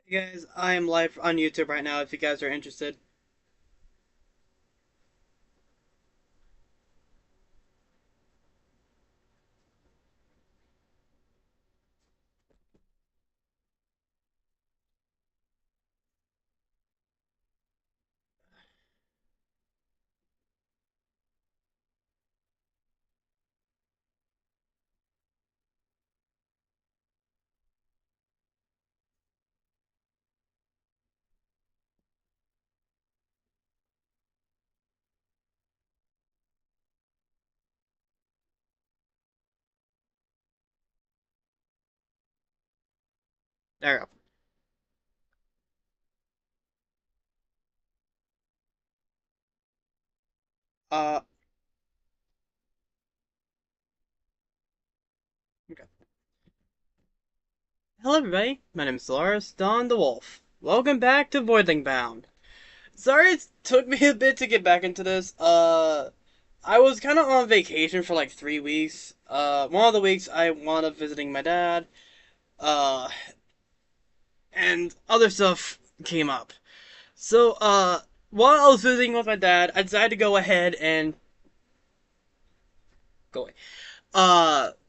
Hey guys, I am live on YouTube right now if you guys are interested. There we go. Uh, okay. Hello everybody, my name is Solaris, Don the Wolf. Welcome back to Voidling Bound. Sorry it took me a bit to get back into this. I was kind of on vacation for like 3 weeks. One of the weeks I wound up visiting my dad. Uh, and other stuff came up. So, while I was visiting with my dad, I decided to go ahead and go away.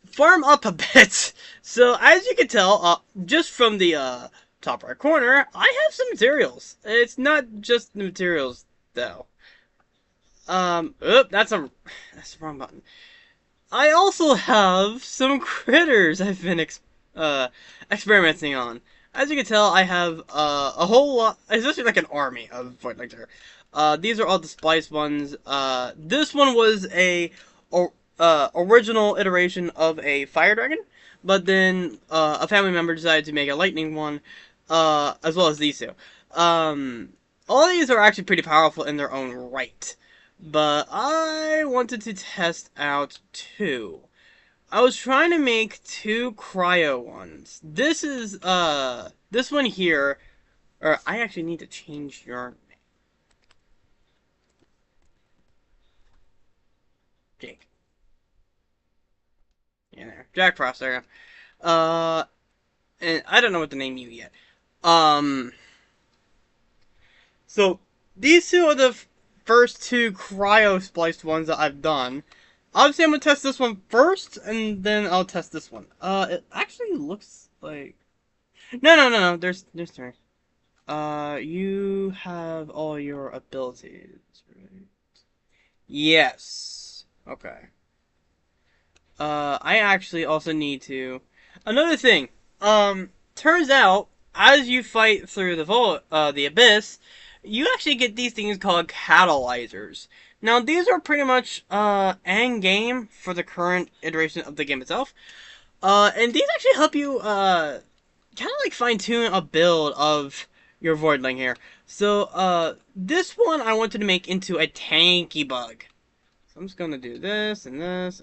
Farm up a bit. So as you can tell, just from the top right corner, I have some materials. It's not just the materials though. That's the wrong button. I also have some critters I've been experimenting on. As you can tell, I have a whole lot, especially like an army of Voidlings here. These are all the spliced ones. This one was a original iteration of a fire dragon, but then a family member decided to make a lightning one, as well as these two. Um, all these are actually pretty powerful in their own right. But I wanted to test out two. I was trying to make two cryo ones. This one here, or I actually need to change your Jake. Yeah, there. Jack Frost, there. Uh, and I don't know what to name you yet. Um, so these two are the first two cryo spliced ones that I've done. Obviously, I'm gonna test this one first, and then I'll test this one. It actually looks like no. There's three. You have all your abilities, right? Yes. Okay. I actually also need to. Another thing. Turns out, as you fight through the abyss, you actually get these things called catalyzers. Now, these are pretty much, end game for the current iteration of the game itself. And these actually help you, kind of like fine tune a build of your Voidling here. So, this one I wanted to make into a tanky bug. So I'm just gonna do this and this.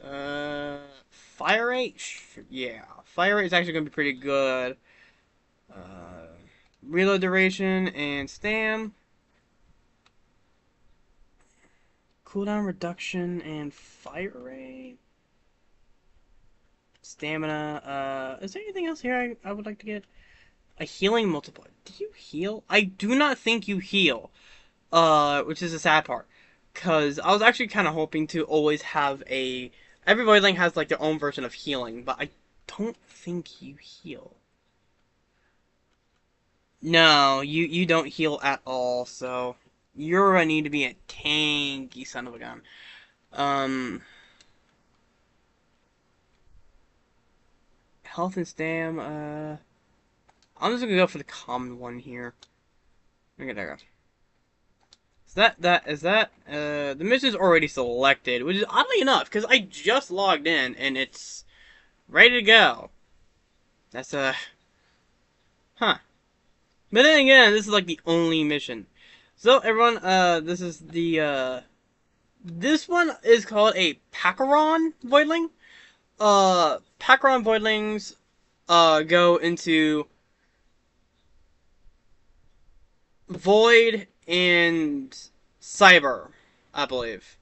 Fire rate? Yeah, fire rate is actually gonna be pretty good. Uh, Reload duration and stam. Cooldown reduction and fire rate. Stamina. Is there anything else here I would like to get? A healing multiplier. Do you heal? I do not think you heal. Which is a sad part. Because I was actually kind of hoping to always have a... Every Voidling has, like, their own version of healing, but I don't think you heal. No, you don't heal at all, so... You're gonna need to be a tanky son of a gun. Um... Health and stam, I'm just gonna go for the common one here. Okay, there we go. The mission's already selected, which is oddly enough, because I just logged in, and it's ready to go. That's, huh. But then again, this is like the only mission. So, everyone, this one is called a Paccaron Voidling. Paccaron Voidlings, go into Void and Cyber, I believe.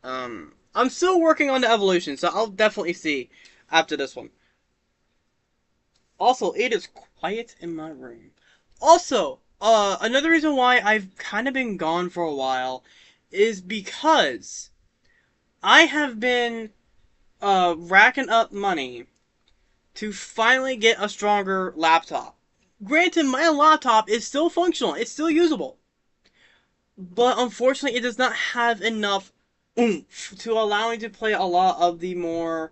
I'm still working on the evolution, so I'll definitely see after this one. Also, it is quiet in my room. Also, another reason why I've kind of been gone for a while is because I have been racking up money to finally get a stronger laptop. Granted, my laptop is still functional, it's still usable, but unfortunately, it does not have enough oomph to allow me to play a lot of the more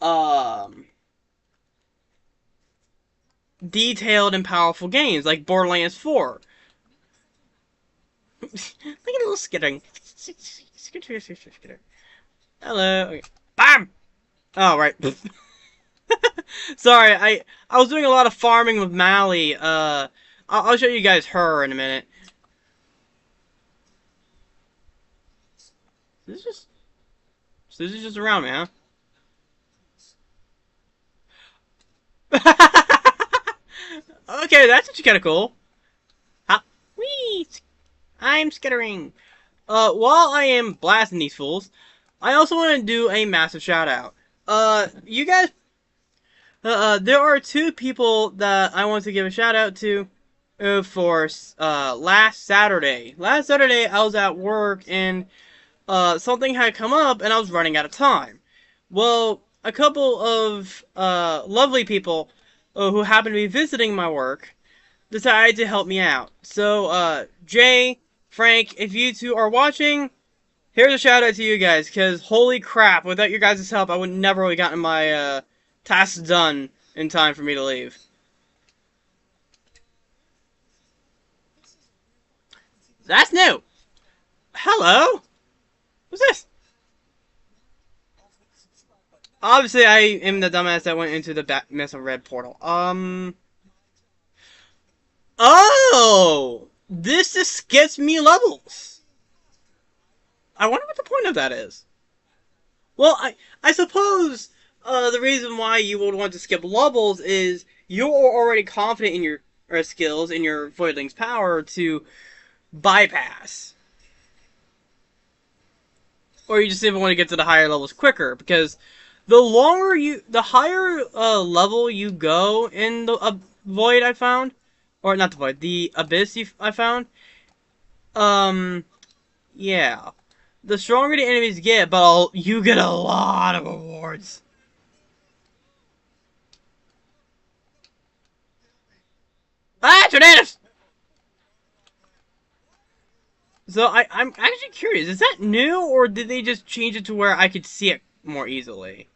um, detailed and powerful games like Borderlands 4. Look at a little skittering. Skitter. Hello. Okay. Bam! Oh, right. Sorry, I was doing a lot of farming with Mally. I'll show you guys her in a minute. This is just around me, huh? Okay, that's actually kind of cool. Ha! Whee! I'm skittering. While I am blasting these fools, I also want to do a massive shout out. You guys, there are two people that I want to give a shout out to. For last Saturday. Last Saturday, I was at work and something had come up and I was running out of time. Well, a couple of lovely people who happened to be visiting my work decided to help me out. So, Jay, Frank, if you two are watching, here's a shout out to you guys, because holy crap, without your guys' help, I would never have gotten my tasks done in time for me to leave. That's new! Hello? What's this? Obviously, I am the dumbass that went into the mess of red portal. Oh! This just gets me levels. I wonder what the point of that is. Well, I suppose the reason why you would want to skip levels is you're already confident in your skills, in your Voidling's power to bypass. Or you just simply want to get to the higher levels quicker, because the higher level you go in the void I found, or not the void, the abyss I found, um, yeah, the stronger the enemies get, but you get a lot of rewards. Ah, tornadoes! So I'm actually curious, is that new, or did they just change it to where I could see it more easily?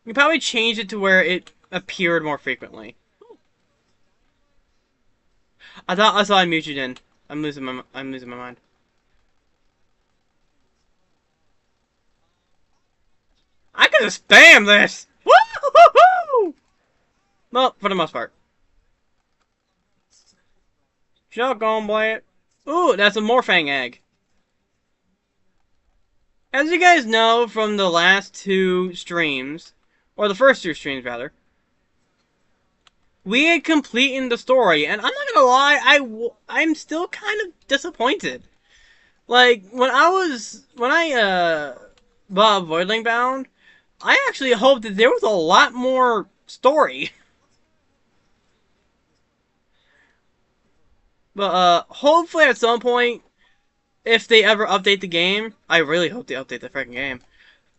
You probably changed it to where it appeared more frequently. I saw I muted in. I'm losing my mind. I could just spam this! Woo-hoo-hoo! Well, for the most part. Shotgun blade. Ooh, that's a Morphang egg. As you guys know from the last two streams, or the first two streams rather, we had completed the story, and I'm not gonna lie, I'm still kind of disappointed. Like when I bought Voidling Bound, I actually hoped that there was a lot more story. But hopefully at some point, if they ever update the game, I really hope they update the freaking game.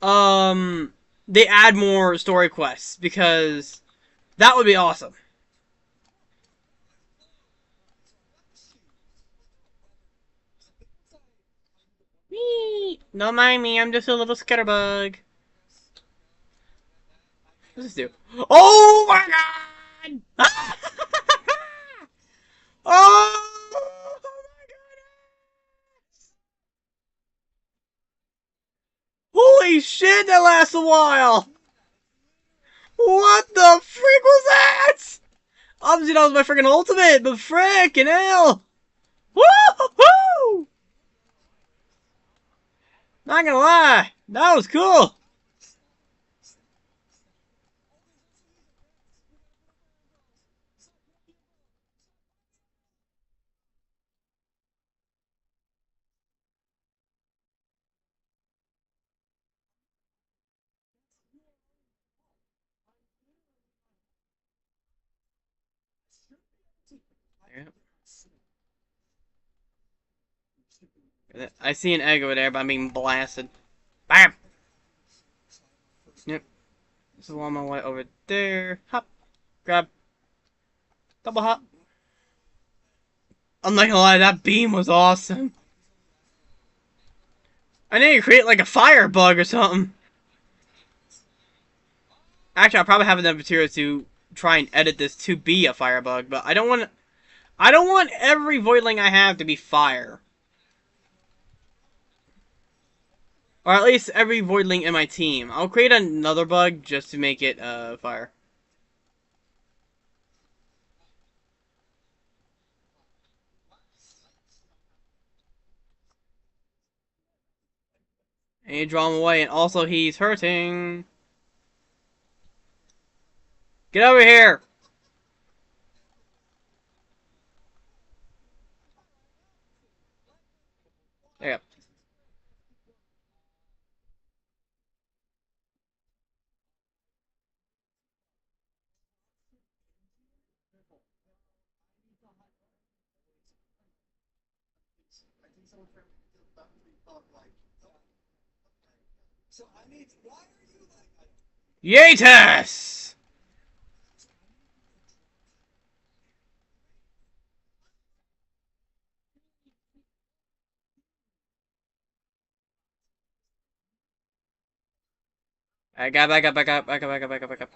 Um, they add more story quests because that would be awesome. Me, don't mind me. I'm just a little scatterbug. What's this do? Oh my god! Oh my god! Holy shit! That lasts a while. What the freak was that? Obviously, that was my freaking ultimate, but frickin' hell! Woo-hoo! Not gonna lie, that was cool. I see an egg over there, but I'm being blasted. Bam! Yep. So on my way over there. Hop. Grab. Double hop. I'm not gonna lie, that beam was awesome. I need to create like a fire bug or something. Actually, I'll probably have enough material to try and edit this to be a fire bug, but I don't want every Voidling I have to be fire. Or at least every Voidling in my team. I'll create another bug just to make it fire. And you draw him away, and also he's hurting. Get over here! There you go. Yatus! I got back up, back up, back up, back up, back up, back up.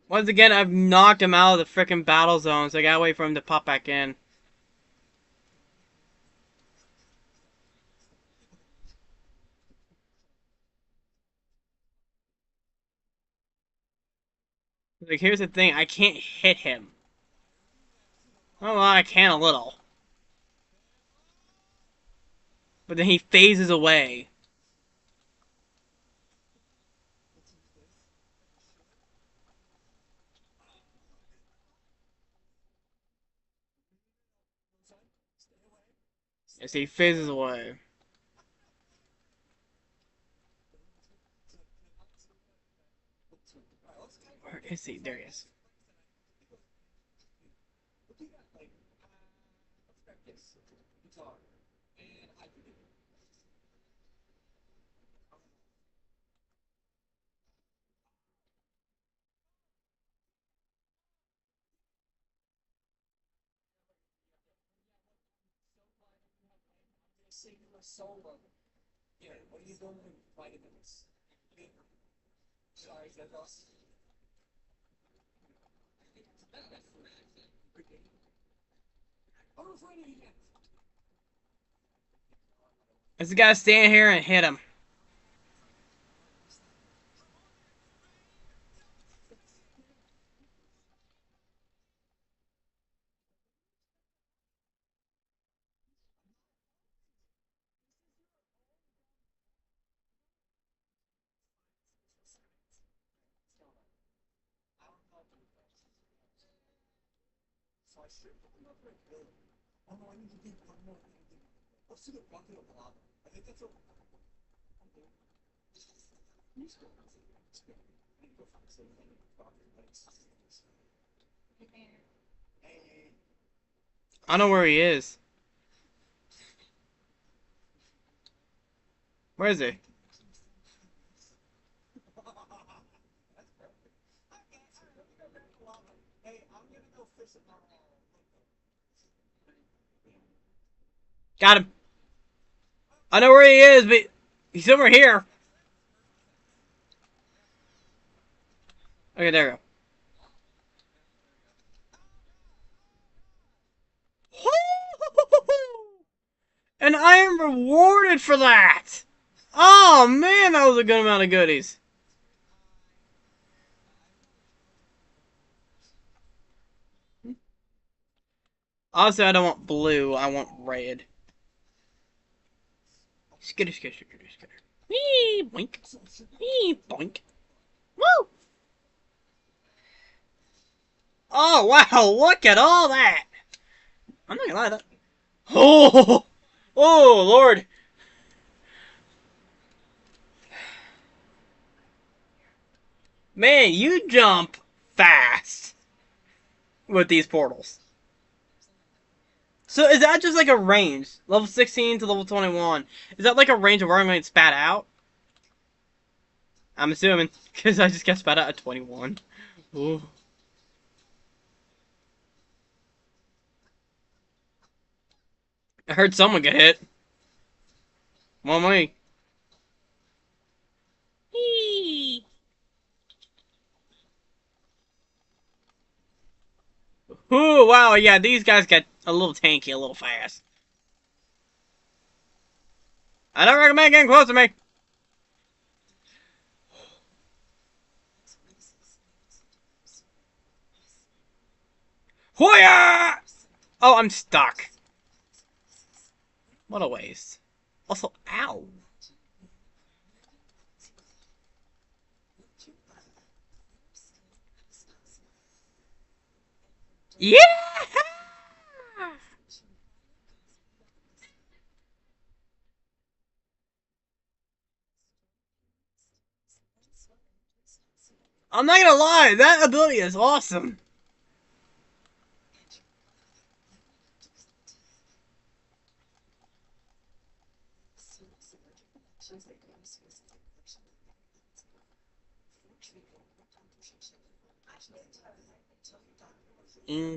Once again, I've knocked him out of the frickin' battle zone, so I gotta wait for him to pop back in. Like, here's the thing, I can't hit him. Oh, well, I can a little. But then he phases away. Yes, he phases away. Where is he? There he is. I just gotta stand here and hit him. I know where he is. Where is he? Got him. I know where he is, but he's over here. Okay, there we go. And I am rewarded for that! Oh man, that was a good amount of goodies. Also, I don't want blue, I want red. Skitter, skitter, skitter, skitter. Wee, boink. Wee, boink. Woo! Oh wow! Look at all that. I'm not gonna lie. That. Oh, oh Lord! Man, you jump fast with these portals. So is that just like a range? Level 16 to level 21. Is that like a range of where I'm going to spat out? I'm assuming, because I just got spat out at 21. Ooh. I heard someone get hit. One way. Ooh, wow, yeah, these guys get a little tanky, a little fast. I don't recommend getting close to me. Hoya! Oh, I'm stuck. What a waste. Also, ow. Yeah! I'm not gonna lie, that ability is awesome.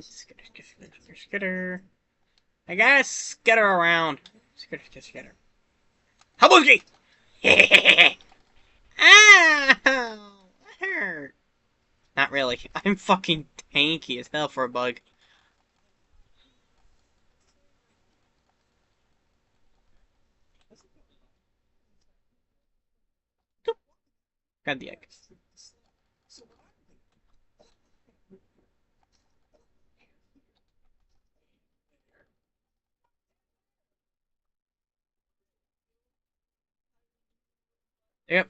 Skitter, skitter, skitter, skitter. I gotta skitter around. Skitter, skitter, skitter. Habuki! Ow! That hurt. Not really. I'm fucking tanky as hell for a bug. Got the egg. Yep.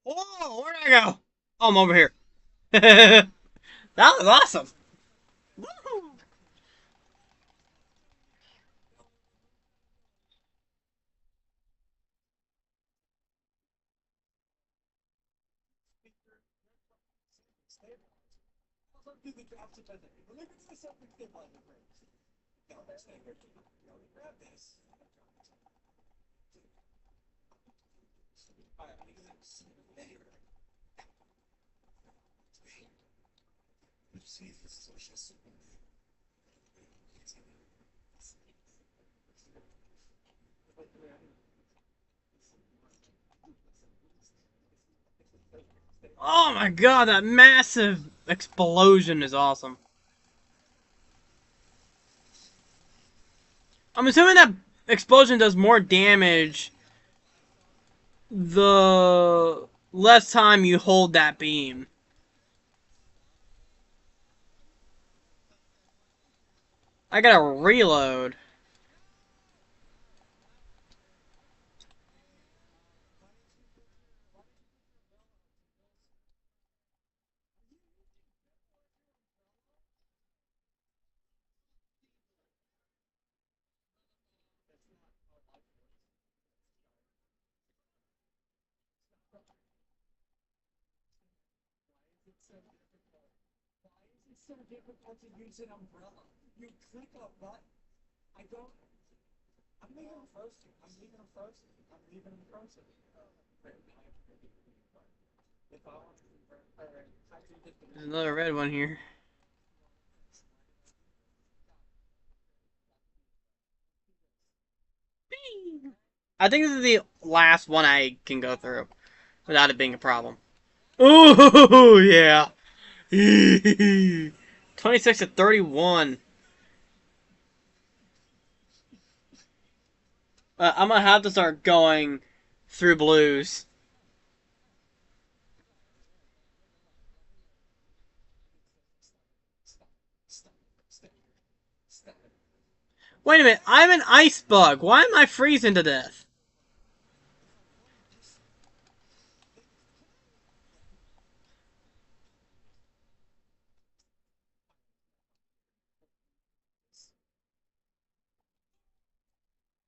Whoa, where'd I go? Oh, I'm over here. That was awesome. Woo! Oh my god, that massive explosion is awesome. I'm assuming that explosion does more damage the less time you hold that beam. I gotta reload. There's another red one here. I think this is the last one I can go through without it being a problem. Ooh, yeah. 26 to 31. I'm gonna have to start going through blues. Wait a minute, I'm an ice bug. Why am I freezing to death?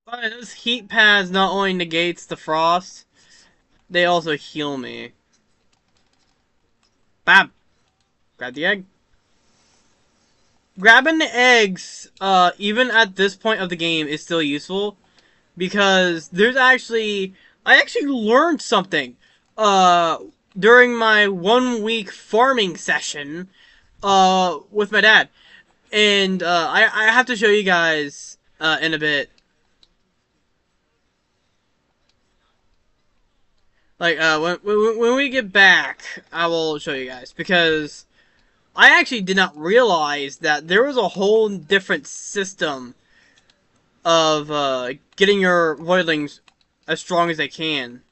But those heat pads not only negates the frost, they also heal me. Bam! Grab the egg. Grabbing the eggs, even at this point of the game, is still useful. Because there's actually... I actually learned something. Uh, during my 1 week farming session, with my dad. And, I have to show you guys, in a bit. Like, when we get back, I will show you guys. Because I actually did not realize that there was a whole different system of, getting your Voidlings as strong as they can.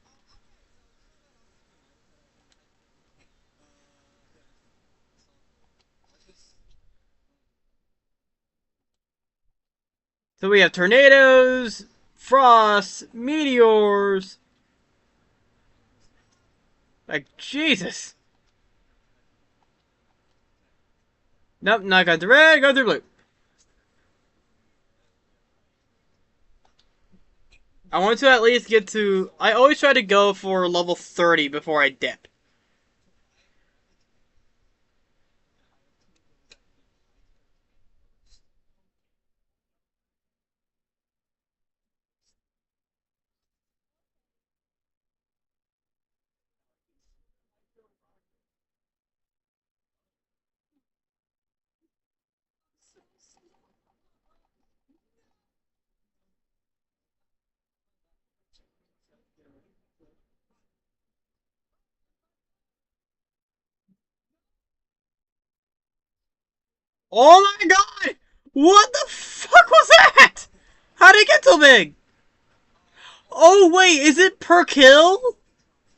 So we have tornadoes, frost, meteors. Like, Jesus. Nope, not got the red, got the blue. I want to at least get to... I always try to go for level 30 before I dip. Oh my god! What the fuck was that? How did it get so big? Oh wait, is it per kill?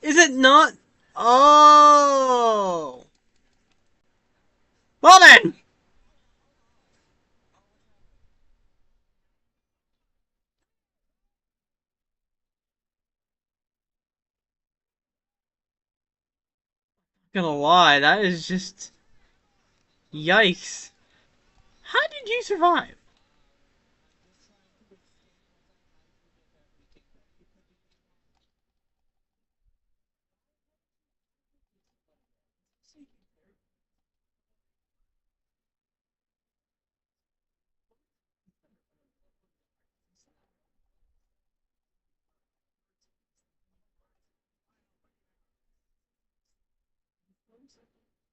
Is it not? Oh. Well then! Not gonna lie, that is just... Yikes. How did you survive?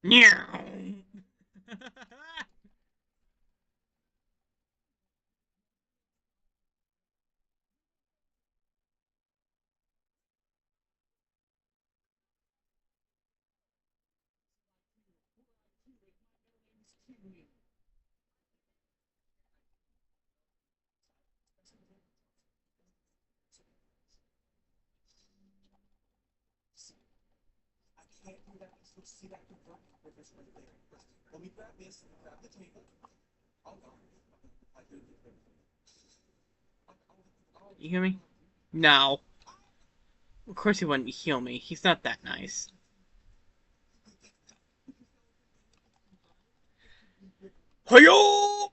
Meow. You hear me? No. Of course he wouldn't heal me. He's not that nice. Hiyo!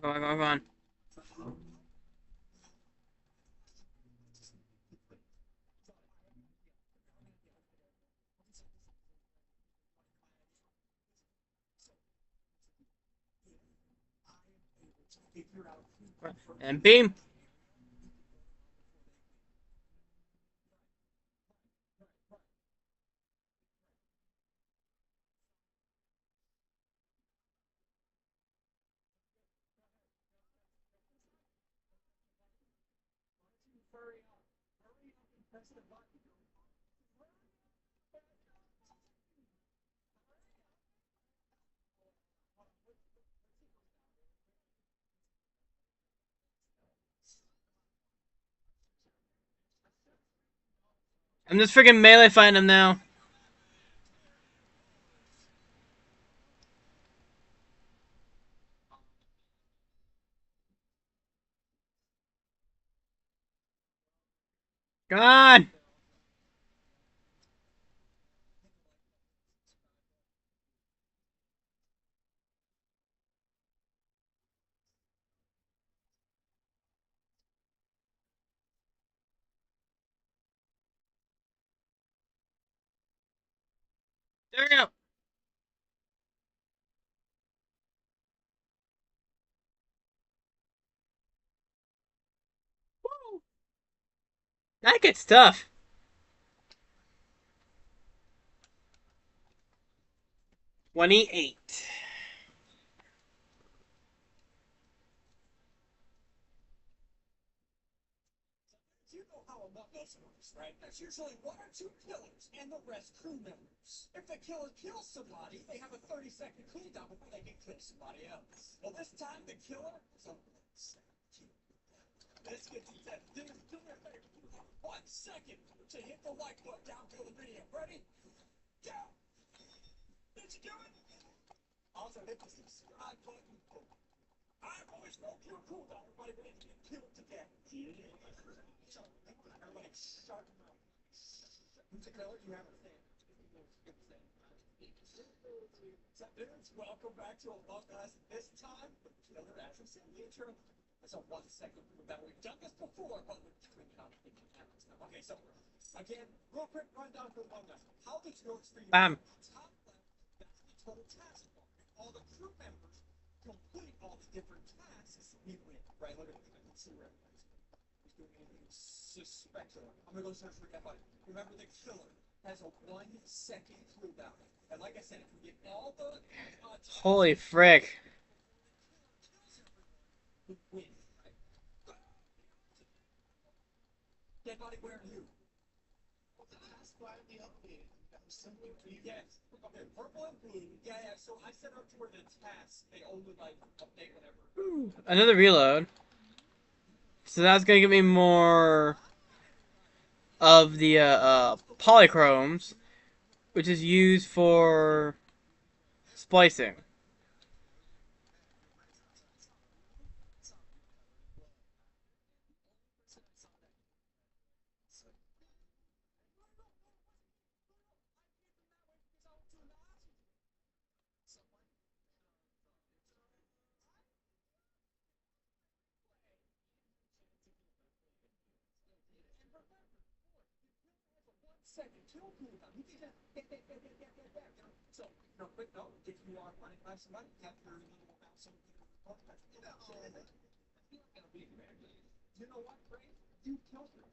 Go on, go on, go on. And beam. I'm just freaking melee fighting him now. Come on! There we go. That gets tough. 28. You know how Among Us works, right? There's usually one or two killers and the rest crew members. If the killer kills somebody, they have a 30-second cooldown before they can kill somebody else. Well, this time the killer is a 1 second. Let's get to that. Do me a favor. You have 1 second to hit the like button down below the video. Ready? Go! Did you do it? Also, hit the subscribe button. I've always broke your cooldown. Everybody ready to get killed to death. Everybody shut up. Who's the killer? You have a thing. So, dudes, welcome back to Among Us. This time, the killer actually said the intro. It's a 1 second cooldown. We've done this before, but we're doing it on the cameras now. Okay, so, again, real quick rundown for Among Us. How this works for you. Bam. Top left, that's the total task bar. All the crew members complete all the different tasks, we win. Right? Look at it. I can see where everybody's doing anything suspected. I'm gonna go search for everybody. Remember, the killer has a 1 second cooldown. And like I said, if we get all the Holy frick. we win. Right? Dead body, where are you? The task bar the updated. Simply yes. Okay, purple and blue. Yeah, yeah. So I set up to where the tasks they only like update whatever. Another reload. So that's gonna give me more of the polychromes, which is used for splicing. Second kill cooldown. You can just so no, but no, if you are running by somebody, tap your little mouse on you know what, Ray? You killed her.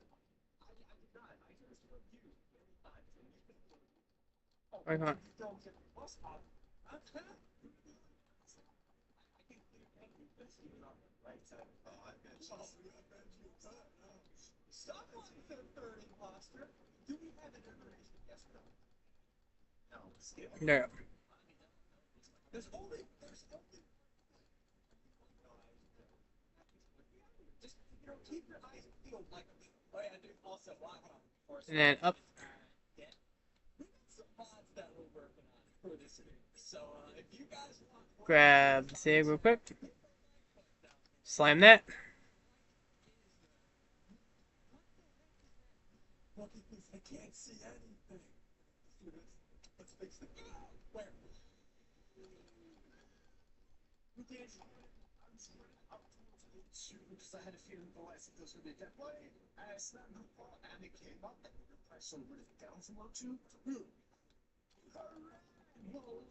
I did not. I just killed you many times, and you can kill me. Oh, I can't. you don't get the plus off. I can't clear any of this. You're on the right side. Oh, I bet you. I bet you. Someone said third imposter. Do we have an information? Yes or no? No. Still. No. There's only. Just keep your eyes peeled like. Oh yeah, dude. Also, hold on. And then up. We got some mods that we're working on for this video. So if you guys want. Grab the save real quick. Slime that. I can't see anything. Let's fix it. Where? We can't see it. I'm spreading up towards the two because I had a feeling the last of this would be a dead way. I snapped the ball and it came up and we pressed over it down from up to. Well,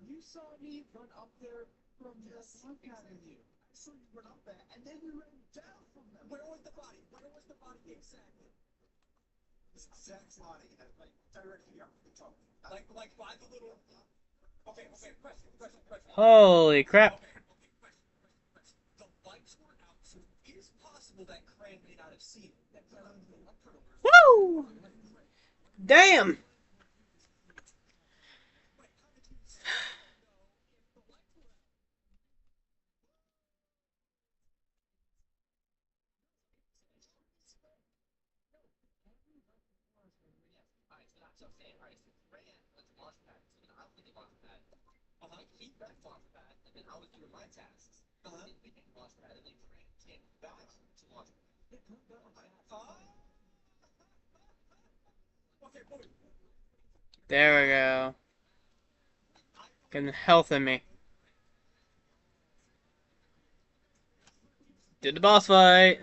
you saw me run up there from just looking at you. So you went up there, and then you ran down from them. Where was the body? Where was the body exactly? Zach's body, like directly up the top. Like by the little. Okay, question. Holy crap. Okay, question. The lights were out, so it is possible that Cran may not have seen it. Woo! Damn! There we go. Getting health in me. Did the boss fight.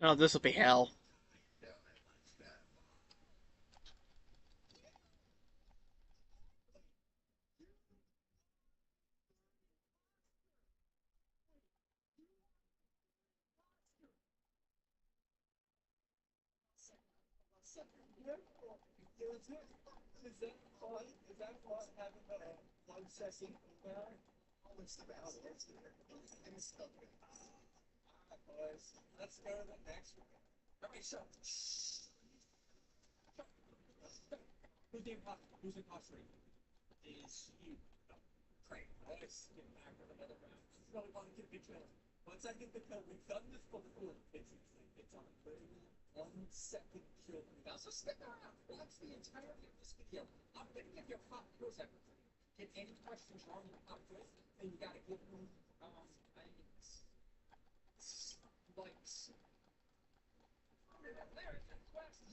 Oh, this will be hell. Is that fun having a fun session? What's the best? Let's go to the next one. Okay, so who's imposter? Is you. Great. Let's get back with another round. This is really fun to get a good kill. Once I get the kill, we've done this before. It's on a 31-second kill. Now, so stick around. Watch the entirety of this video. I'm going to give you a pop quiz everything. Get any questions wrong in the pop quiz, then you got to give me likes. There it is. Question.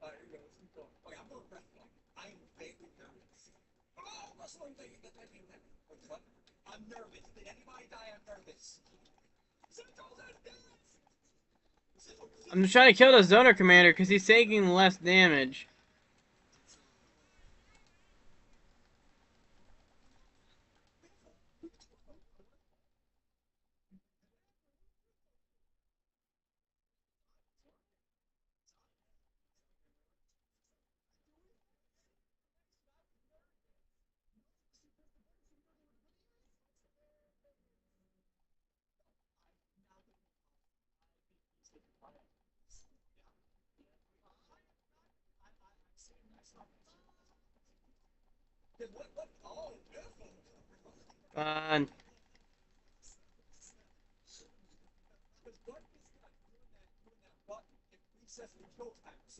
Here we go. Okay, I'm going to press one. I am vaguely nervous. Oh, that's one thing that I mean. What? I'm nervous. Did anybody die? I'm nervous. I'm just trying to kill the Zoner Commander because he's taking less damage. Oh, beautiful. Fun. So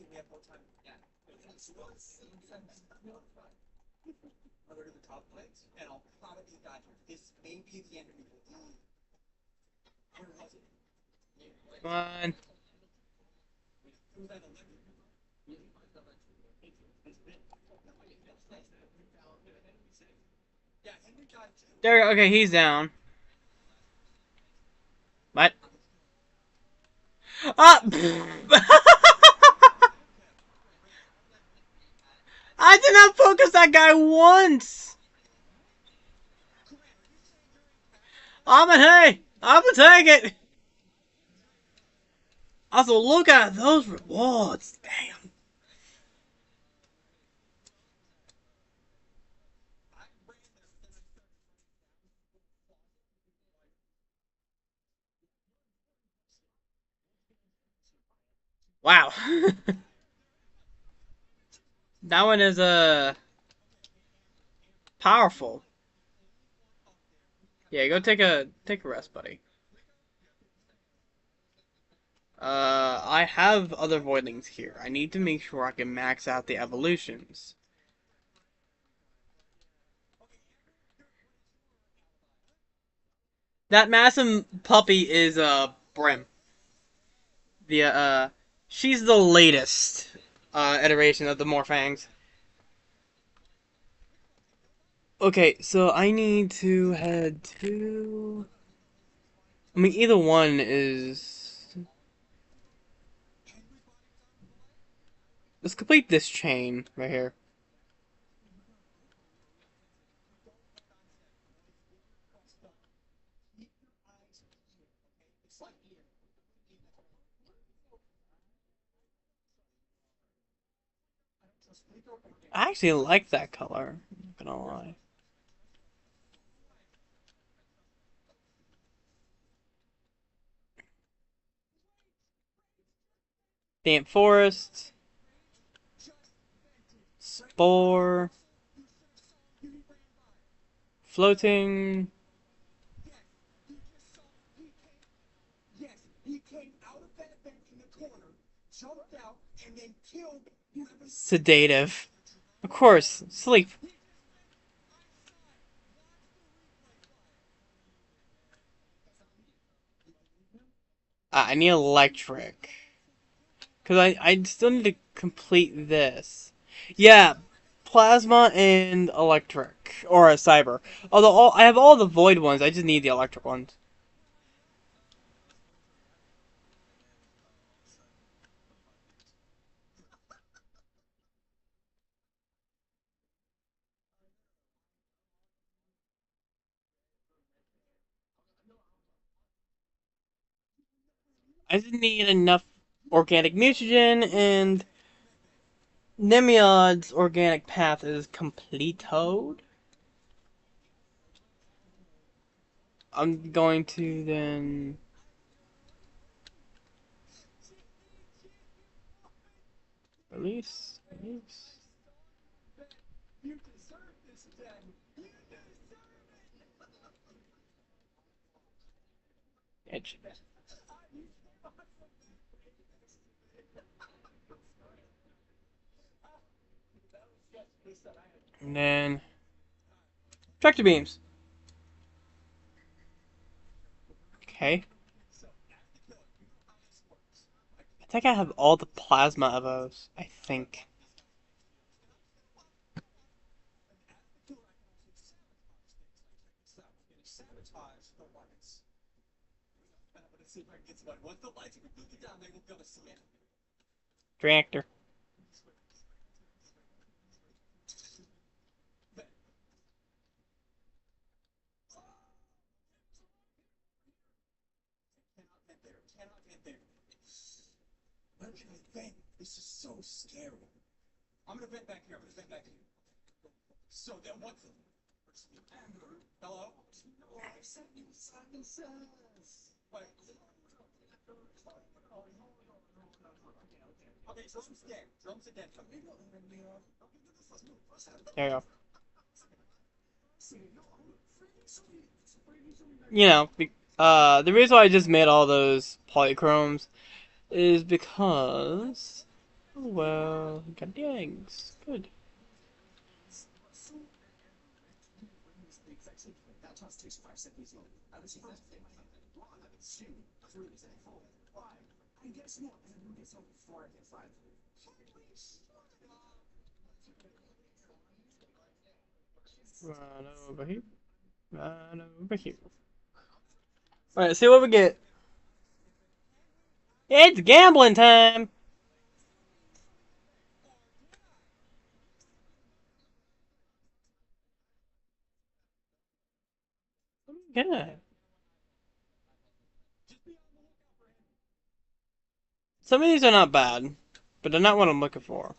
we have more time. Yeah. I'll go to the top legs, and I'll probably die here. This may be the end of the video. Where was it? Fun. Who was that 11? Yeah, Henry died too. There we go. Okay, he's down. What? Ah! I did not focus that guy once! I'm gonna take it! Also, look at those rewards. Damn. Wow. That one is, powerful. Yeah, go take a rest, buddy. I have other Voidlings here. I need to make sure I can max out the evolutions. That massive puppy is, Brim. The she's the latest iteration of the Morphangs. Okay, so I need to head to. I mean, either one is. Let's complete this chain right here. I actually like that color. I'm not gonna lie. Damp Forest, Spore, Floating. Yes, he came out of that vent in the corner, jumped out, and then killed whoever. Sedative. Of course, sleep. I need electric. Because I still need to complete this. Yeah, plasma and electric. Or a cyber. Although I have all the void ones, I just need the electric ones. I just need enough organic mutagen, and Nemiod's organic path is complete-toed. I'm going to then release. You deserve this, then. You deserve Edge. And then tractor beams. Okay. I think I have all the plasma of those. I think. sabotage the lights. I'm gonna see if I can get somebody. Once the lights are completely down, they will be able to see it. Reactor. Cannot get there. Cannot get there. Where can I vent? This is so scary. I'm gonna vent back here. I'm gonna vent back here. So then what's it? Hello? I sent you silences. Wait. Okay, drums dead. Drums are dead. There you go. You know, the reason why I just made all those polychromes is because, oh well, got the eggs. Good. Run over here. Run over here. Alright, see what we get. It's gambling time! Yeah. Some of these are not bad, but they're not what I'm looking for.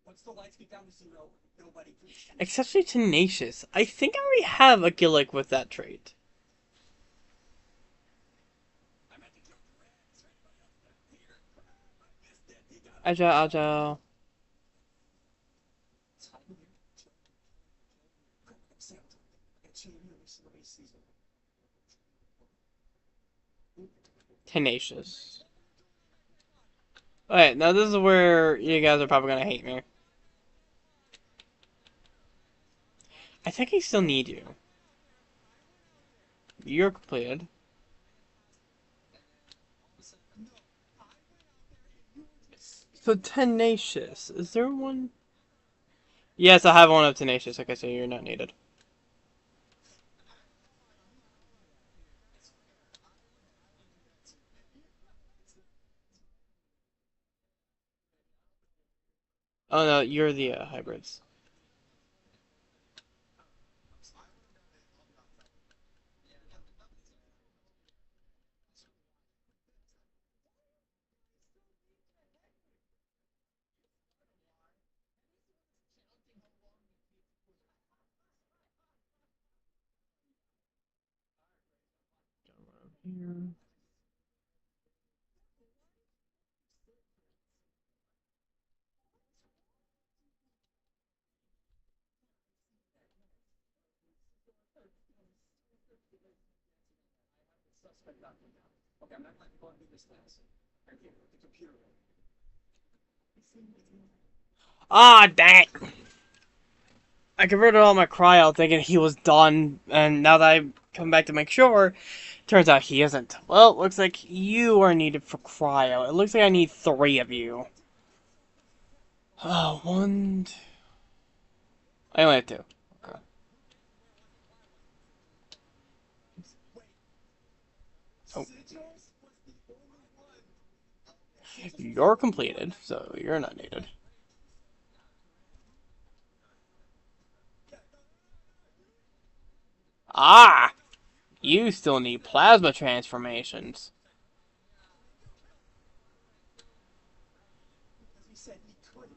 Once the lights get down to zero, nobody can see. Especially Tenacious. I think I already have a Gillick with that trait. Agile, agile. Tenacious. Alright, now this is where you guys are probably gonna hate me. I think I still need you. You're completed. No, I went out there and you were just So tenacious. Is there one? Yes, I have one of tenacious. Okay, so you're not needed. Oh no, you're the hybrids. Here. suspect doctor now. Okay, I'm not letting you go and do this fast. Right here, the computer. Ah, dang it! I converted all my cryo thinking he was done, and now that I come back to make sure, turns out he isn't. Well, looks like you are needed for cryo. It looks like I need 3 of you. Oh, one. I only have 2. Okay. Wait, Oh, Sigils was the only one. you're completed, so you're not needed. Ah! You still need plasma transformations. Because he said he couldn't.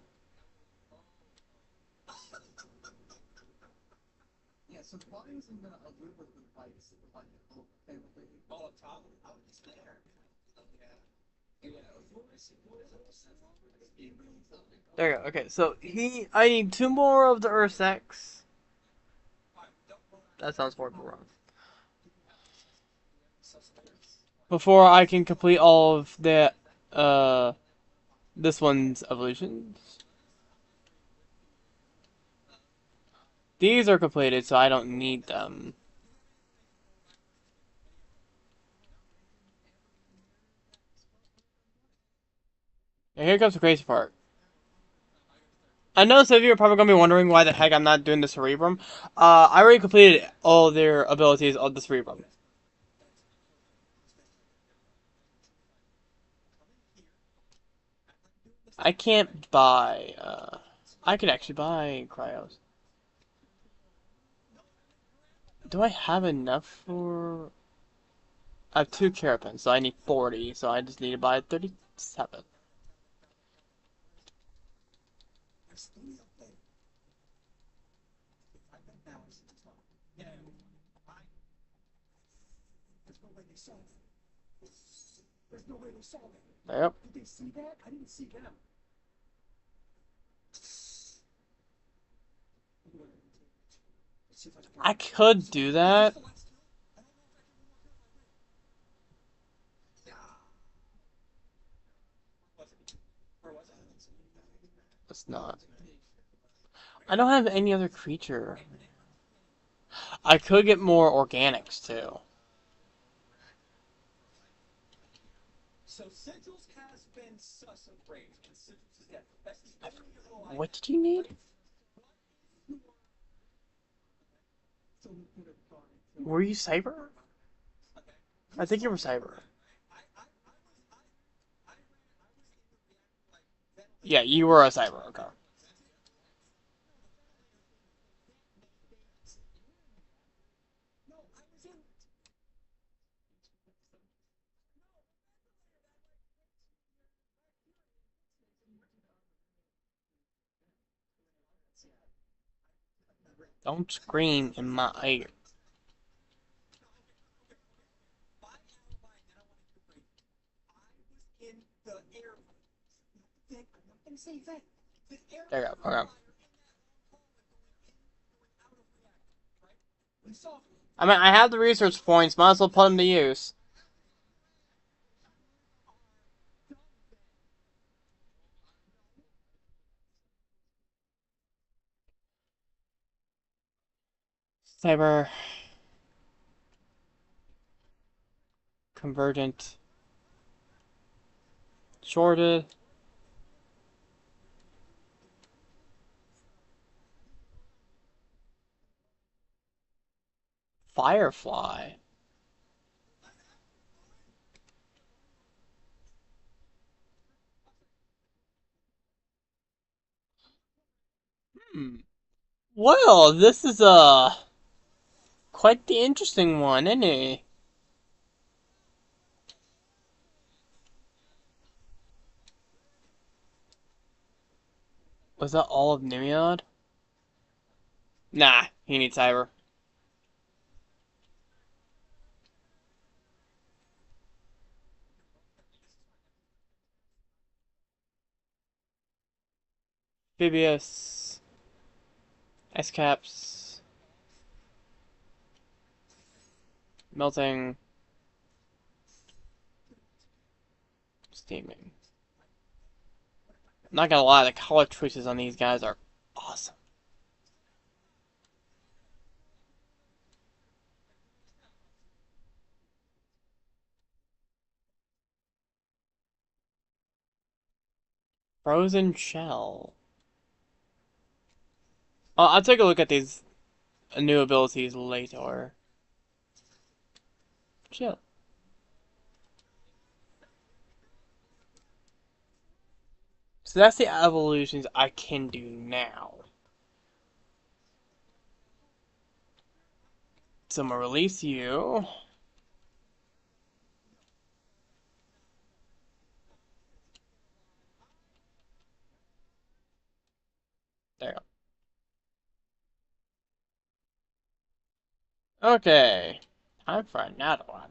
Yeah, so why isn't gonna live with the lights like oh Tom out is there. There you go. Okay, so I need 2 more of the Earth X. That sounds horrible wrong. Before I can complete all of the, uh, this one's evolutions. These are completed, so I don't need them. And here comes the crazy part. I know some of you are probably going to be wondering why the heck I'm not doing the Cerebrum. I already completed all their abilities of the Cerebrum. I can't buy, I could actually buy Cryos. Do I have enough for... I have 2 Carapins, so I need 40, so I just need to buy 37. There's three up there. I've been balanced at the top. Yeah, I. There's no way they saw that. There's no way they saw that. Yep. Did they see that? I didn't see them. Let's see if I can. I could do that. It's not. I don't have any other creature. I could get more organics too. So Sigils has been sus of Rage, and Sigils is dead. That's the only hero I What did you need? Were you Cyber? I think you were Cyber. Yeah, you were a Cyber. Okay. Don't scream in my ear. in the air. I'm not gonna say that. The air. There you go. Okay. I mean, I have the research points. Might as well put them to use. Cyber. Convergent. Shorted. Firefly. Hmm. Well, this is quite the interesting one, isn't it? Was that all of Nimiod? Nah, he needs cyber. Phoebius. S-caps. Melting. Steaming. I'm not gonna lie, the color choices on these guys are awesome. Frozen Shell. I'll take a look at these new abilities later. Chill. So that's the evolutions I can do now. So I'm gonna release you. There you go. Okay. Time for another one.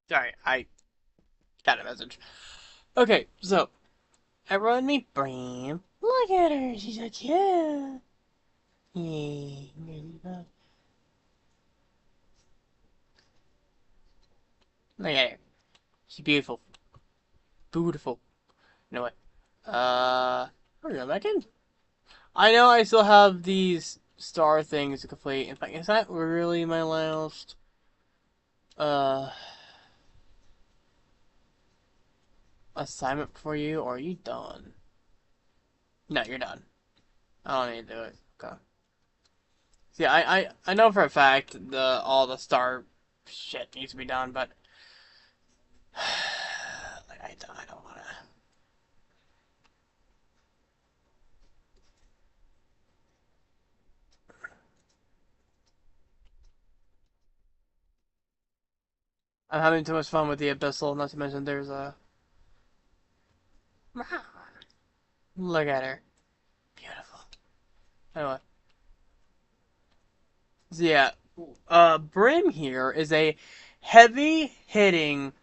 Sorry, I got a message. Okay, so everyone meet Bram. Look at her, she's so cute. Yay. Look at her. She's beautiful. Beautiful. You know what? I'll go back in. I know I still have these star things to complete. In fact, is that really my last uh assignment for you, or are you done? No, you're done. I don't need to do it. Okay. See, I know for a fact all the star shit needs to be done, but like I don't wanna. I'm having too much fun with the abyssal. Not to mention there's a look at her, beautiful. Anyway, so yeah, Brim here is a heavy hitting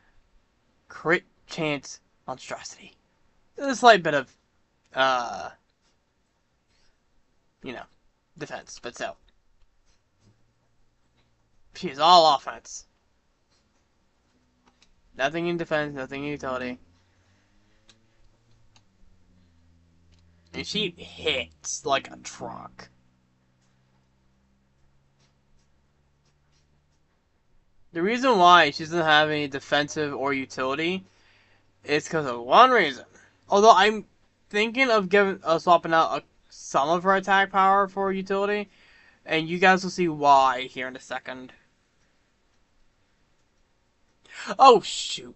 crit chance monstrosity. A slight bit of uh you know defense, but still, she's all offense. Nothing in defense, nothing in utility. And she hits like a truck. The reason why she doesn't have any defensive or utility is because of one reason. Although I'm thinking of giving swapping out some of her attack power for utility, and you guys will see why here in a second. Oh shoot!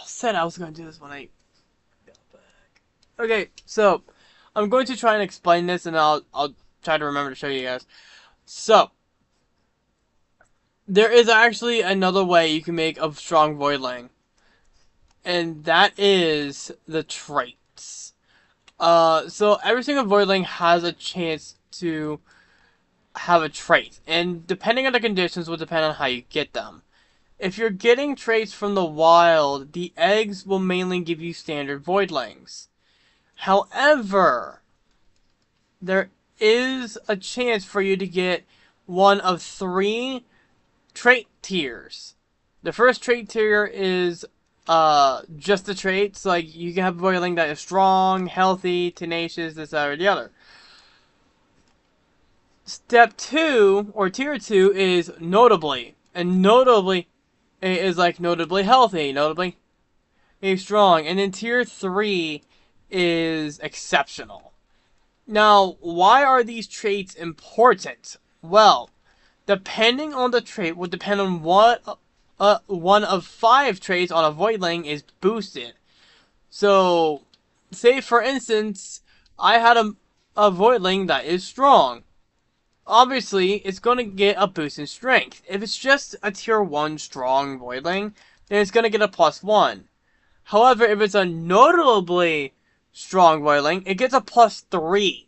Said I was going to do this when I got back. Okay, so I'm going to try and explain this, and I'll try to remember to show you guys. So there is actually another way you can make a strong Voidling, and that is the traits. So every single Voidling has a chance to have a trait, and depending on the conditions will depend on how you get them. If you're getting traits from the wild, the eggs will mainly give you standard Voidlings. However, there is a chance for you to get one of three trait tiers. The first trait tier is just the traits, like you can have a Voidling that is strong, healthy, tenacious, this, that, or the other. Step 2, or tier 2, is notably. And notably is like notably healthy, notably strong. And then tier 3 is exceptional. Now, why are these traits important? Well, depending on the trait will depend on what one of 5 traits on a Voidling is boosted. So, say for instance, I had a Voidling that is strong. Obviously, it's going to get a boost in strength. If it's just a tier 1 strong Voidling, then it's going to get a +1. However, if it's a notably strong Voidling, it gets a +3.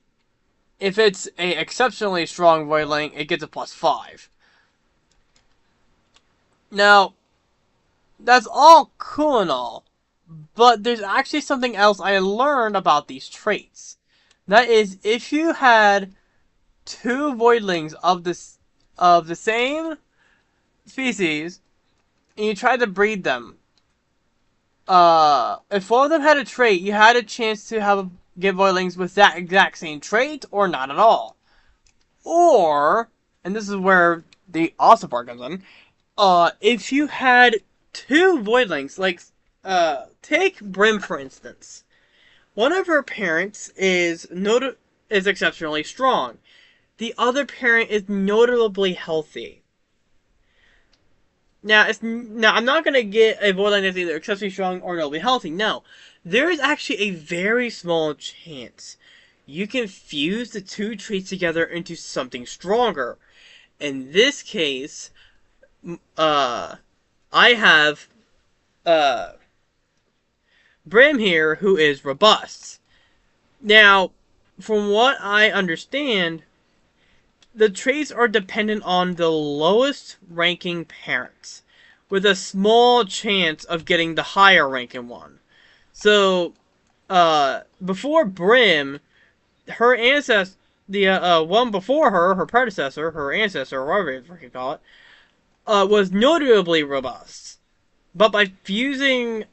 If it's a exceptionally strong Voidling, it gets a +5. Now, that's all cool and all, but there's actually something else I learned about these traits. That is, if you had two Voidlings of the same species, and you tried to breed them, if one of them had a trait, you had a chance to get Voidlings with that exact same trait, or not at all. Or, and this is where the awesome part comes in, if you had two Voidlings, like, take Brim for instance. One of her parents is exceptionally strong. The other parent is notably healthy. Now I'm not gonna get a Voidling that's either exceptionally strong or notably healthy. No, there is actually a very small chance you can fuse the two traits together into something stronger. In this case, uh, I have uh Brim here, who is robust. Now, from what I understand, the traits are dependent on the lowest ranking parents, with a small chance of getting the higher ranking one. So, before Brim, her ancestor, the one before her, her predecessor, her ancestor, or whatever you freaking call it, was notably robust. But by fusing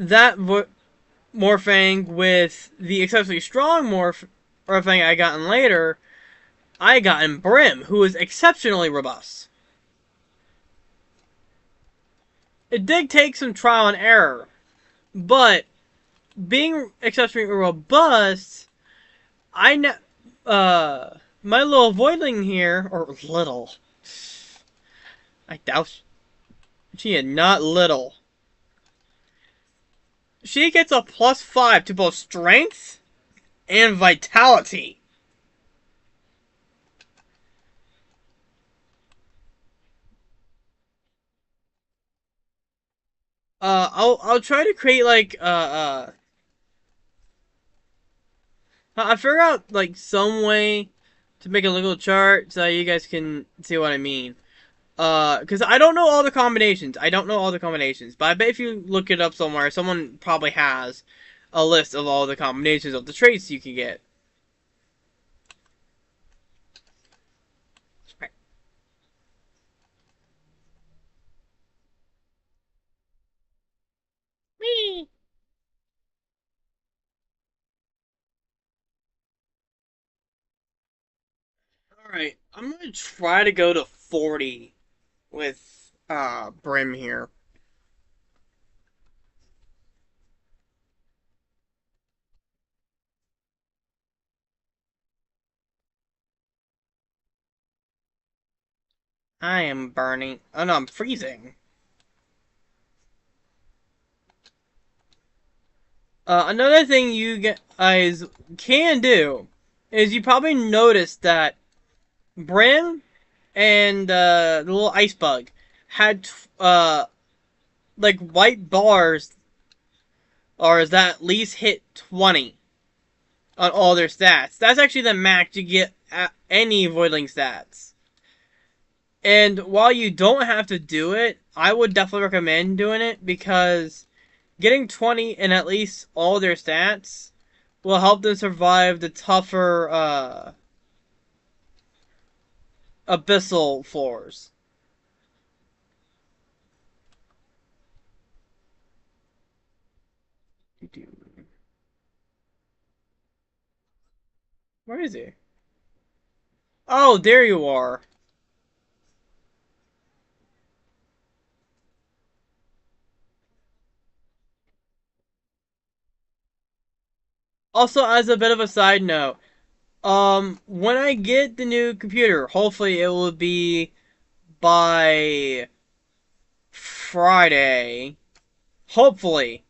that Morphang with the exceptionally strong Morphang I gotten later, I gotten Brim, who is exceptionally robust. It did take some trial and error, but being exceptionally robust, I know, my little Voidling here, or little, I doubt she is not little. She gets a +5 to both strength and vitality. I'll try to create like I figure out like some way to make a little chart so you guys can see what I mean. Because I don't know all the combinations. I don't know all the combinations, but I bet if you look it up somewhere, someone probably has a list of all the combinations of the traits you can get. Right. Me. All right, I'm gonna try to go to 40 with Brim here. I am burning. Oh no, I'm freezing. Another thing you guys can do is you probably noticed that Brim and the little ice bug had like white bars or is that at least hit 20 on all their stats. That's actually the max you get at any Voidling stats. And while you don't have to do it, I would definitely recommend doing it because getting 20 in at least all their stats will help them survive the tougher abyssal floors. Where is he? Oh, there you are. Also, as a bit of a side note, when I get the new computer, hopefully it will be by Friday. Hopefully.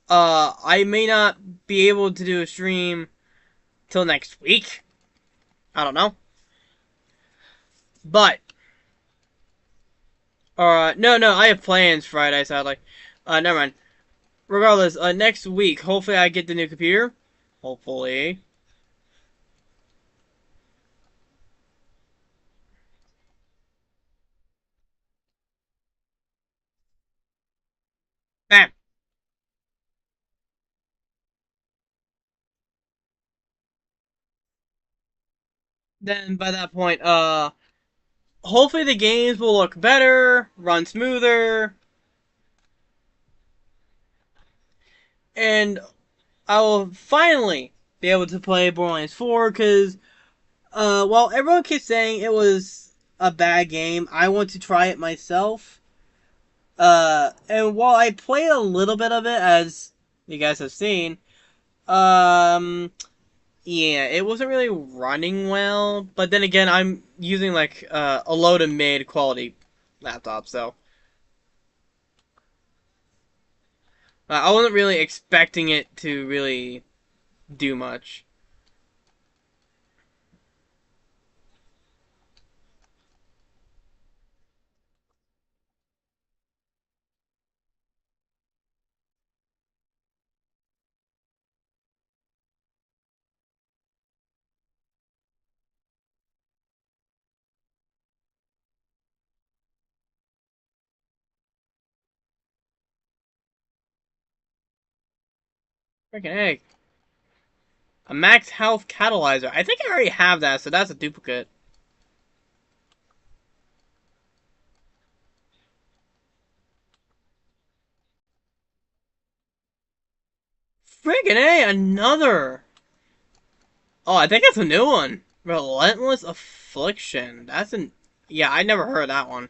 I may not be able to do a stream till next week. I don't know. But, no, I have plans Friday, sadly. Never mind. Regardless, next week, hopefully I get the new computer. Hopefully. Bam! Then by that point, hopefully the games will look better, run smoother, and I will finally be able to play Borderlands 4 because, while everyone keeps saying it was a bad game, I want to try it myself. And while I played a little bit of it, as you guys have seen, um, yeah, it wasn't really running well. But then again, I'm using like a low to mid quality laptop, so I wasn't really expecting it to really do much. Freaking egg. A max health catalyzer. I think I already have that, so that's a duplicate. Freaking A, another. Oh, I think that's a new one. Relentless Affliction. That's an. Yeah, I never heard that one.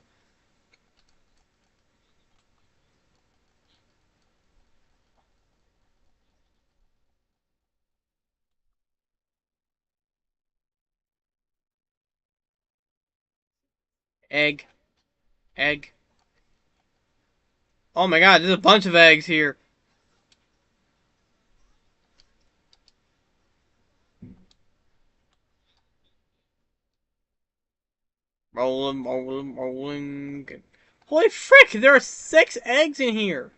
Egg. Egg. Oh my god, there's a bunch of eggs here. Rolling, rolling, rolling. Holy frick, there are 6 eggs in here.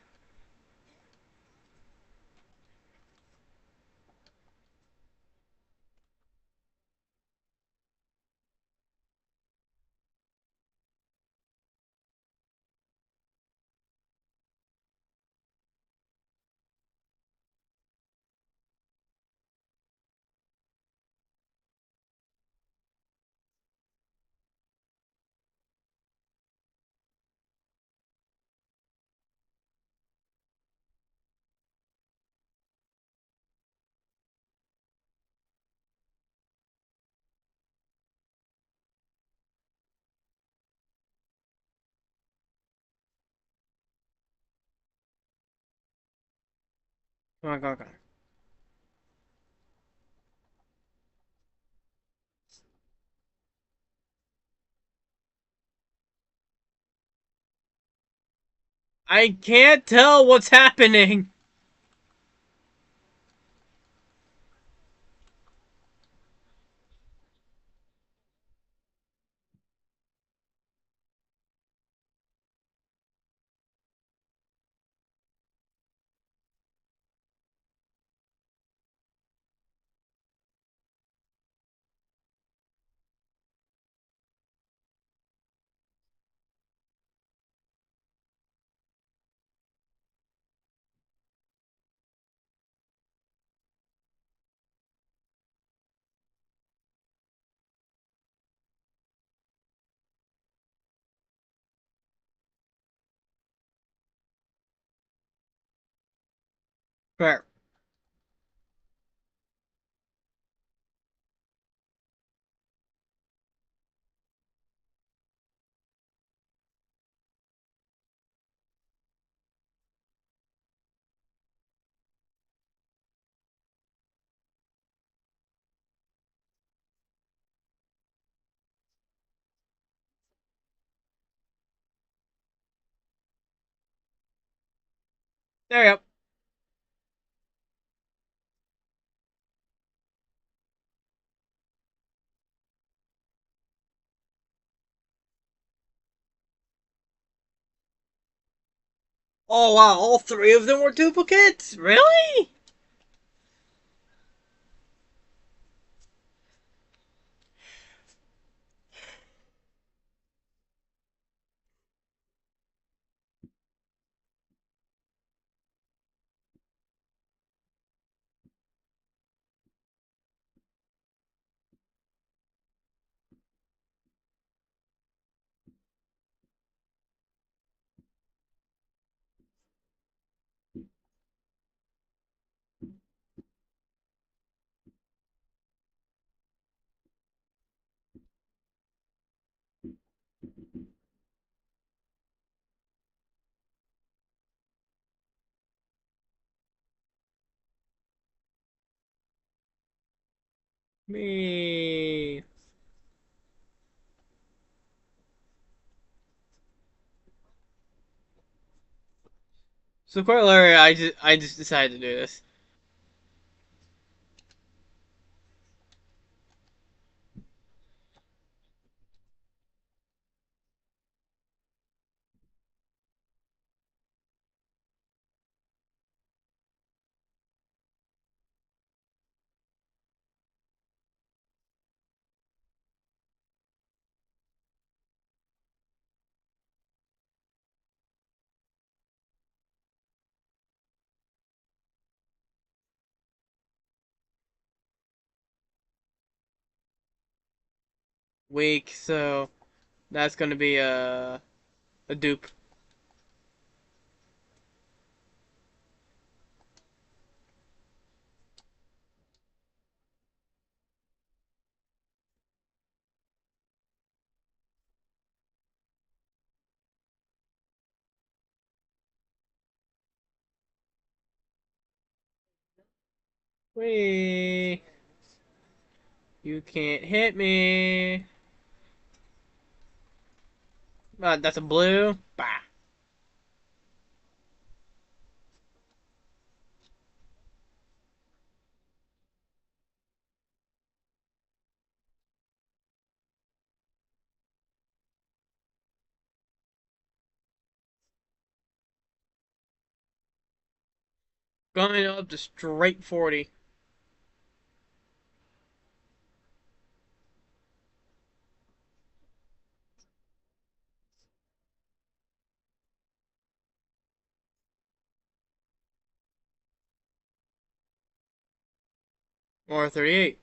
Oh my god. I can't tell what's happening. Fair. There we go. Oh wow, all three of them were duplicates? Really? Me. So quite literally, I just decided to do this. Weak, so that's gonna be a dupe. Wee. You can't hit me. That's a blue. Bah. Going up to straight 40. Or 38.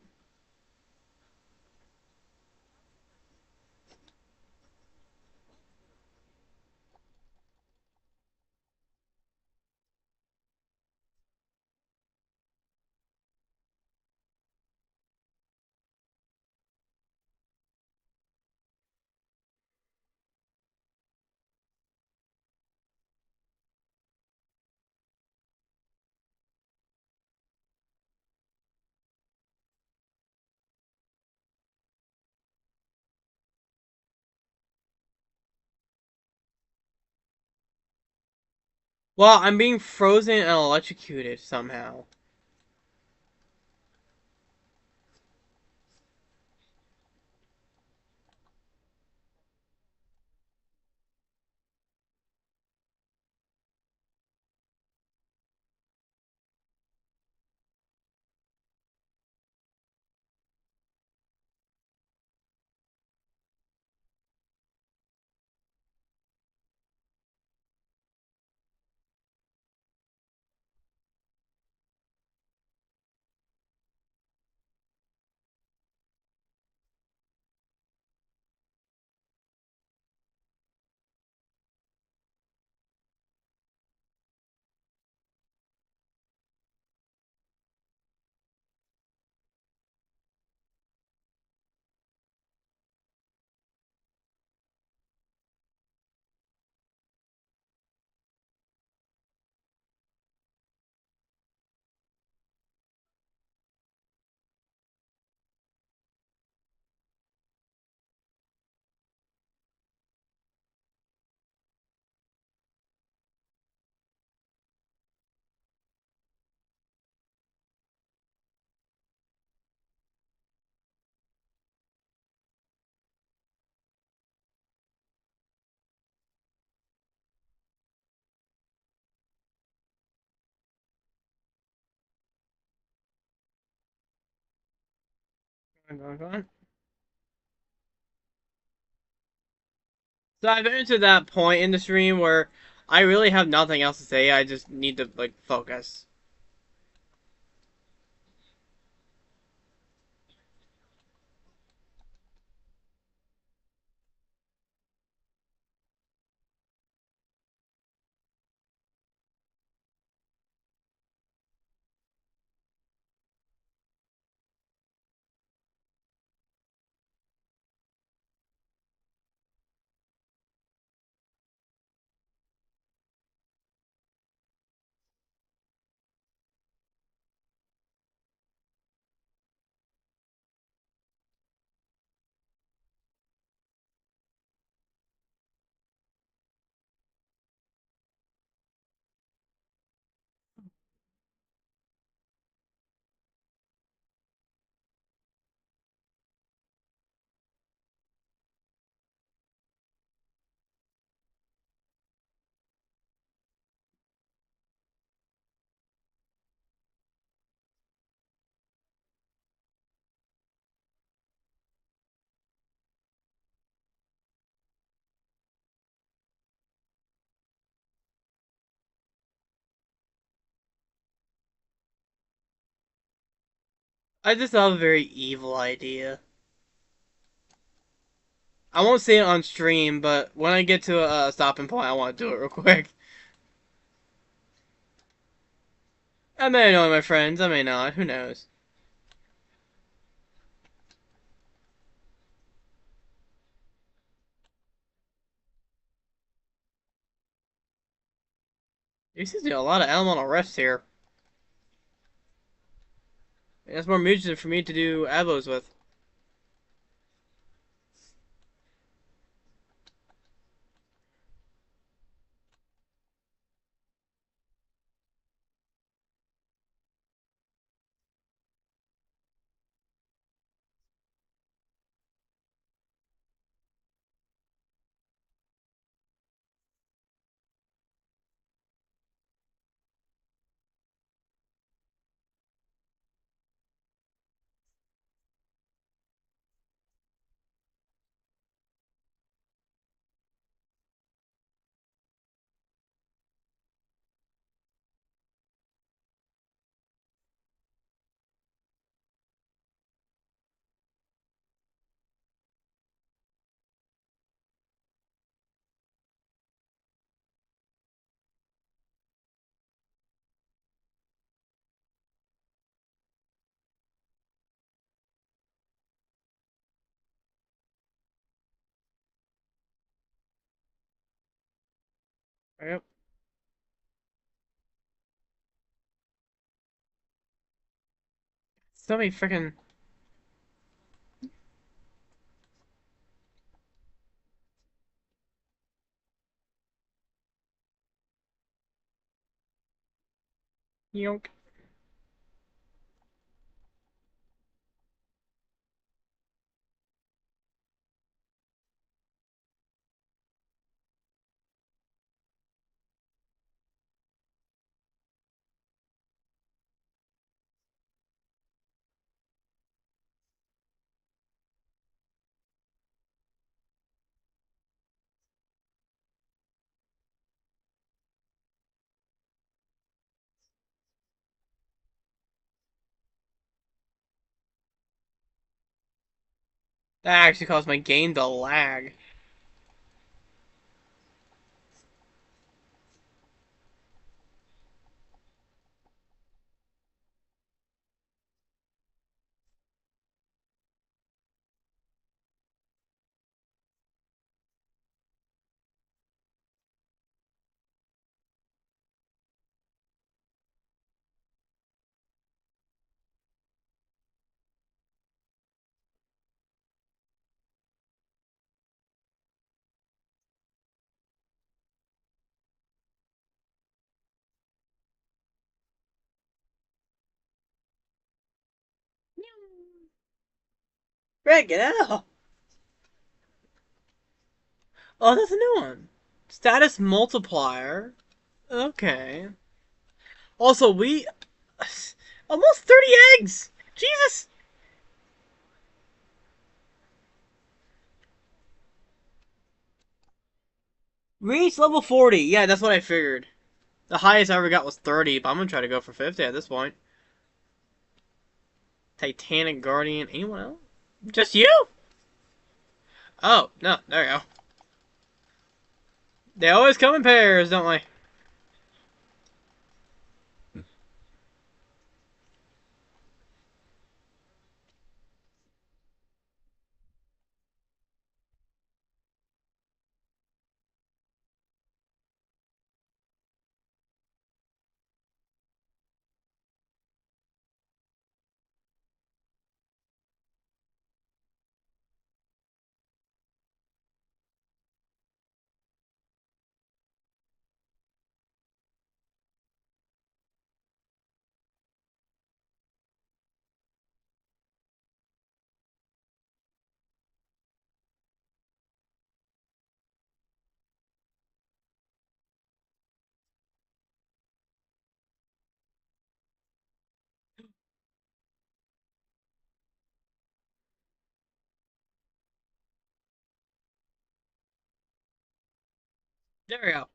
Well, I'm being frozen and electrocuted somehow. Go on. So I've been to that point in the stream where I really have nothing else to say. I just need to like focus. I just have a very evil idea. I won't say it on stream, but when I get to a stopping point, I want to do it real quick. I may annoy my friends, I may not. Who knows? There seems to be a lot of elemental refs here. That's more mutagen for me to do avos with. Yep. So many freaking. Yonk. That actually caused my game to lag. Greg, get out! Oh, that's a new one. Status multiplier. Okay. Also, we almost 30 eggs. Jesus. Reach level 40. Yeah, that's what I figured. The highest I ever got was 30, but I'm gonna try to go for 50 at this point. Titanic Guardian. Anyone else? Just you? Oh, no. There you go. They always come in pairs, don't they? There we go.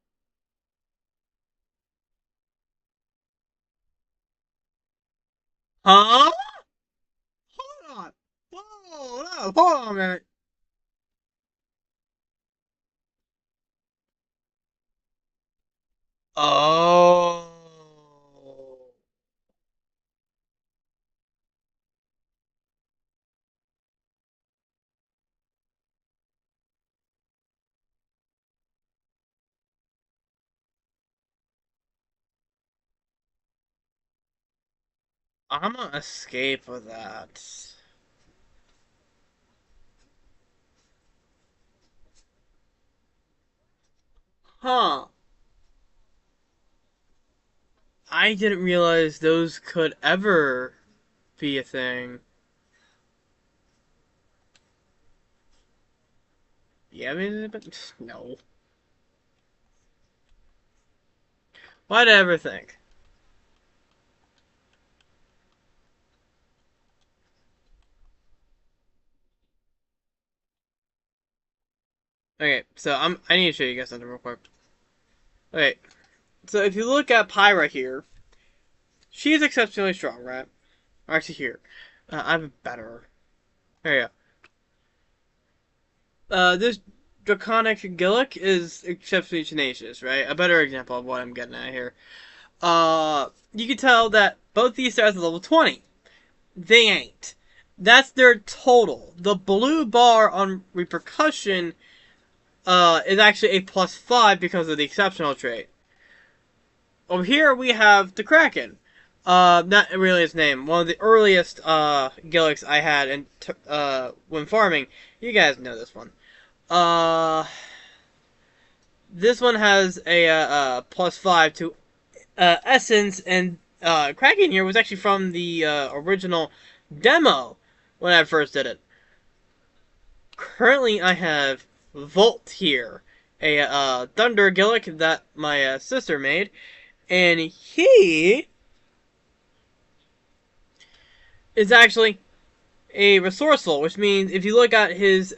Huh? Hold on. Hold on. Hold on a minute. Oh. I'm gonna escape with that. Huh. I didn't realize those could ever be a thing. Yeah, I mean, but no. Why'd I ever think? Okay, so I need to show you guys something real quick. Okay, so if you look at Pyra here, she's exceptionally strong, right? Or actually here. I have a better. There you go. This Draconic Gillick is exceptionally tenacious, right? A better example of what I'm getting at here. You can tell that both these stars are level 20. They ain't. That's their total. The blue bar on repercussion is actually a +5 because of the exceptional trait. Over here we have the Kraken. Not really his name. One of the earliest Gilliks I had in when farming. You guys know this one. Uh, this one has a +5 to essence, and Kraken here was actually from the original demo when I first did it. Currently, I have Volt here, a Thunder Gillick that my sister made, and he is actually a resourceful, which means if you look at his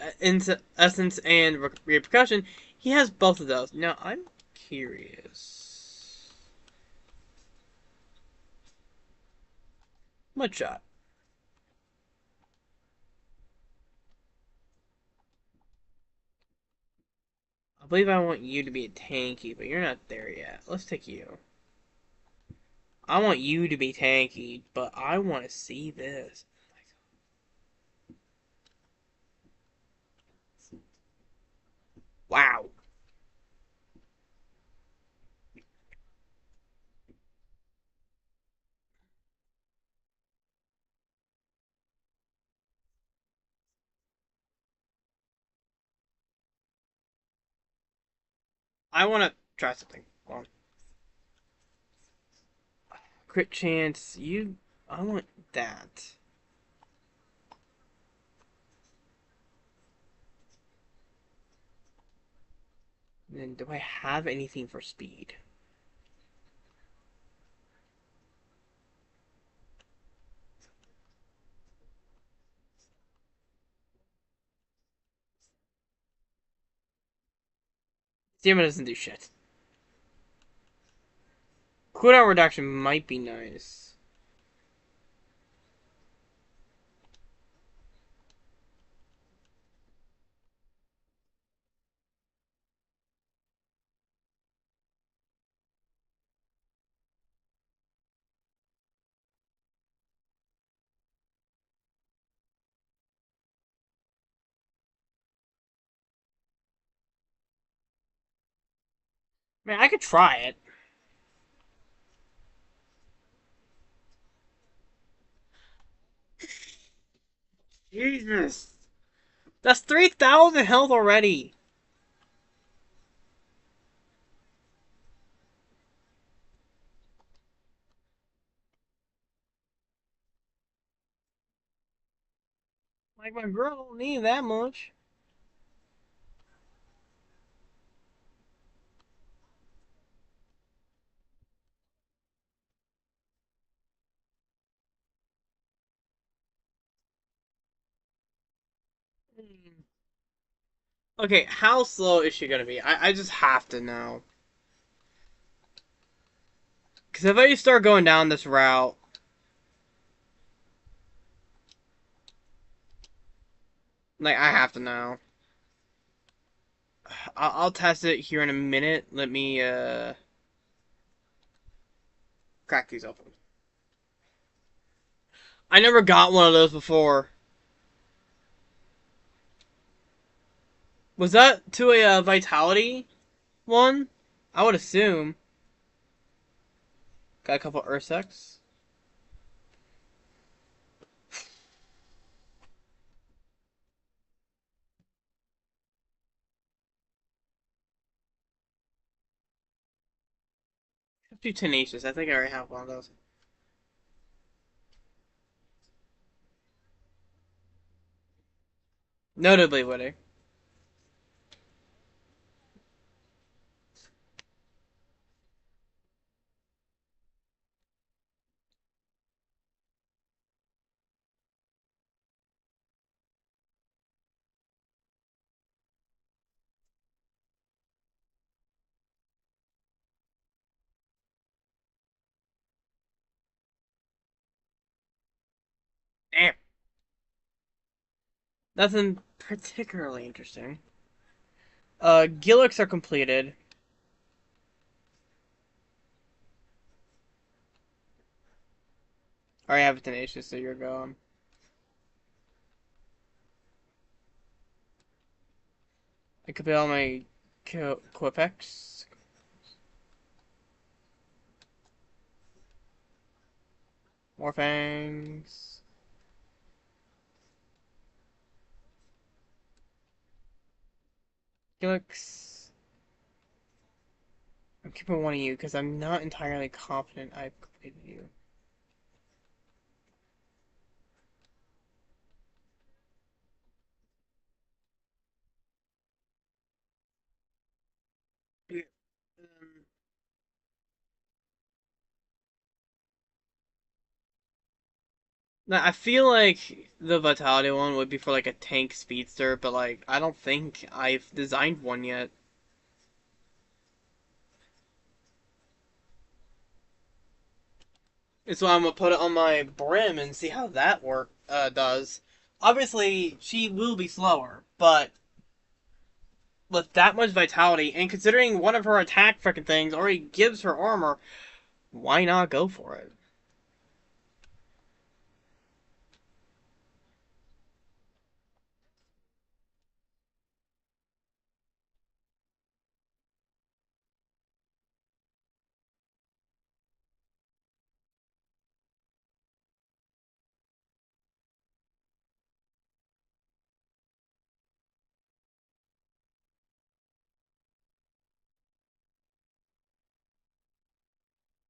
essence and repercussion, he has both of those. Now, I'm curious. What shot? I believe I want you to be a tanky, but you're not there yet. Let's take you. I want you to be tanky, but I want to see this. Wow. I want to try something. Hold on. Crit chance. You. I want that. And then do I have anything for speed? Stamina doesn't do shit. Cooldown reduction might be nice. Man, I could try it. Jesus. That's 3,000 health already. Like, my girl don't need that much. Okay, how slow is she gonna be? I just have to know. Because if I start going down this route, like, I have to know. I'll test it here in a minute. Let me, crack these open. I never got one of those before. Was that to a Vitality one? I would assume. Got a couple Ursecs. 50 Tenacious. I think I already have one of those. Notably witty. Damn. Nothing particularly interesting. Gillics are completed. I already have a Tenacious, so you're going. I could be all my Quipex. More fangs. Gillics. I'm keeping one of you because I'm not entirely confident I've completed you. Yeah. Now, I feel like the Vitality one would be for like a tank speedster, but like I don't think I've designed one yet. So I'm gonna put it on my brim and see how that work does. Obviously, she will be slower, but with that much vitality, and considering one of her attack freaking things already gives her armor, why not go for it?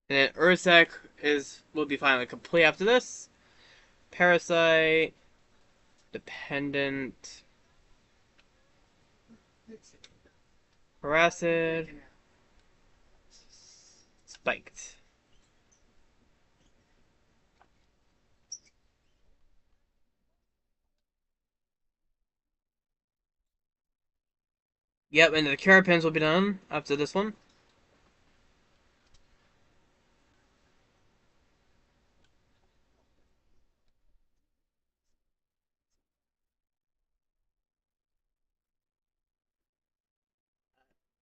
And then Ursak will be finally complete after this. Parasite, Dependent, Harassed, Spiked. Yep, and the carapins will be done after this one.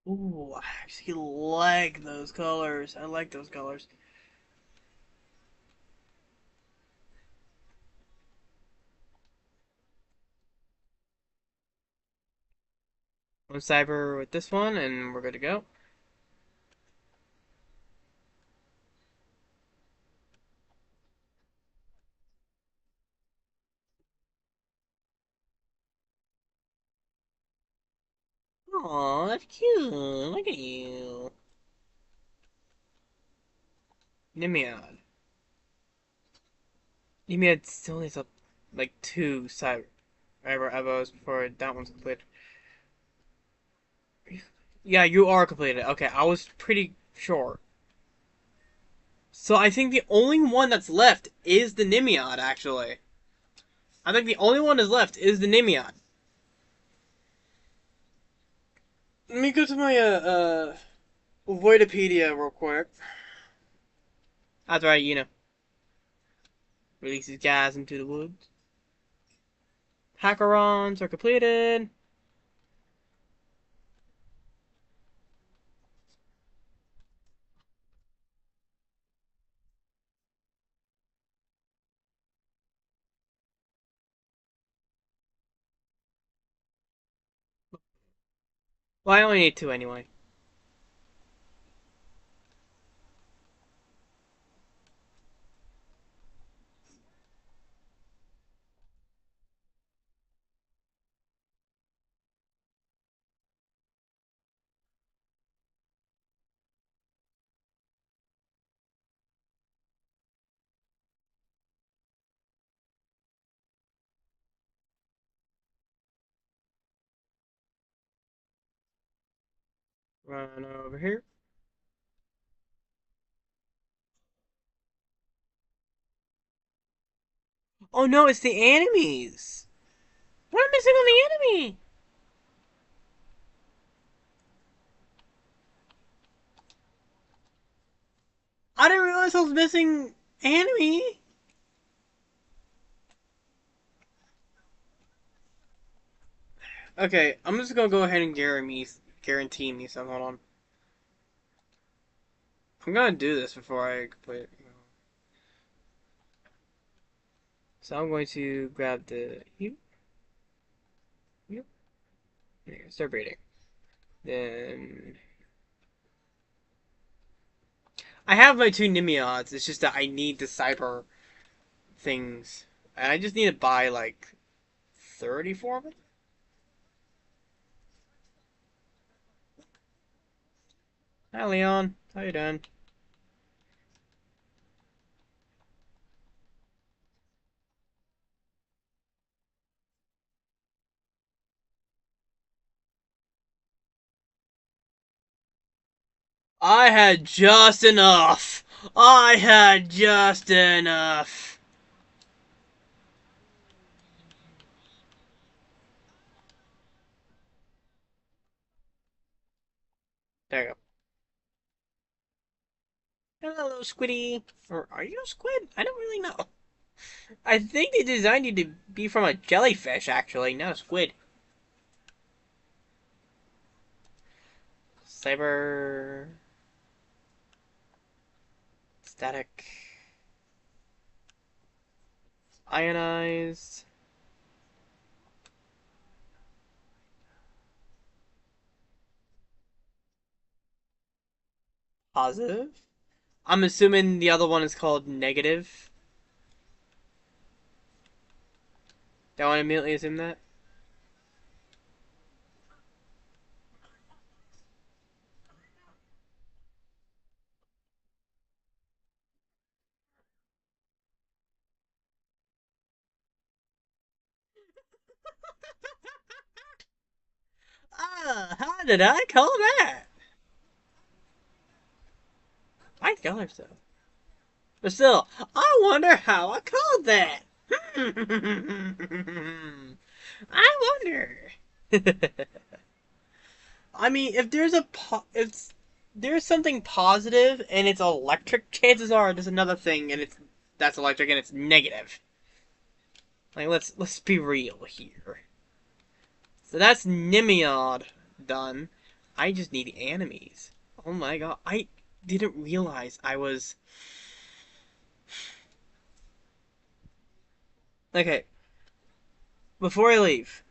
Ooh, I actually like those colors. I like those colors. One cyber with this one, and we're good to go. Aw, that's cute. Look at you. Nimiad. Nimiad still needs up like two cyber evos before that one's completed. Yeah, you are completed. Okay, I was pretty sure. So I think the only one that's left is the Nimiad, actually. I think the only one that's left is the Nimiad. Let me go to my Voidopedia real quick. That's right, you know. Releases gas into the woods. Hackerons are completed. Well, I only need two anyway. Run over here. Oh no, it's the enemies. What am I missing on the enemy? I didn't realize I was missing enemy. Okay, I'm just gonna go ahead and guarantee me some. Hold on. I'm gonna do this before I complete it. So I'm going to grab the you start breeding. Then I have my two Nimiads. It's just that I need the cyber things, and I just need to buy like 34 of them. Hi Leon, how you doing? I had just enough. I had just enough. There you go. Hello, Squiddy. Or are you a squid? I don't really know. I think they designed you to be from a jellyfish, actually, not a squid. Cyber. Static. Ionized. Positive. I'm assuming the other one is called negative. Don't want to immediately assume that. Ah, how did I call that? I color so. But still, I wonder how I called that. I wonder. I mean, if there's something positive and it's electric, chances are there's another thing and it's that's electric and it's negative. Like let's be real here. So that's Nimiod done. I just need enemies. Oh my god, I didn't realize I was okay. Before I leave,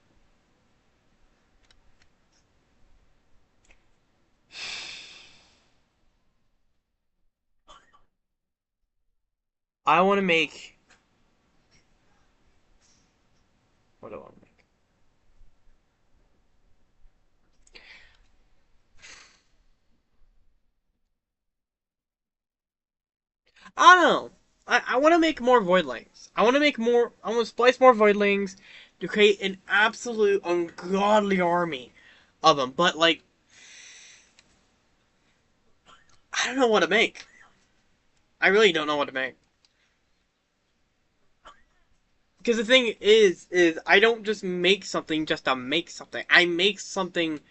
I want to make what do I want to make? I don't know. I want to make more Voidlings. I want to make more. I want to splice more Voidlings to create an absolute ungodly army of them. But like, I don't know what to make. I really don't know what to make. Because the thing is I don't just make something just to make something. I make something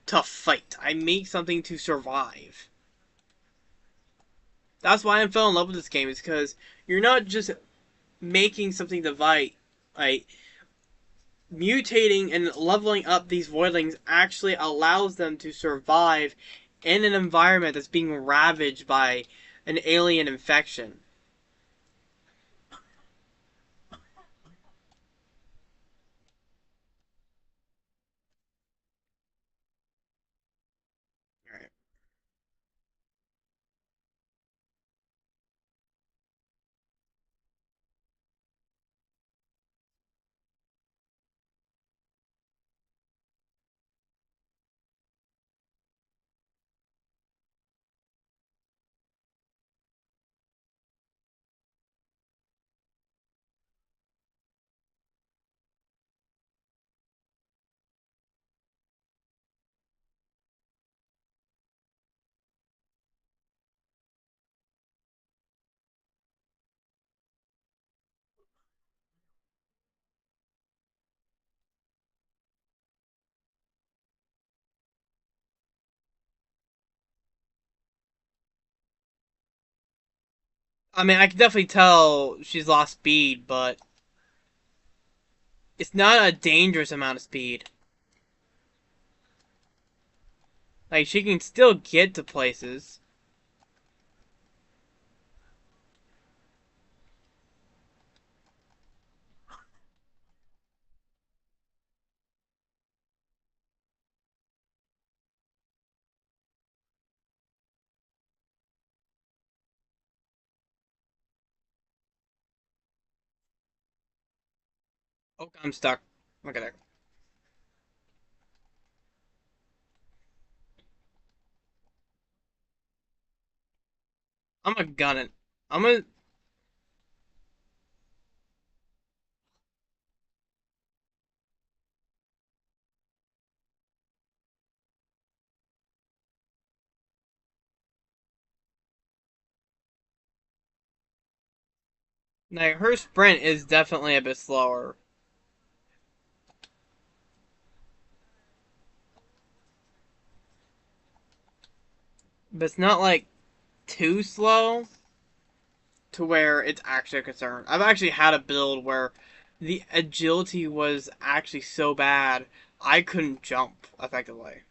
to fight. I make something to survive. That's why I fell in love with this game. Is because you're not just making something to fight. Like mutating and leveling up these voidlings actually allows them to survive in an environment that's being ravaged by an alien infection. Right. I mean, I can definitely tell she's lost speed, but it's not a dangerous amount of speed. Like, she can still get to places. Oh, I'm stuck. Look at that. I'm a gun it. I'm a like her sprint is definitely a bit slower, but it's not like too slow to where it's actually a concern. I've actually had a build where the agility was actually so bad I couldn't jump effectively.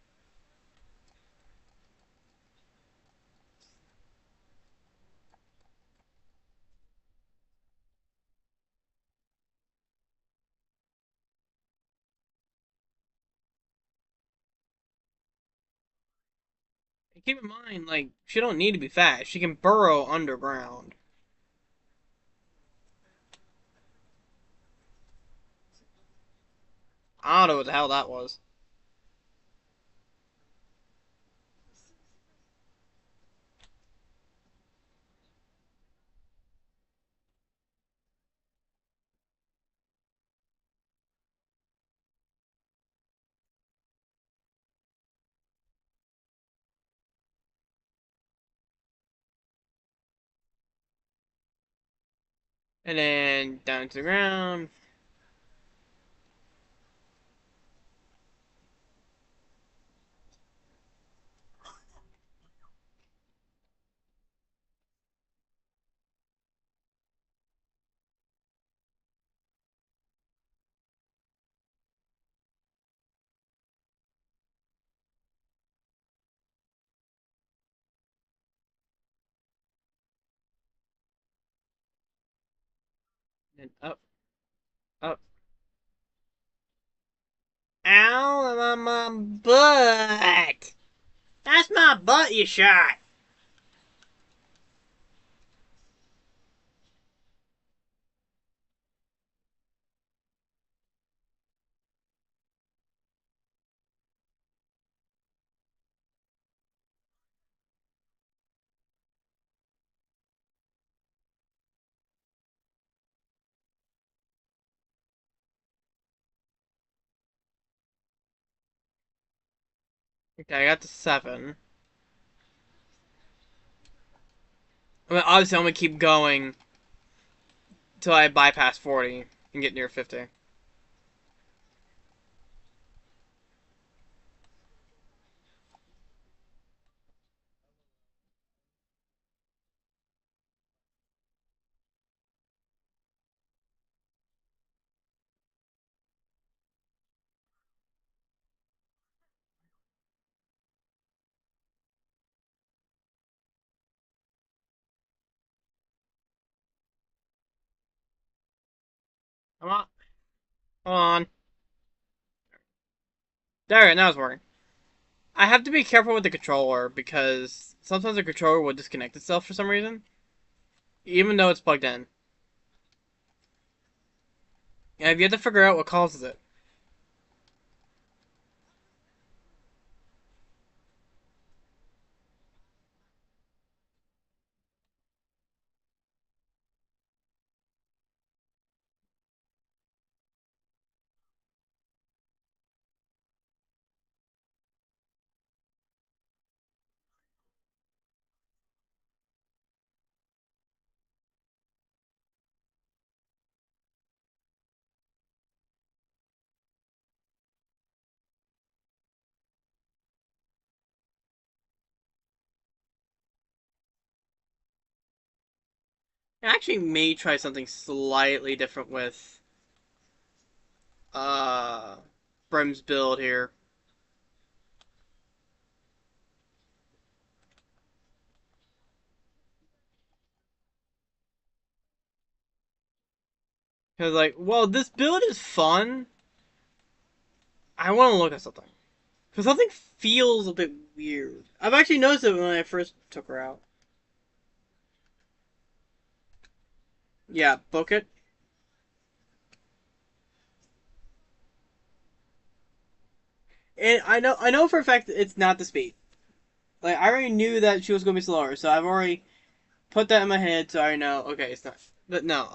And keep in mind, like she don't need to be fast. She can burrow underground. I don't know what the hell that was. And then down to the ground. And up, up. Ow, my butt! That's my butt you shot! Okay, I got to 7. I mean, obviously, I'm gonna keep going till I bypass 40 and get near 50. Come on. Hold on. There, now it's working. I have to be careful with the controller because sometimes the controller will disconnect itself for some reason, even though it's plugged in. And you have to figure out what causes it. I actually may try something slightly different with uh Brim's build here. Because, like, well, this build is fun. I want to look at something. Because something feels a bit weird. I've actually noticed it when I first took her out. Yeah, book it. And I know for a fact that it's not the speed. Like, I already knew that she was going to be slower, so I've already put that in my head, so I know, okay, it's not. But no,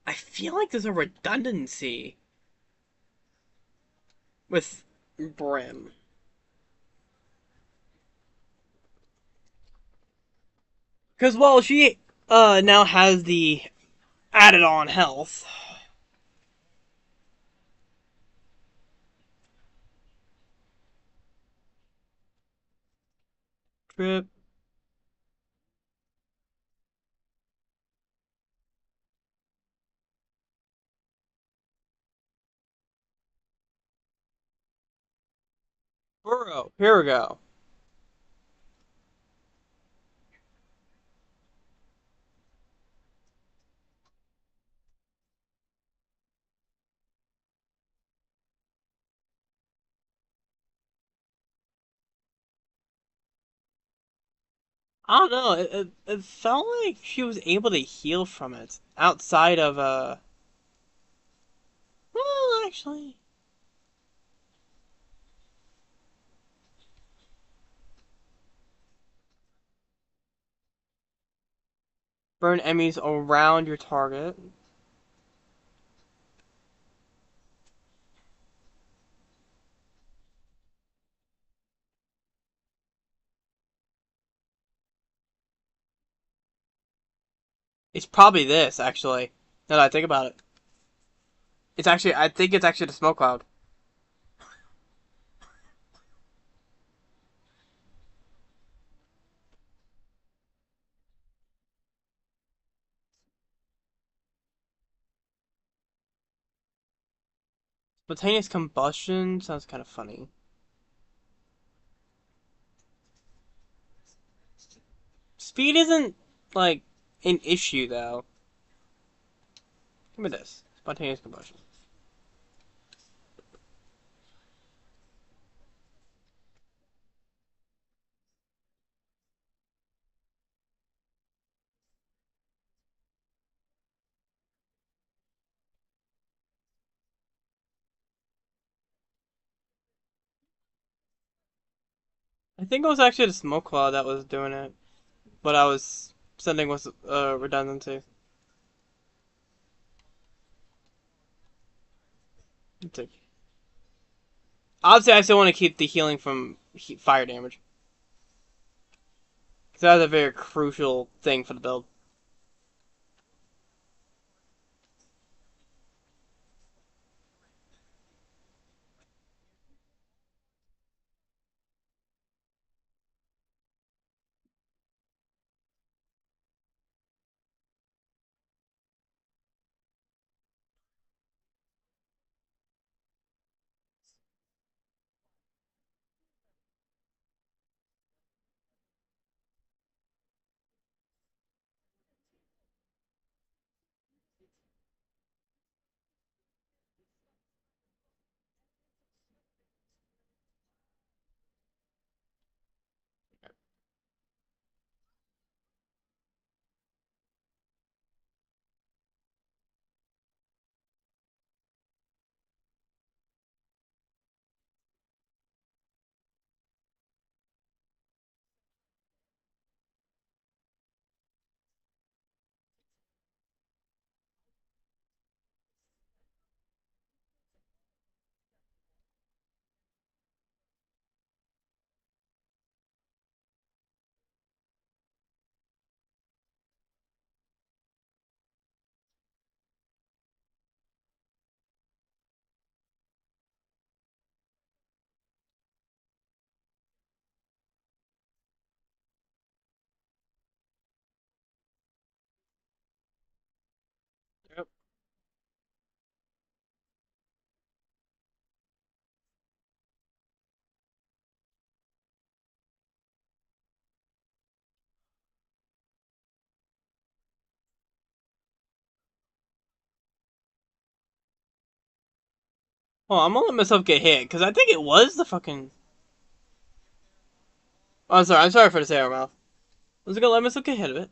I feel like there's a redundancy with Brim. Because, well, she now has the added on health. Trip. Burrow. Here we go. I don't know. It felt like she was able to heal from it outside of well, actually, burn enemies around your target. It's probably this actually. Now that I think about it, I think it's actually the smoke cloud. Spontaneous combustion sounds kind of funny. Speed isn't like an issue though. Give me this. Spontaneous combustion. I think it was actually the smoke cloud that was doing it, but I was sending was redundancy. Obviously, I still want to keep the healing from fire damage because that's a very crucial thing for the build. Yep. Well, I'm gonna let myself get hit because I think it was the fucking. Oh, I'm sorry. I'm sorry for the sour mouth. I was gonna let myself get hit of it.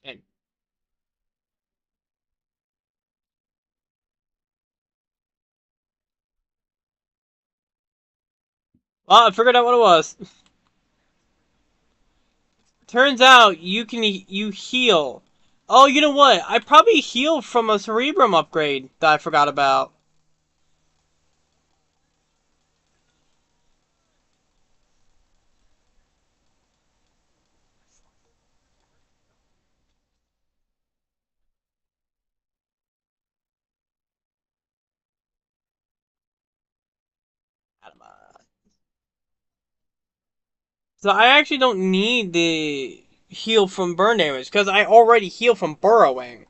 And well, I figured out what it was. Turns out you heal. Oh, you know what? I probably healed from a cerebrum upgrade that I forgot about. So I actually don't need the heal from burn damage because I already heal from burrowing.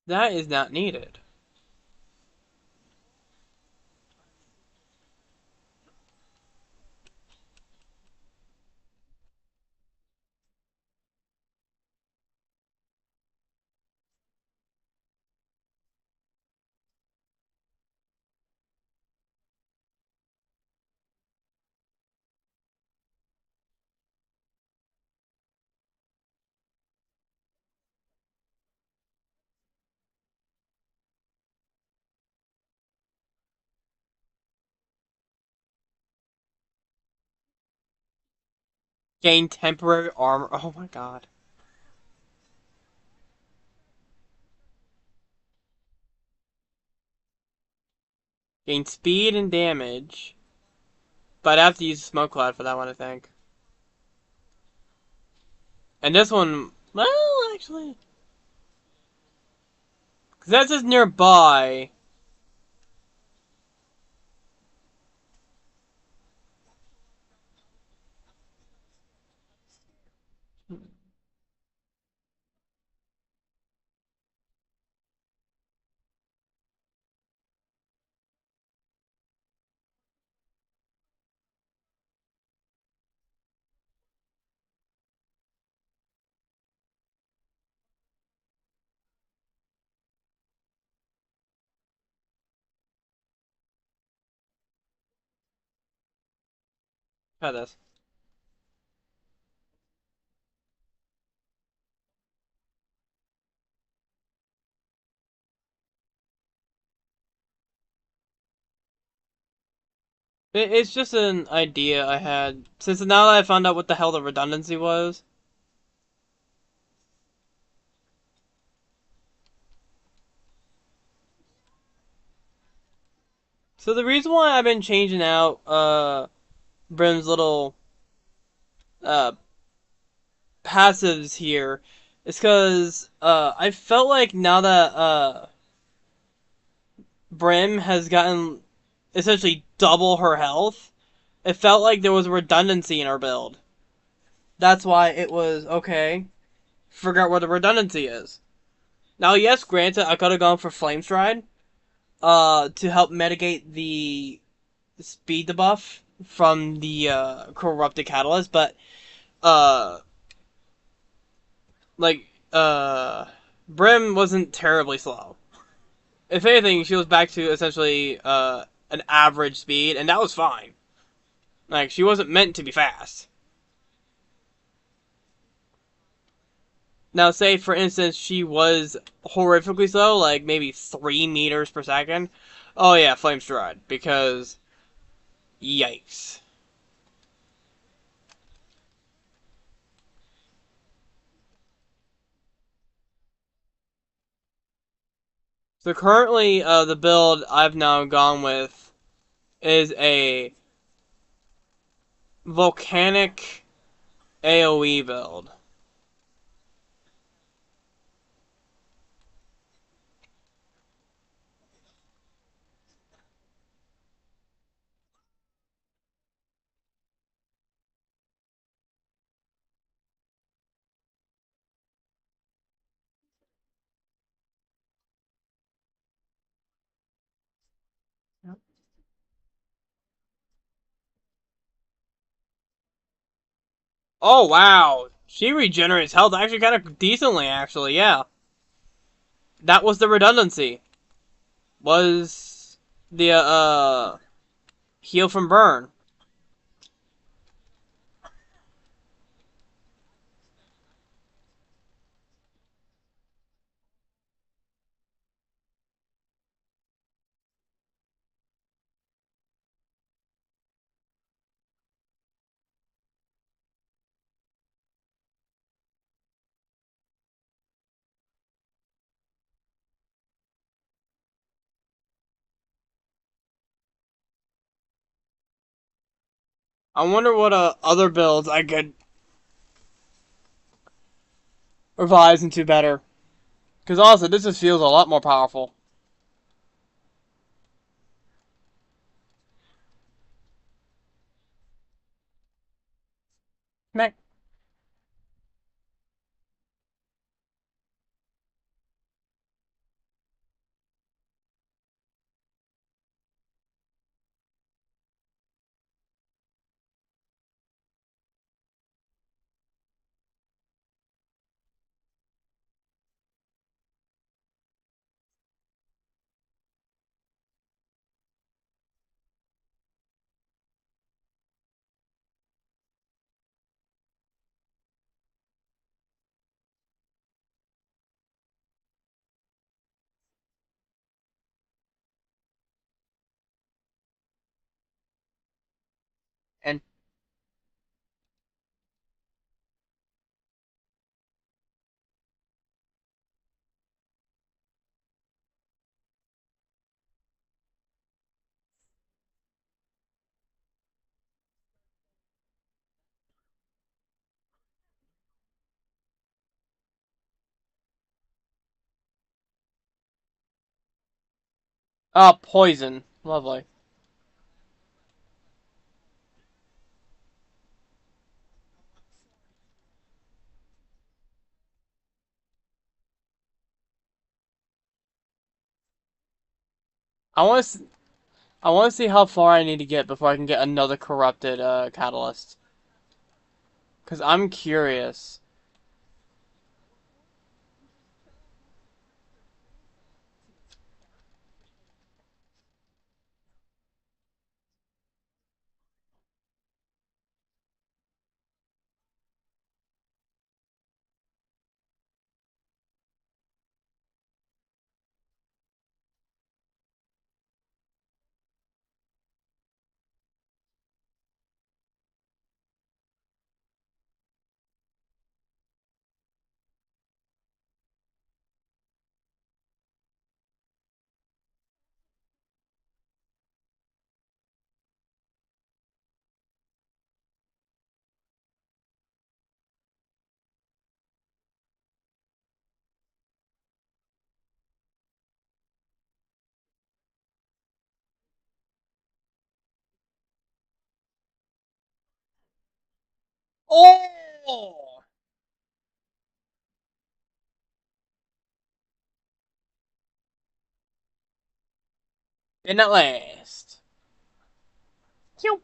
That is not needed. Gain temporary armor. Oh my god. Gain speed and damage. But I have to use Smoke Cloud for that one, I think. And this one, well, actually, because that's just nearby. Try this. It's just an idea I had since now that I found out what the hell the redundancy was. So the reason why I've been changing out Brim's little uh passives here is because I felt like now that Brim has gotten essentially double her health, it felt like there was a redundancy in her build. That's why it was okay. Figure out where the redundancy is. Now, yes, granted, I could have gone for Flame Stride, to help mitigate the speed debuff from the corrupted catalyst, but uh, like Brim wasn't terribly slow. If anything, she was back to essentially an average speed, and that was fine. Like she wasn't meant to be fast. Now, say for instance she was horrifically slow, like maybe 3 meters per second. Oh yeah, Flame Stride, because yikes. So currently, the build I've now gone with is a volcanic AoE build. Oh wow, she regenerates health actually kind of decently. Actually, yeah, that was the redundancy. Was the heal from burn. I wonder what other builds I could revise into better. Because honestly, this just feels a lot more powerful. Meh. Ah, poison. Lovely. I want to. I want to see how far I need to get before I can get another corrupted catalyst. Cause I'm curious. Oh! Did not last. Pew.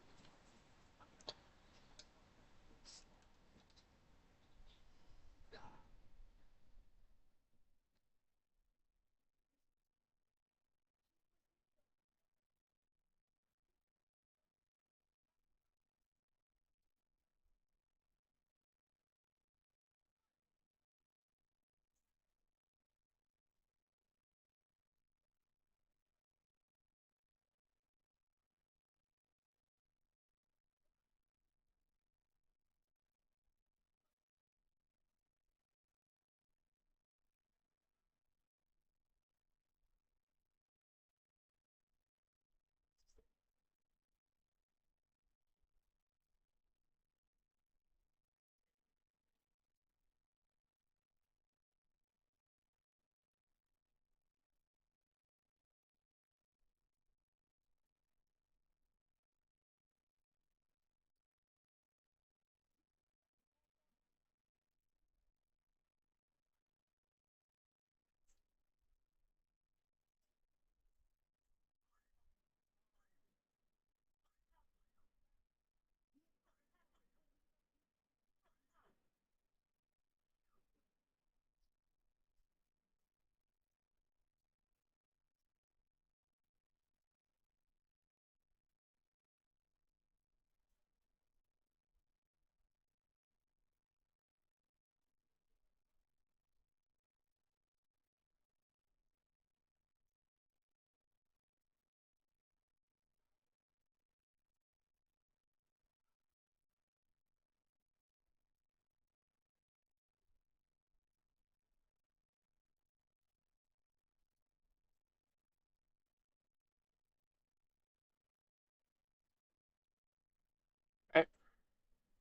'Kay.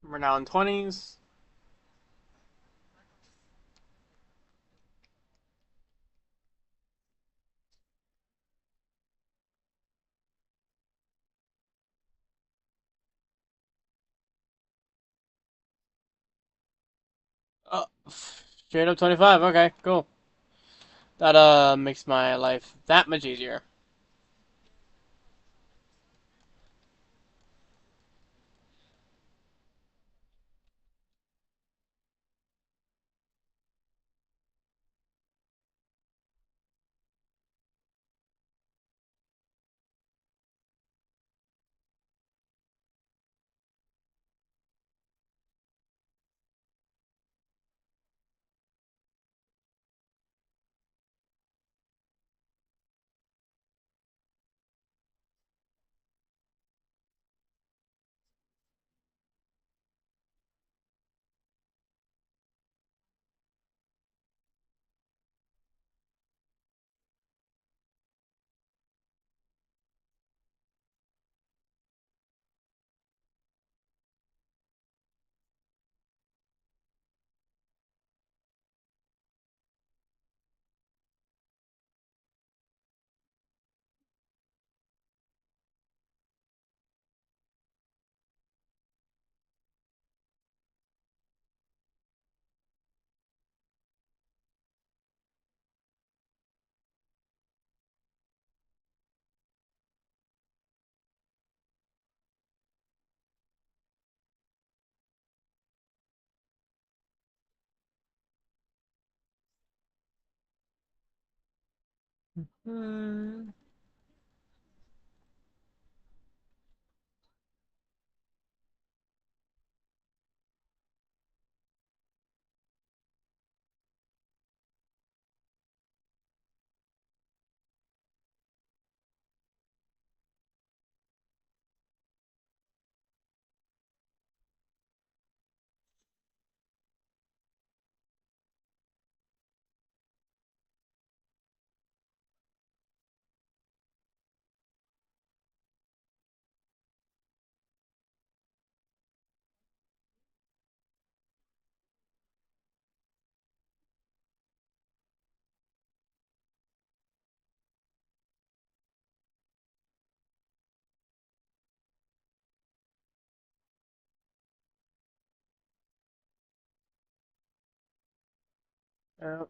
We're now in 20s. Oh, straight up 25. Okay, cool. That makes my life that much easier. Hmm. Uh,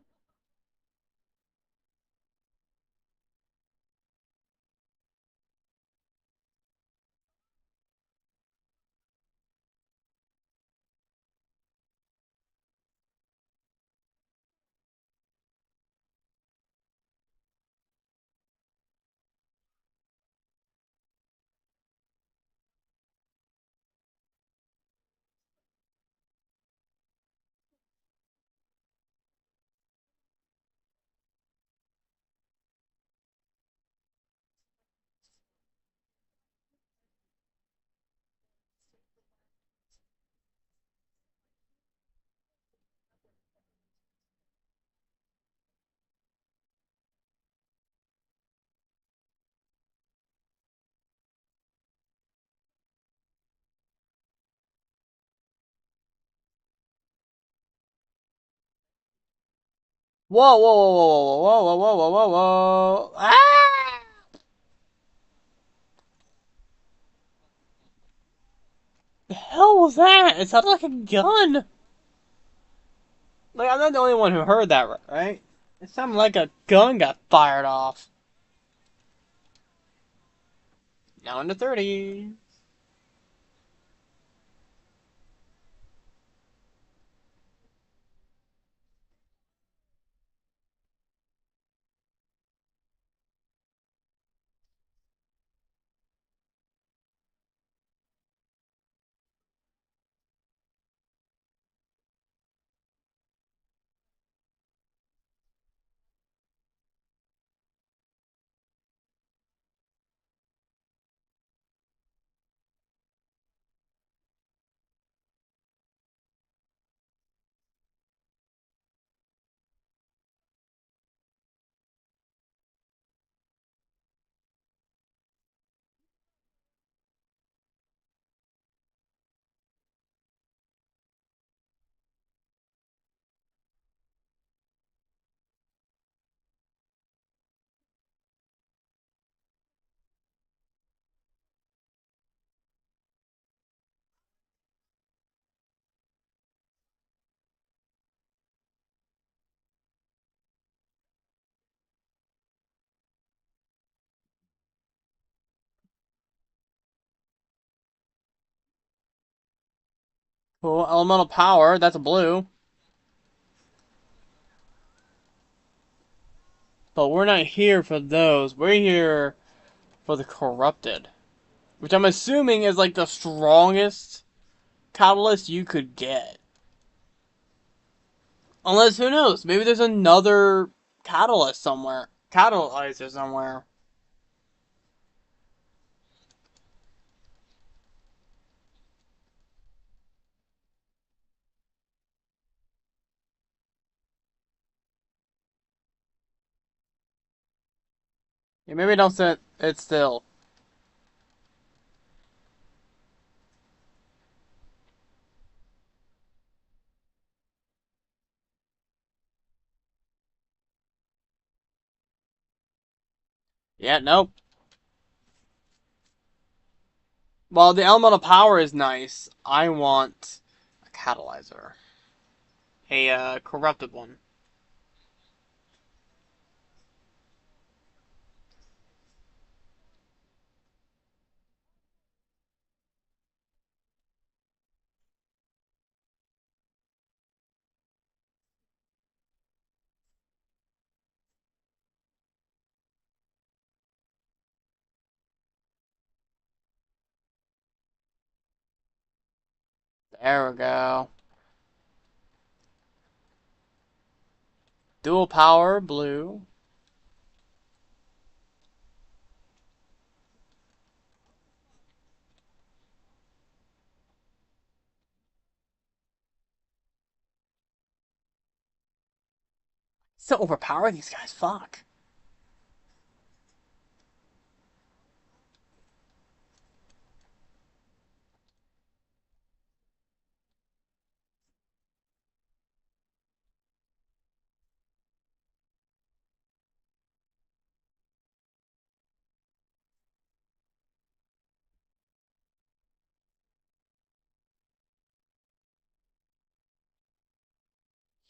Whoa, whoa, whoa, whoa, whoa, whoa, whoa, whoa, whoa, whoa! Ah! The hell was that? It sounded like a gun. Like I'm not the only one who heard that, right? It sounded like a gun got fired off. Now into 30. Cool. Elemental power. That's a blue. But we're not here for those. We're here for the corrupted, which I'm assuming is like the strongest catalyst you could get. Unless, who knows? Maybe there's another catalyst somewhere. Catalyzer somewhere. Yeah, maybe don't sit it still. Yeah, nope. Well, the elemental power is nice. I want a catalyzer. A corrupted one. There we go. Dual power, blue. So overpower these guys, fuck.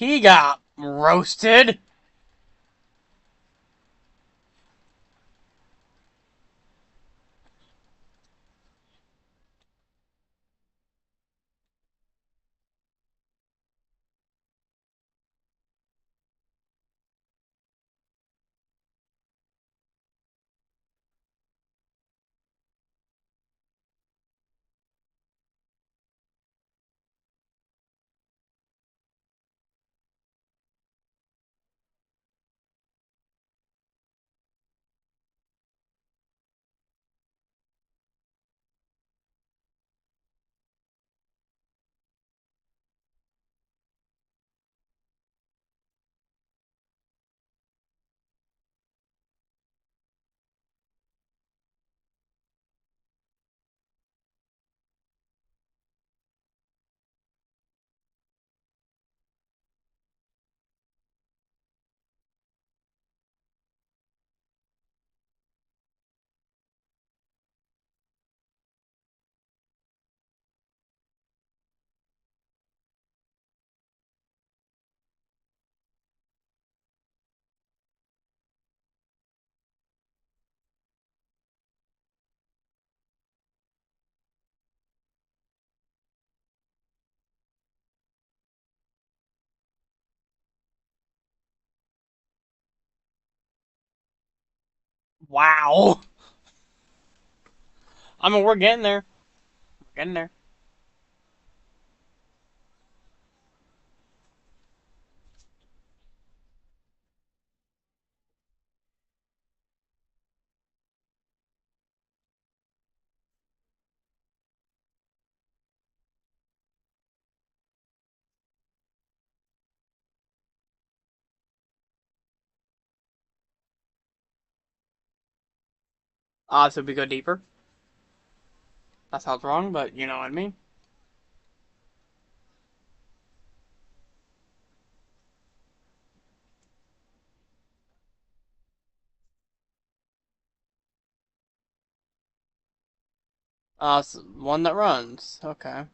He got roasted. Wow. I mean, we're getting there. We're getting there. So we go deeper. That sounds wrong, but you know what I mean. So one that runs. Okay.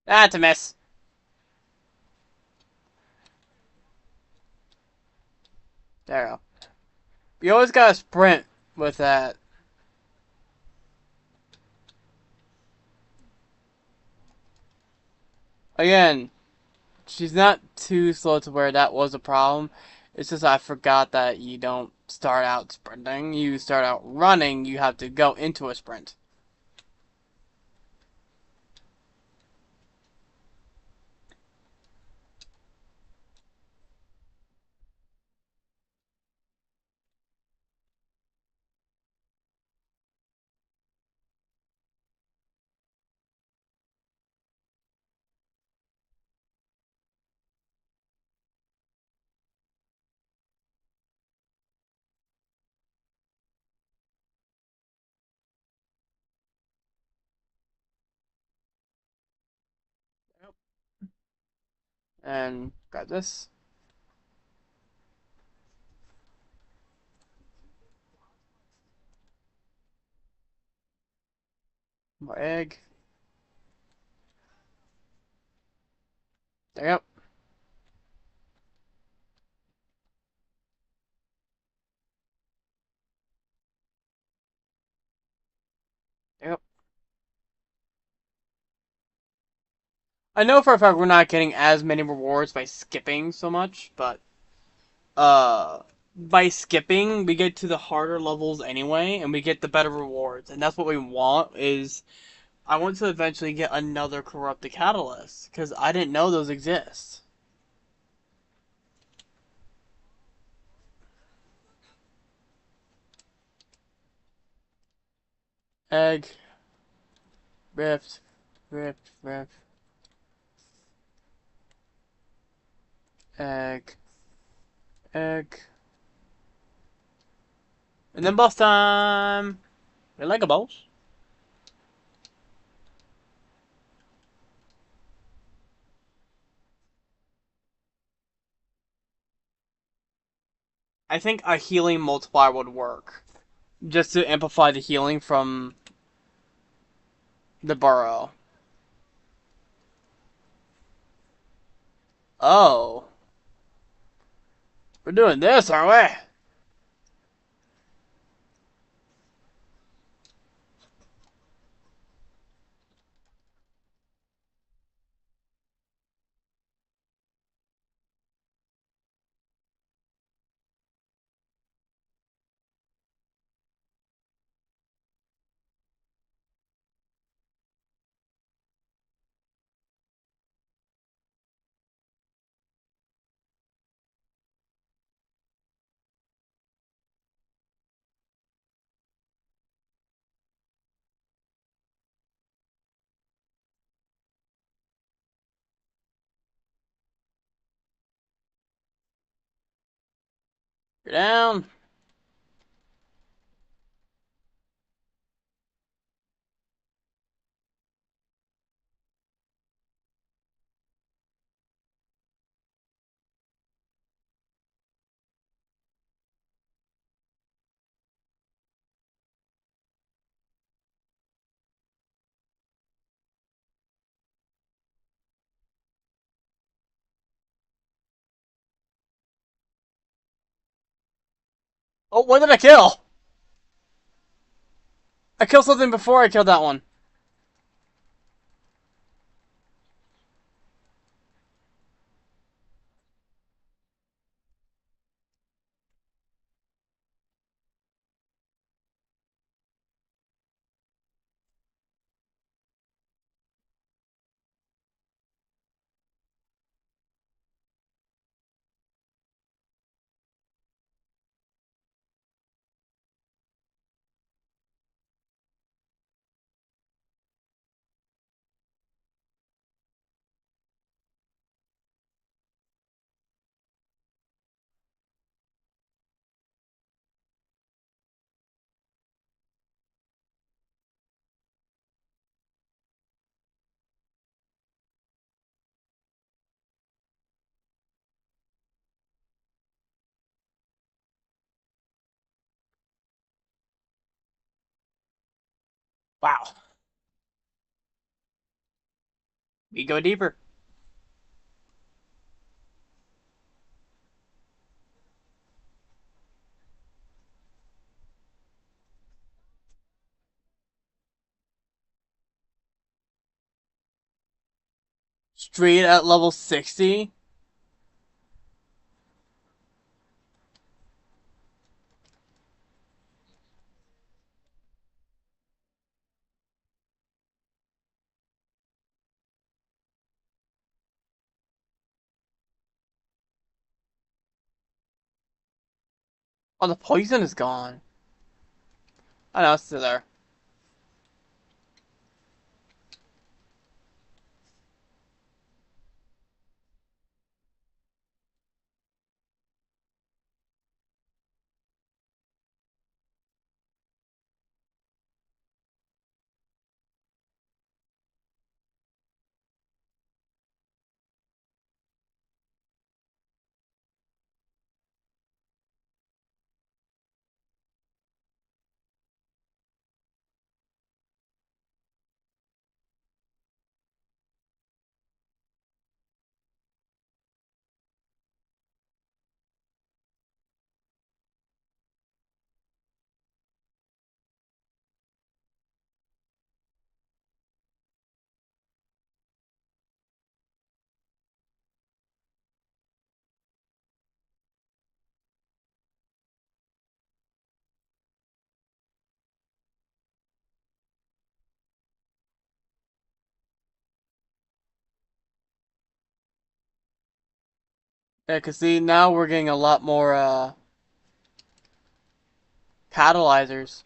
That's a miss. There we go. You always gotta sprint with that. Again, she's not too slow to where that was a problem. It's just I forgot that you don't start out sprinting. You start out running. You have to go into a sprint. And grab this. More egg. There you go. There you go. I know for a fact we're not getting as many rewards by skipping so much, but uh by skipping we get to the harder levels anyway and we get the better rewards, and that's what we want. Is I want to eventually get another corrupted catalyst because I didn't know those exist. Egg, rift, rift, egg, egg, and then boss time. You like a boss? I think a healing multiplier would work just to amplify the healing from the burrow. Oh, we're doing this, aren't we? You're down. Oh, what did I kill? I killed something before I killed that one. Wow. We go deeper. Straight at level 60. Oh, the poison is gone. I know, it's still there. Yeah, cause see now we're getting a lot more catalyzers.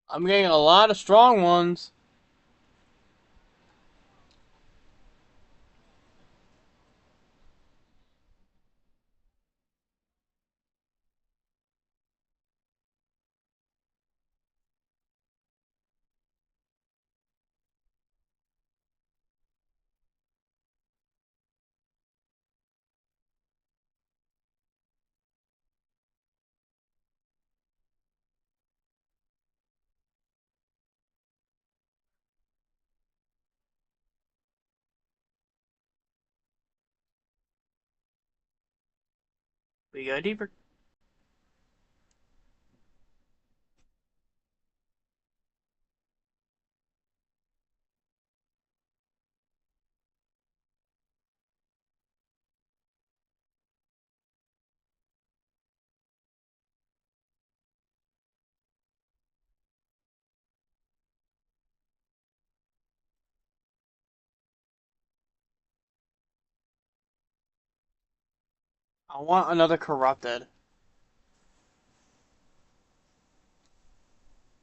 I'm getting a lot of strong ones. We go deeper. I want another corrupted.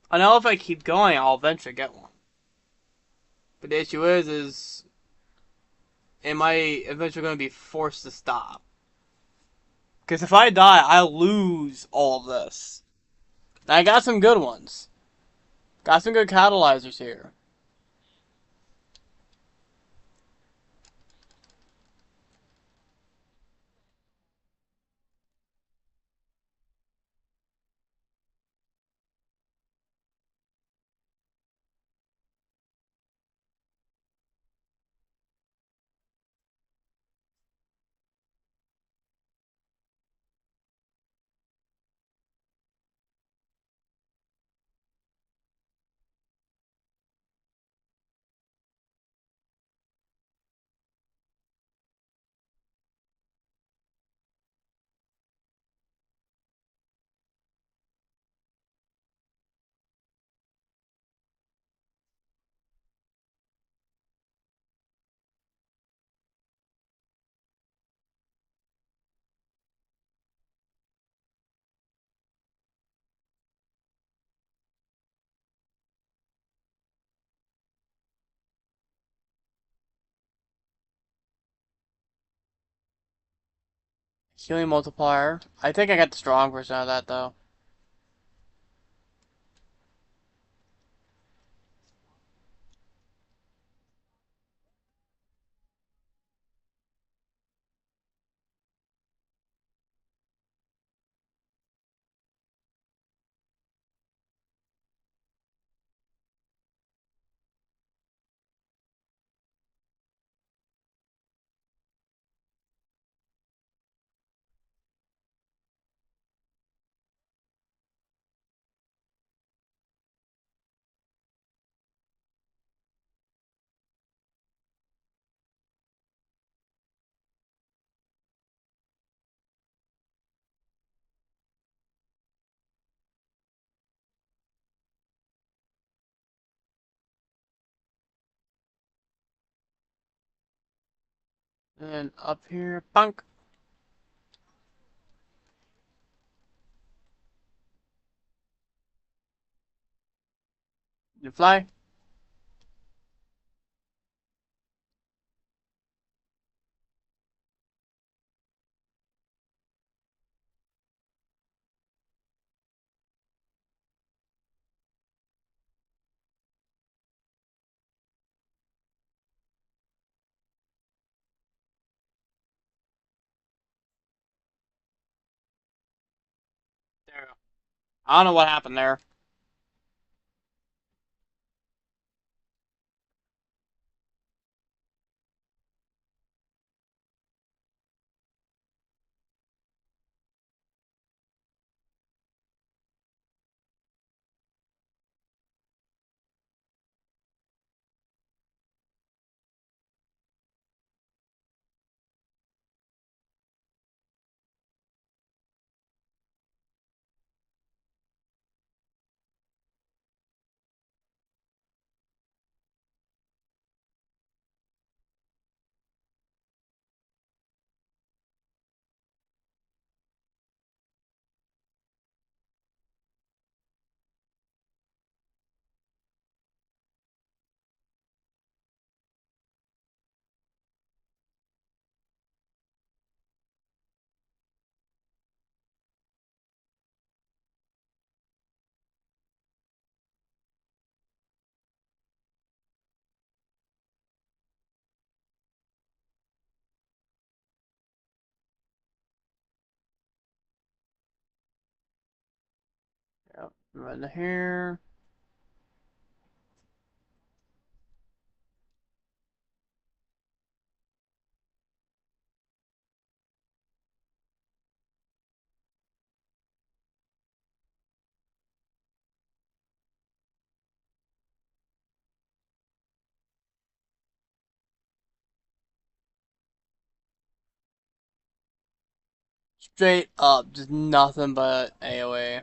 I know if I keep going, I'll eventually get one. But the issue is am I eventually going to be forced to stop? Because if I die, I lose all of this. And I got some good ones. Got some good catalyzers here. Healing multiplier. I think I got the strong version of that though. And then up here, bunk. You fly? There we go. I don't know what happened there. Yep. Right here. Straight up, just nothing but AoE.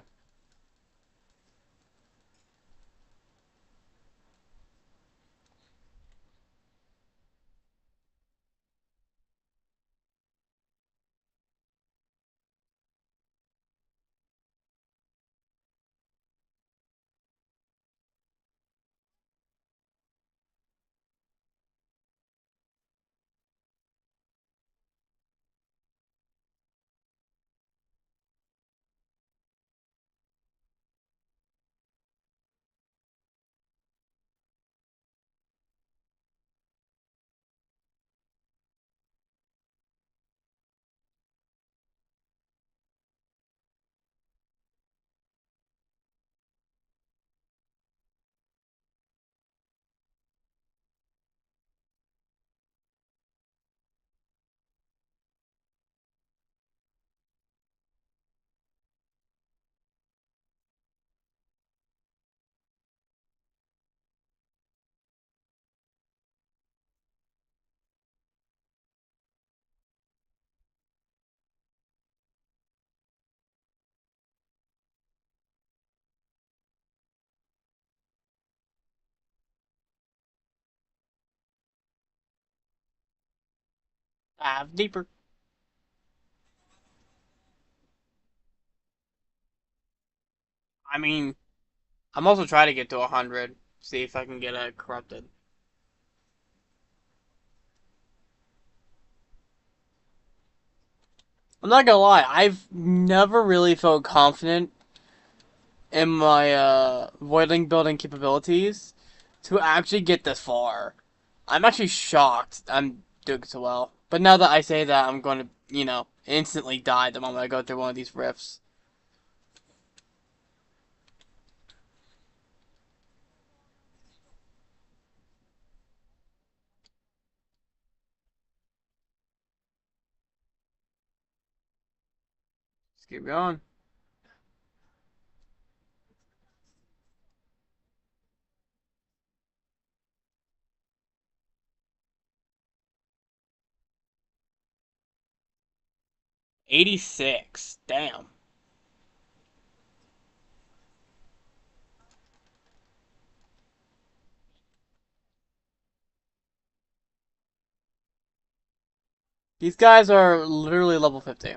Dive deeper. I mean, I'm also trying to get to 100. See if I can get it corrupted. I'm not gonna lie, I've never really felt confident in my Voidling building capabilities to actually get this far. I'm actually shocked I'm doing so well. But now that I say that, I'm going to, instantly die the moment I go through one of these rifts. Just keep going. 86. Damn. These guys are literally level 50.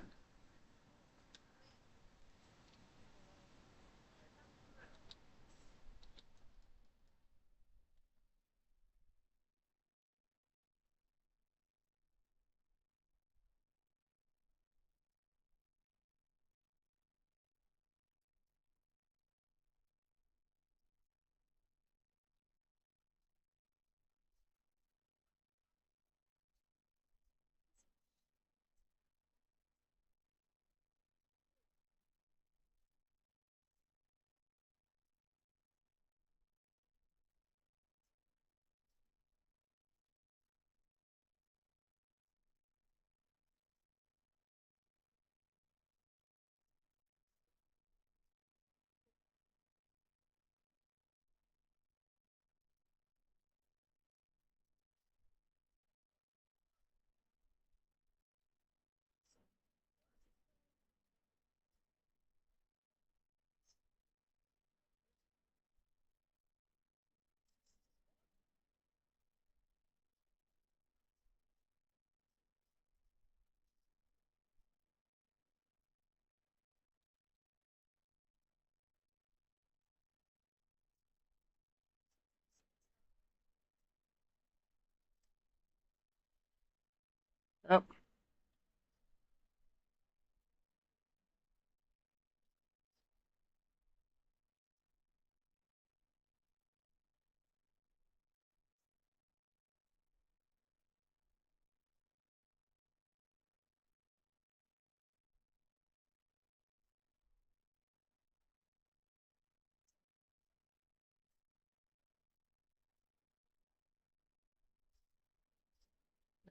Yep.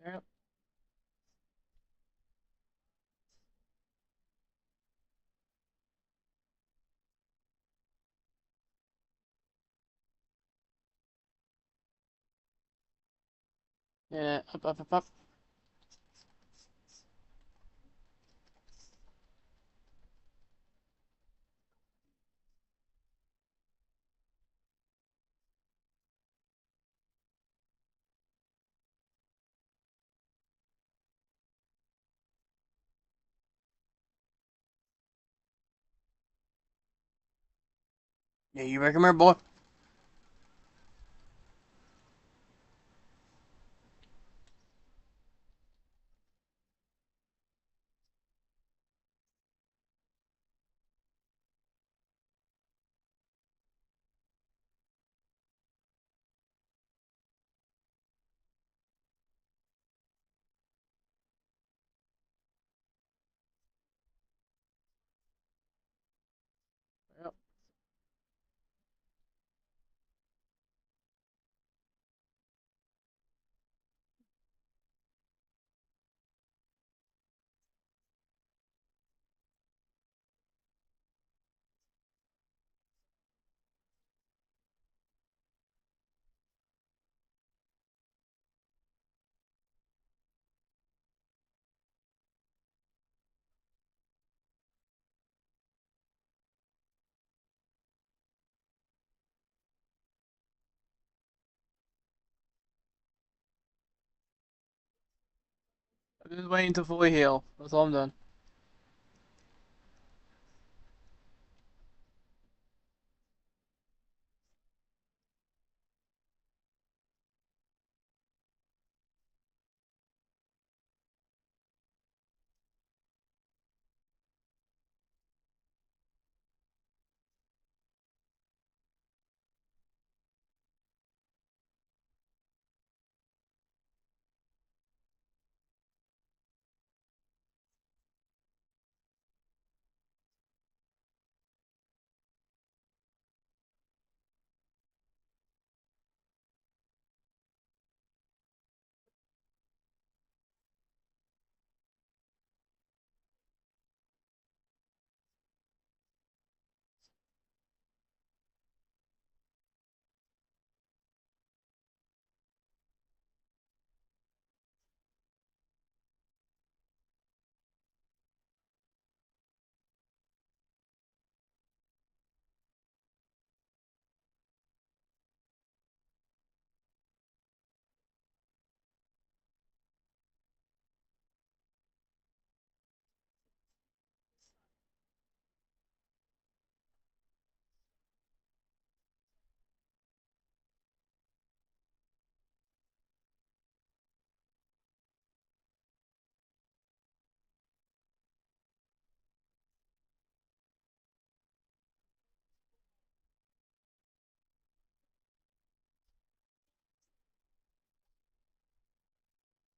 Yep. Yeah. Up, up, up, up. Yeah, you recommend, boy? Yep. I'm just waiting to fully heal. That's all I'm done.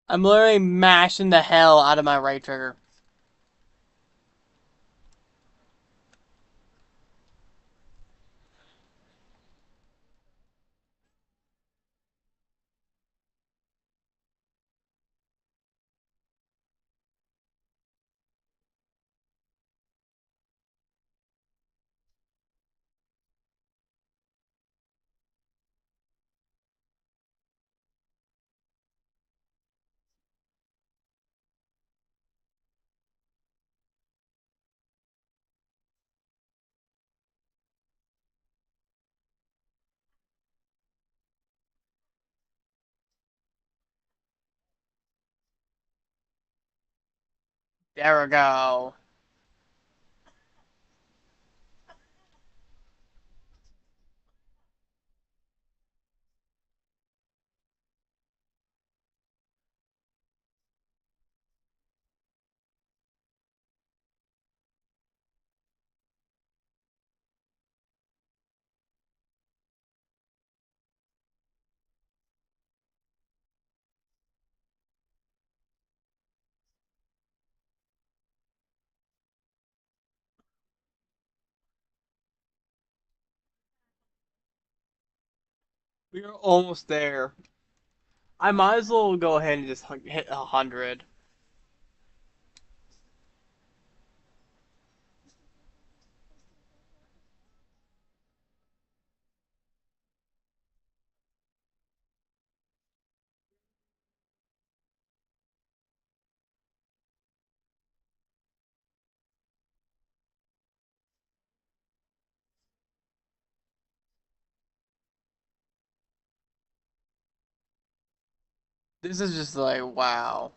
I'm literally mashing the hell out of my right trigger. There we go. We are almost there. I might as well go ahead and just hit 100. This is just like, wow.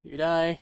You die.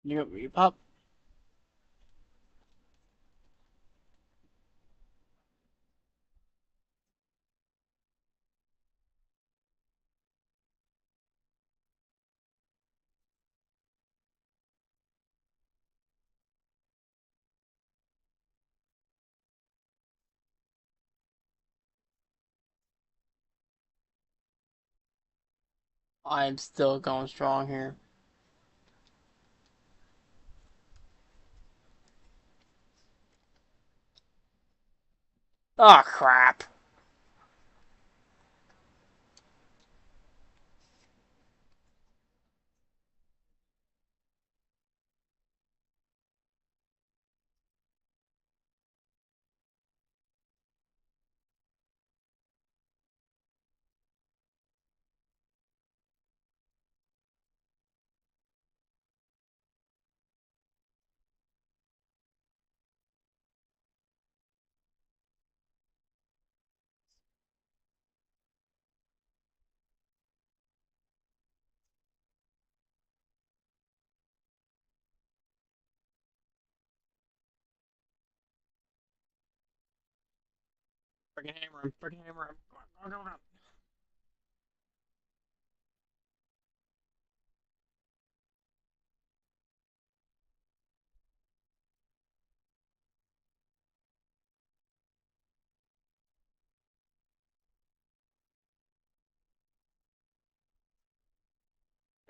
You pop. I'm still going strong here. Oh crap. Freaking hammer him. Freaking hammer him. Come on, go, go, go.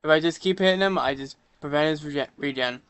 If I just keep hitting him, I just prevent his regen.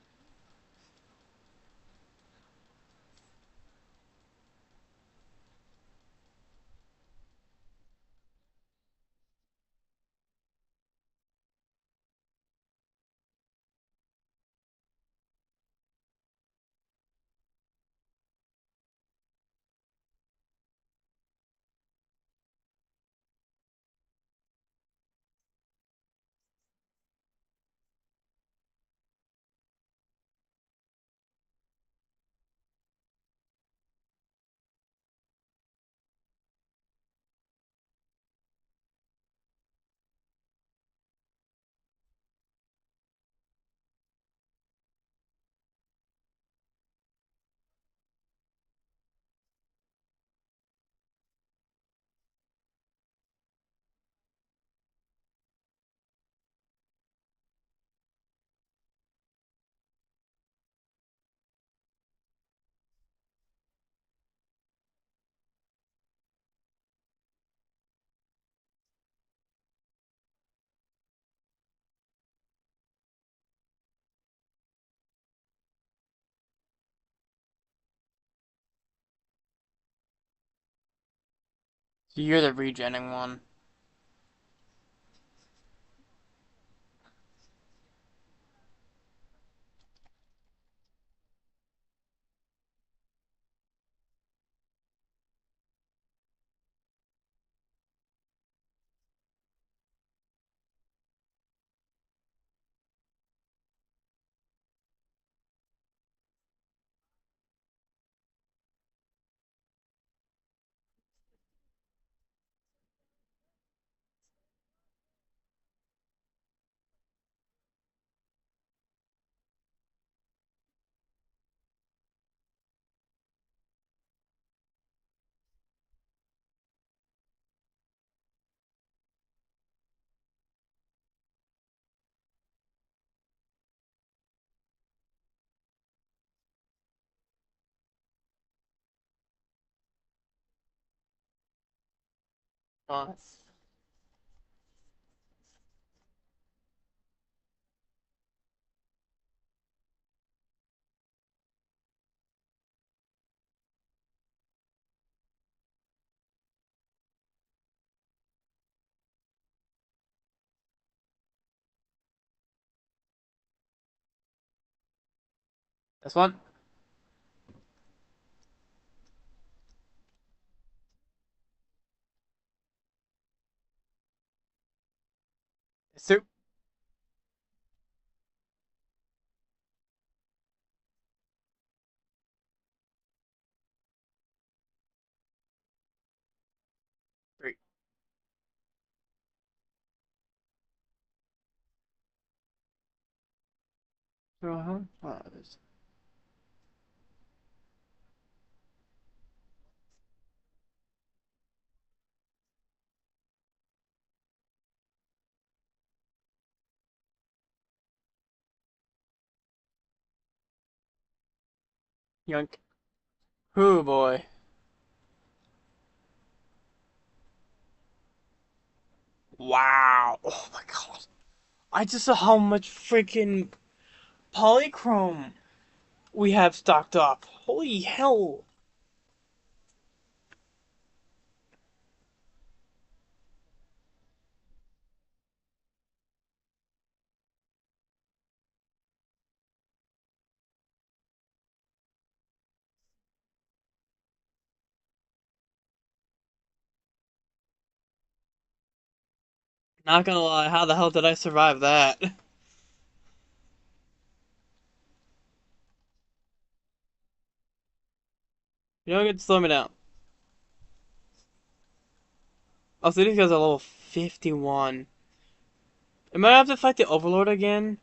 So you're the regenning one. Nice. This one? Soup. 3. Uh-huh. Yoink. Hoo boy. Wow. Oh my god. I just saw how much freaking polychrome we have stocked up. Holy hell. Not gonna lie, how the hell did I survive that? You don't get to slow me down. Oh, so these guys are level 51. Am I gonna have to fight the Overlord again?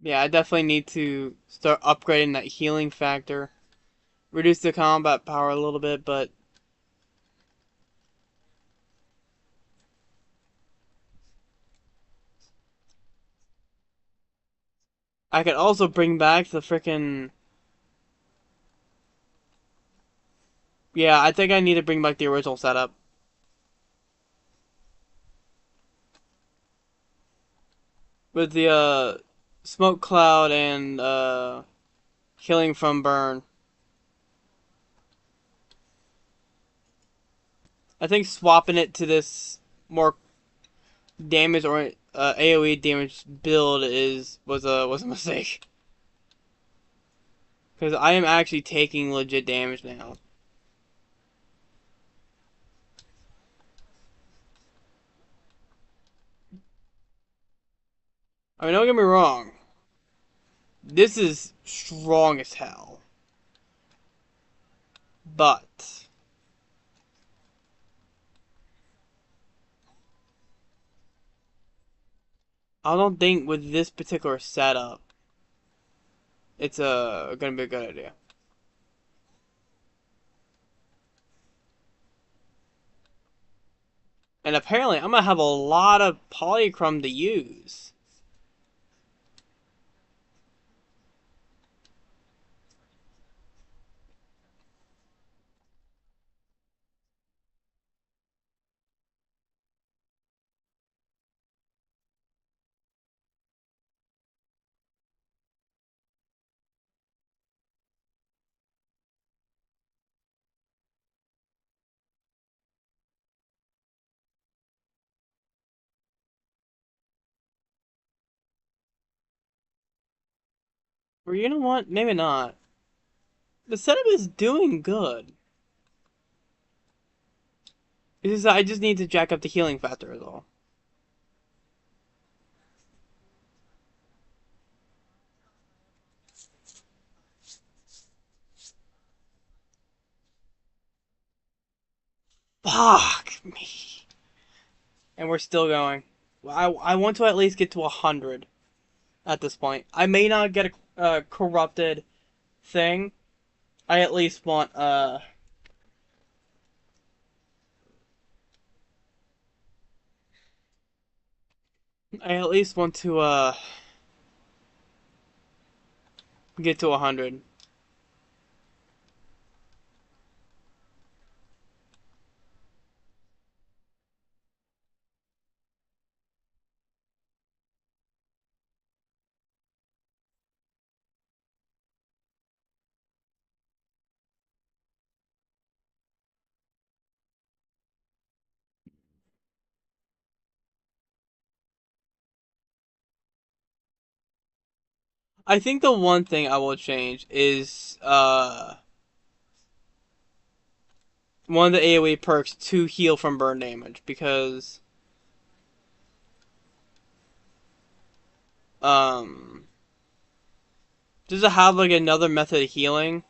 Yeah, I definitely need to start upgrading that healing factor. Reduce the combat power a little bit, but I could also bring back the frickin'. Yeah, I think I need to bring back the original setup. With the, smoke cloud and, killing from burn. I think swapping it to this more damage or AOE damage build was a mistake. Because I am actually taking legit damage now. I mean, don't get me wrong. This is strong as hell. But I don't think with this particular setup, it's gonna be a good idea. And apparently, I'm gonna have a lot of polychrome to use. Or you know what? Maybe not. The setup is doing good. It's just, I just need to jack up the healing factor is all. Fuck me. And we're still going. I want to at least get to 100 at this point. I may not get a corrupted thing. I at least want I at least want to get to 100. I think the one thing I will change is one of the AoE perks to heal from burn damage because um does it have like another method of healing?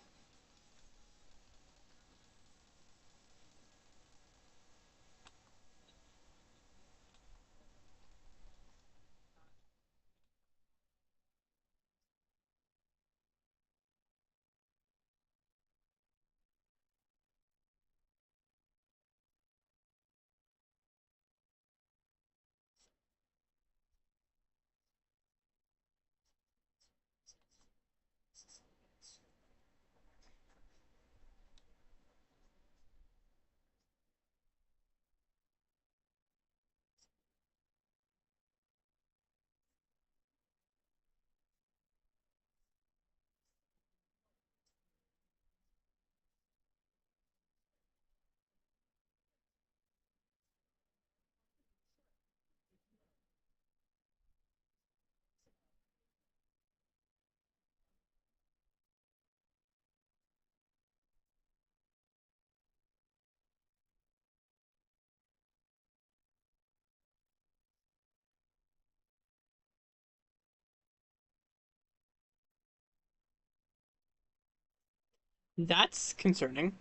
That's concerning.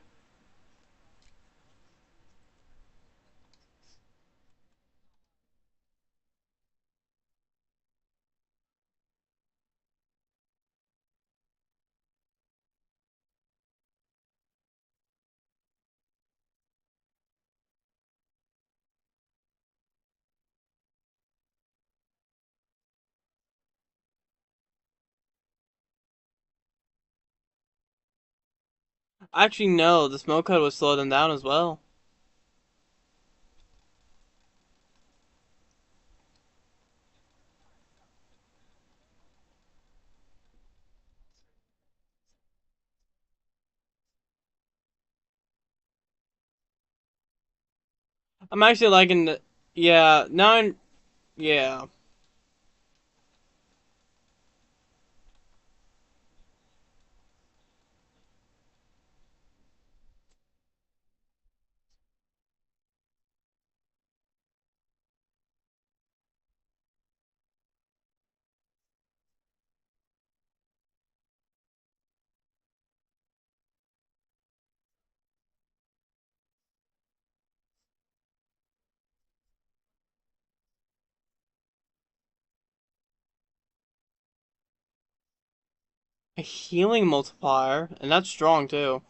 Actually, no, the smoke code would slow them down as well. I'm actually liking the. Yeah, now I'm. Yeah. A healing multiplier, and that's strong too.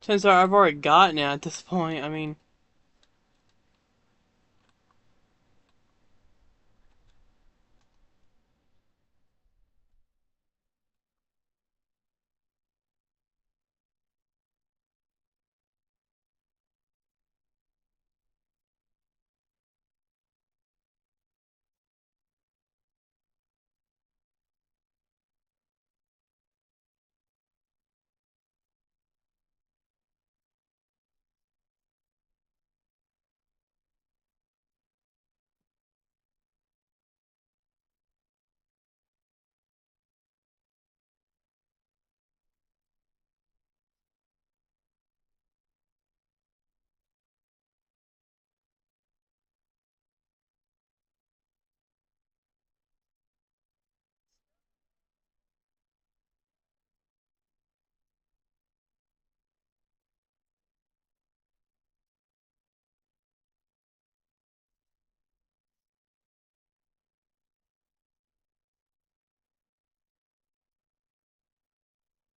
Since I've already gotten it at this point, I mean,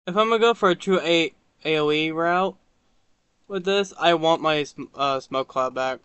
if I'm gonna go for a true AoE route with this, I want my smoke cloud back.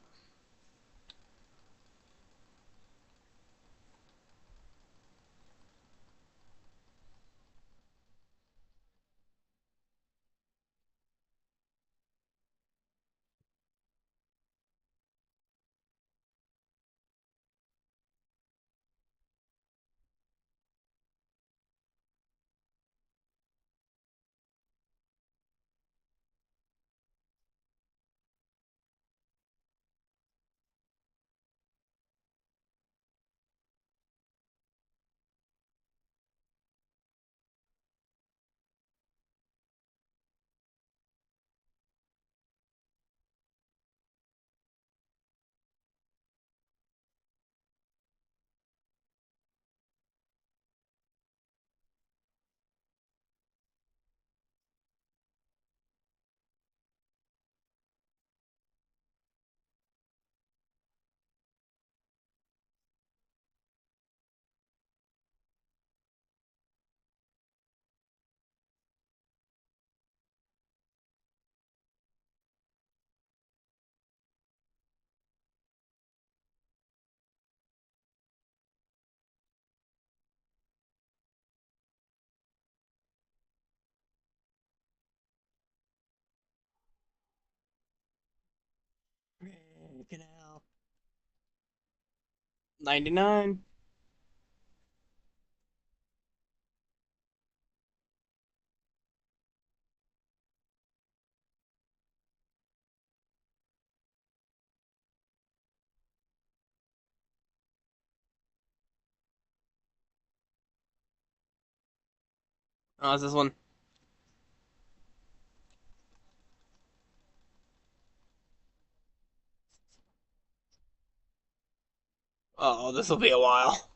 Canal. 99. Oh, it's this one. Oh, this will be a while.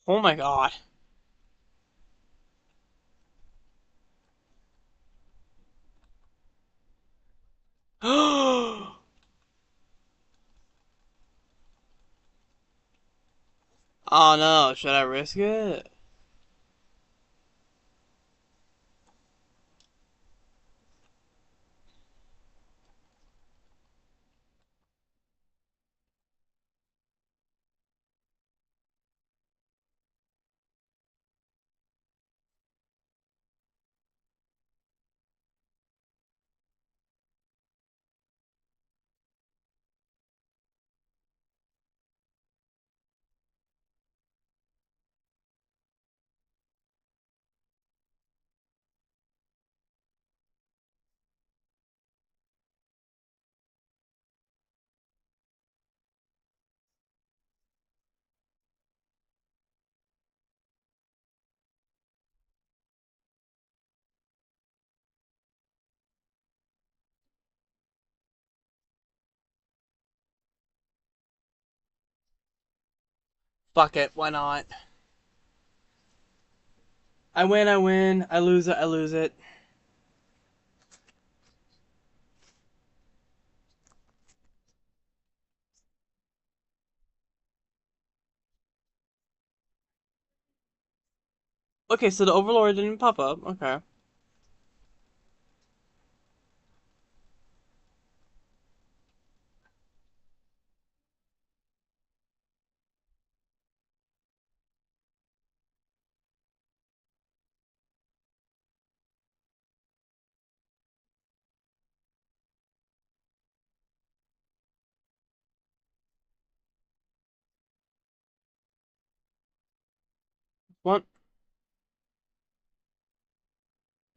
Oh my god. Oh no, should I risk it? Fuck it, why not? I win, I win. I lose it, I lose it. Okay, so the Overlord didn't pop up. Okay. What?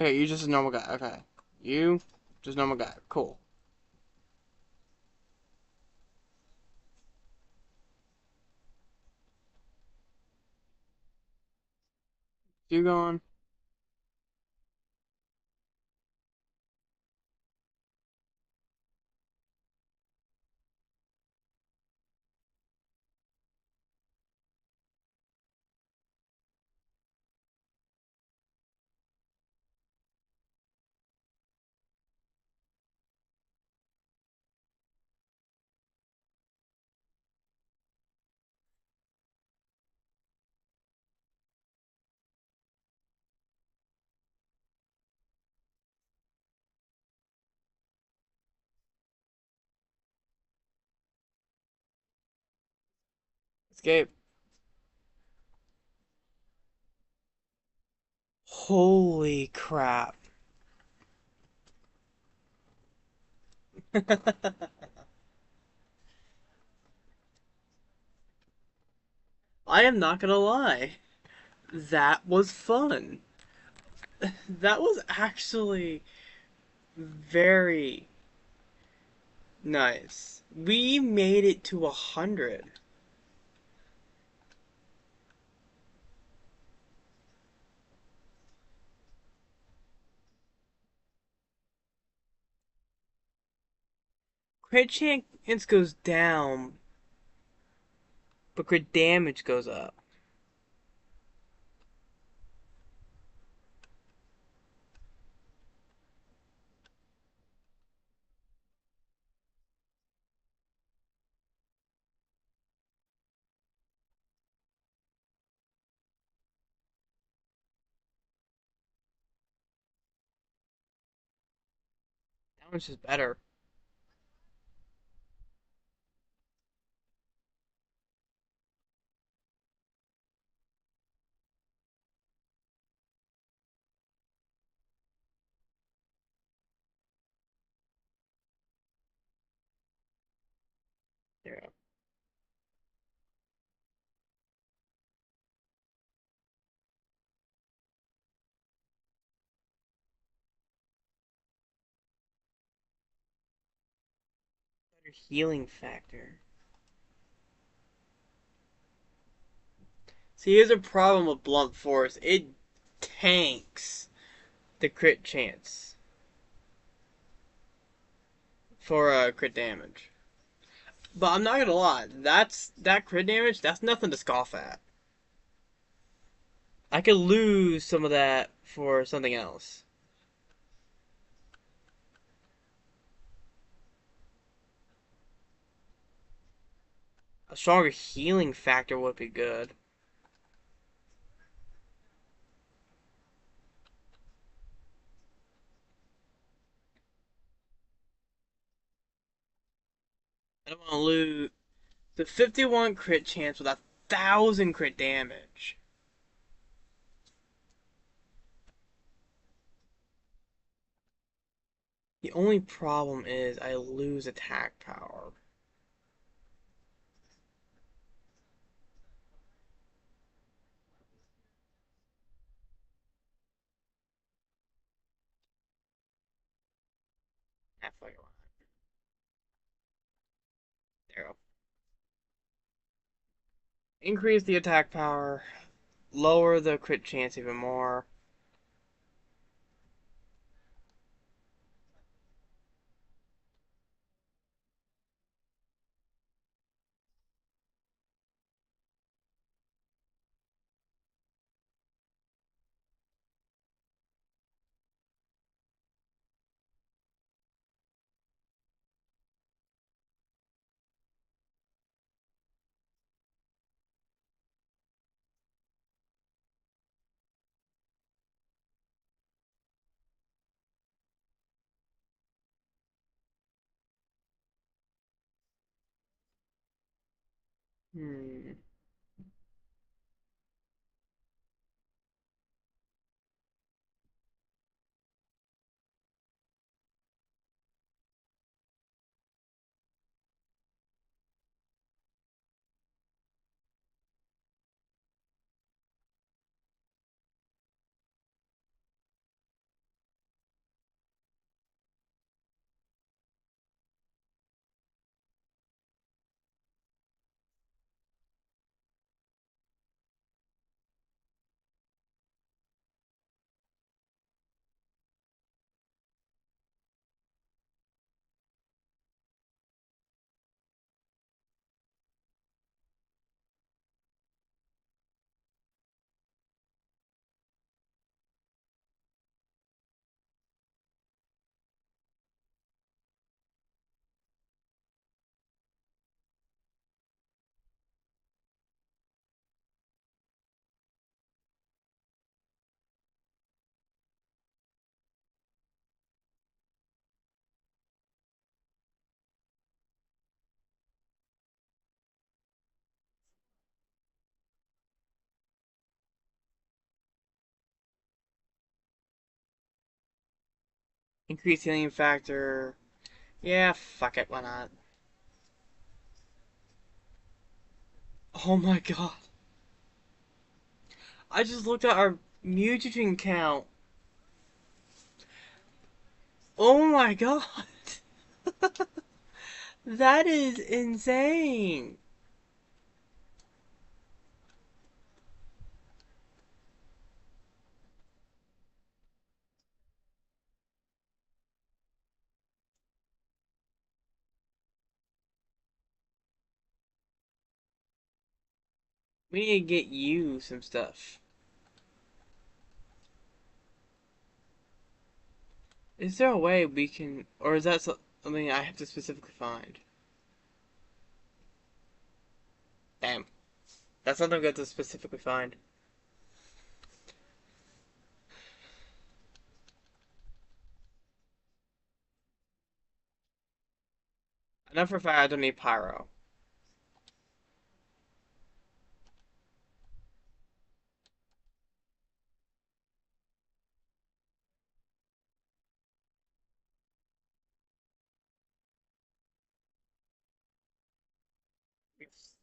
Okay, you just a normal guy. Okay. You, just normal guy. Cool. You going? Escape. Holy crap. I am not gonna lie. That was fun. That was actually very nice. We made it to 100. Crit chance goes down, but crit damage goes up. That one's just better. There we go. Better healing factor. See, here's a problem with blunt force. It tanks the crit chance for crit damage. But I'm not gonna lie, that crit damage. That's nothing to scoff at. I could lose some of that for something else. A stronger healing factor would be good. I don't want to lose the 51 crit chance with 1,000 crit damage. The only problem is I lose attack power. Halfway around. There we go. Increase the attack power, lower the crit chance even more. Hmm. Increased healing factor. Yeah, fuck it, why not? Oh my god. I just looked at our mutagen count. Oh my god. That is insane. We need to get you some stuff. Is there a way we can, or is that something I have to specifically find? Damn, that's something we have to specifically find. I know for a fact I don't need pyro.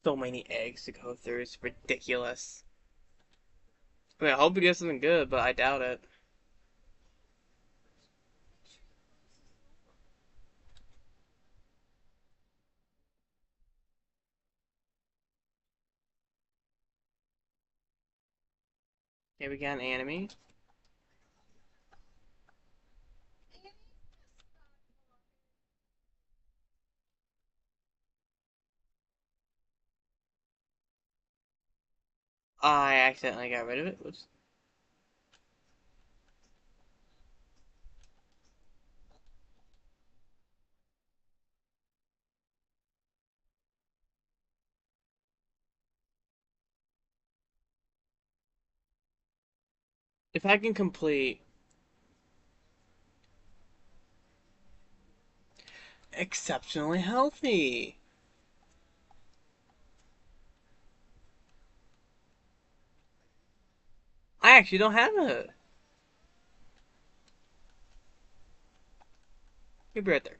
So many eggs to go through. It's ridiculous. I mean, I hope we get something good, but I doubt it. Okay, we got an enemy. I accidentally got rid of it. Whoops. If I can complete exceptionally healthy. I actually don't have it. You'll be right there.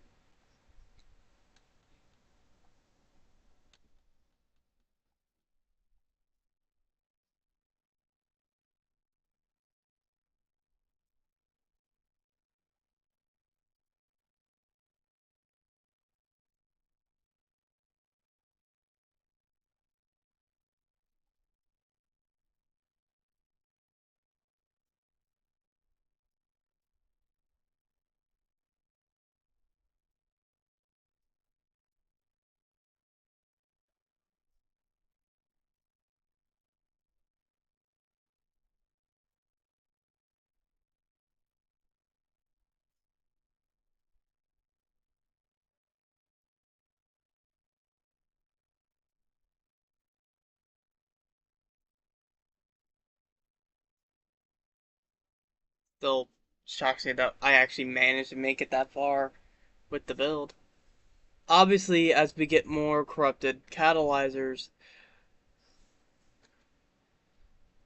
Still shocks me that I actually managed to make it that far with the build. Obviously, as we get more corrupted catalyzers,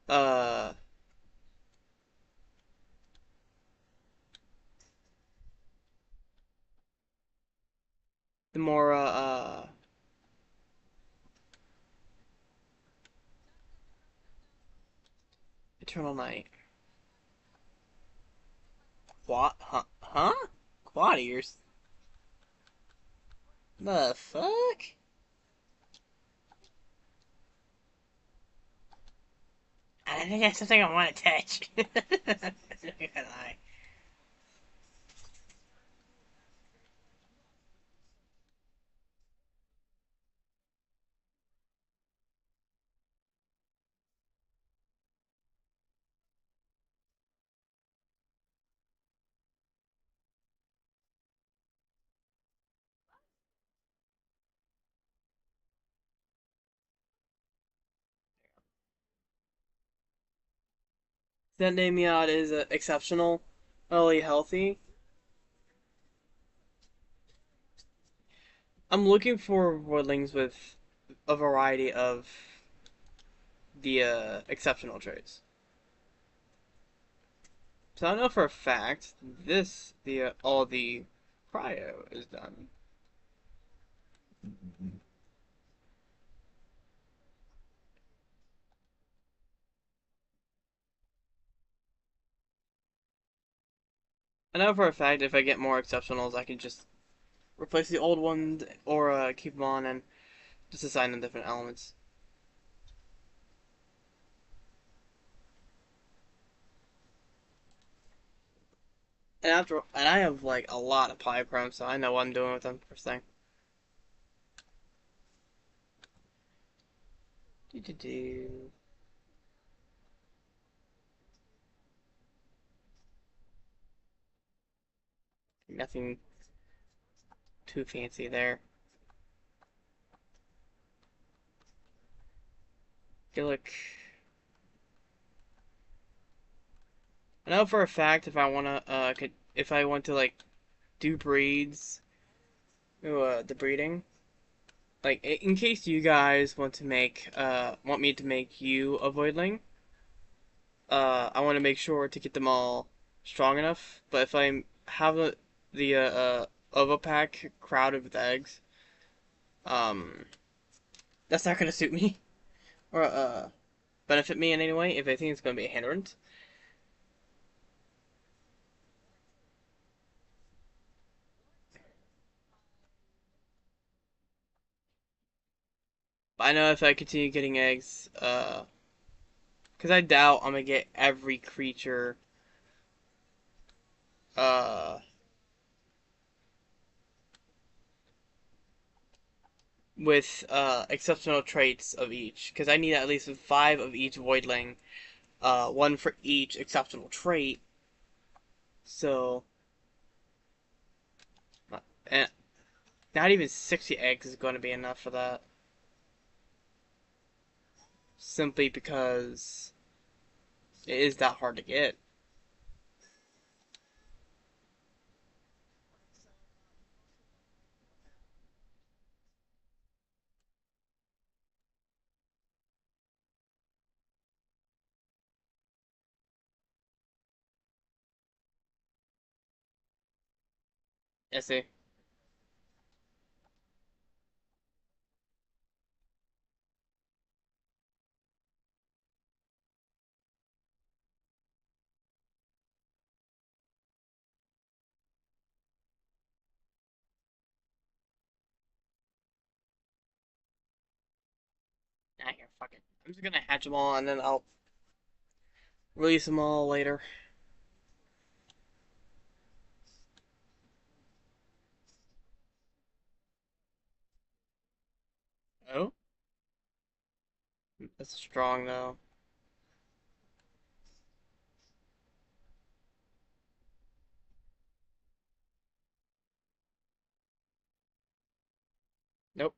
uh the more Eternal Night. Quad huh? Quad ears? The fuck? I think that's something I want to touch. That name yacht is exceptional, really healthy. I'm looking for Voidlings with a variety of the exceptional traits. So I know for a fact this the all the cryo is done. I know for a fact if I get more exceptionals, I can just replace the old ones or keep them on and just assign them different elements. And I have like a lot of Polychrome, so I know what I'm doing with them first thing. Do do do. Nothing too fancy there. Okay, look. I know for a fact if I want to like do breeds, the breeding, like in case you guys want me to make you a voidling, I want to make sure to get them all strong enough. But if I have the ova pack crowded with eggs, um, that's not gonna suit me or benefit me in any way. If I think it's gonna be a hindrance, but I know if I continue getting eggs, because I doubt I'm gonna get every creature, uh, with exceptional traits of each. Because I need at least 5 of each voidling, one for each exceptional trait. So, and not even 60 eggs is going to be enough for that. Simply because it is that hard to get. I see. Nah, here, fuck it. I'm just gonna hatch them all and then I'll release them all later. Oh? That's strong though. Nope.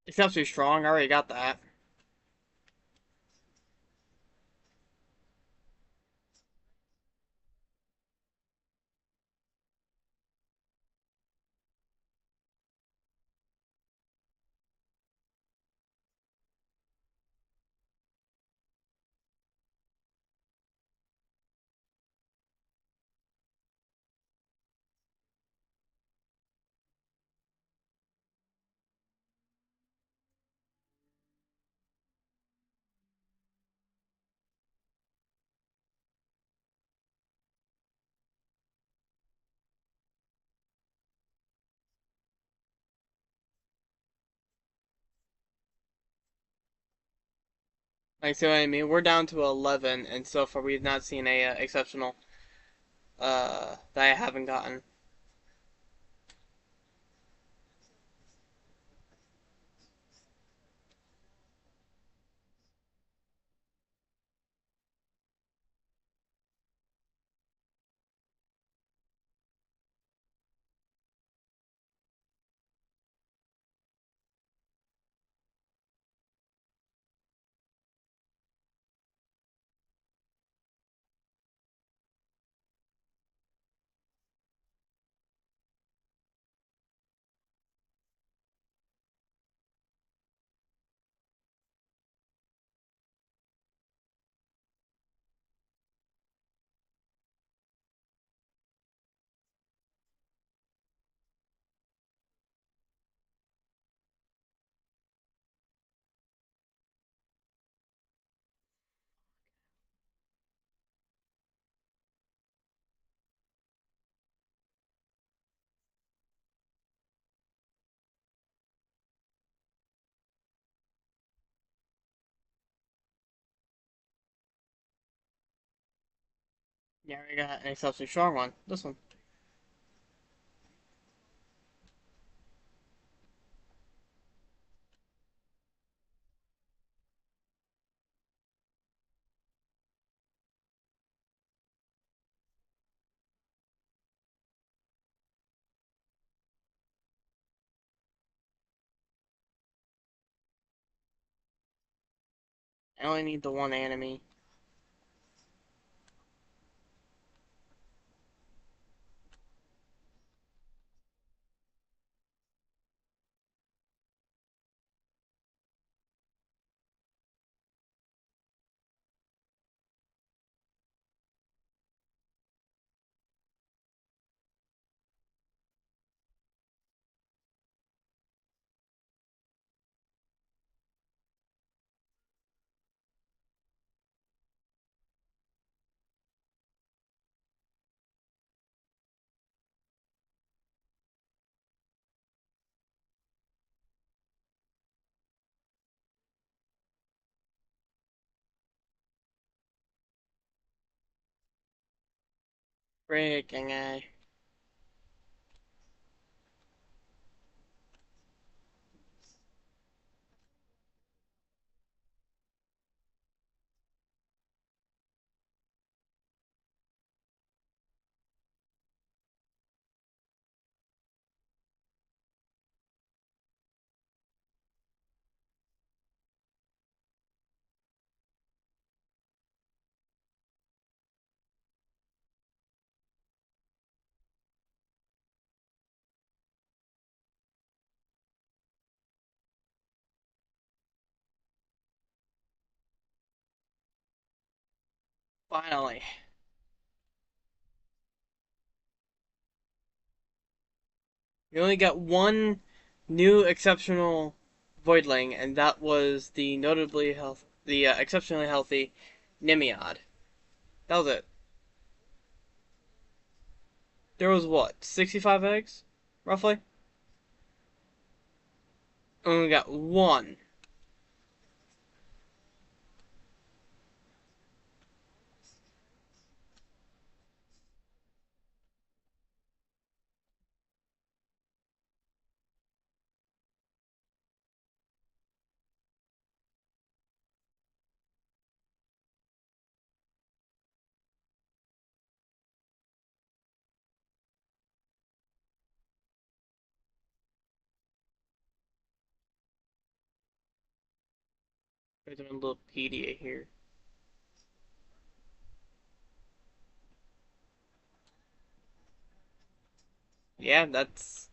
It's absolutely strong. I already got that. Like, see what I mean? We're down to 11, and so far we've not seen a exceptional that I haven't gotten. Yeah, we got an exceptionally strong one. This one. I only need the one enemy. Freaking A. Finally. We only got one new exceptional Voidling, and that was the exceptionally healthy Nimiad. That was it. There was what, 65 eggs, roughly, and we got one. There's a little PDA here. Yeah, that's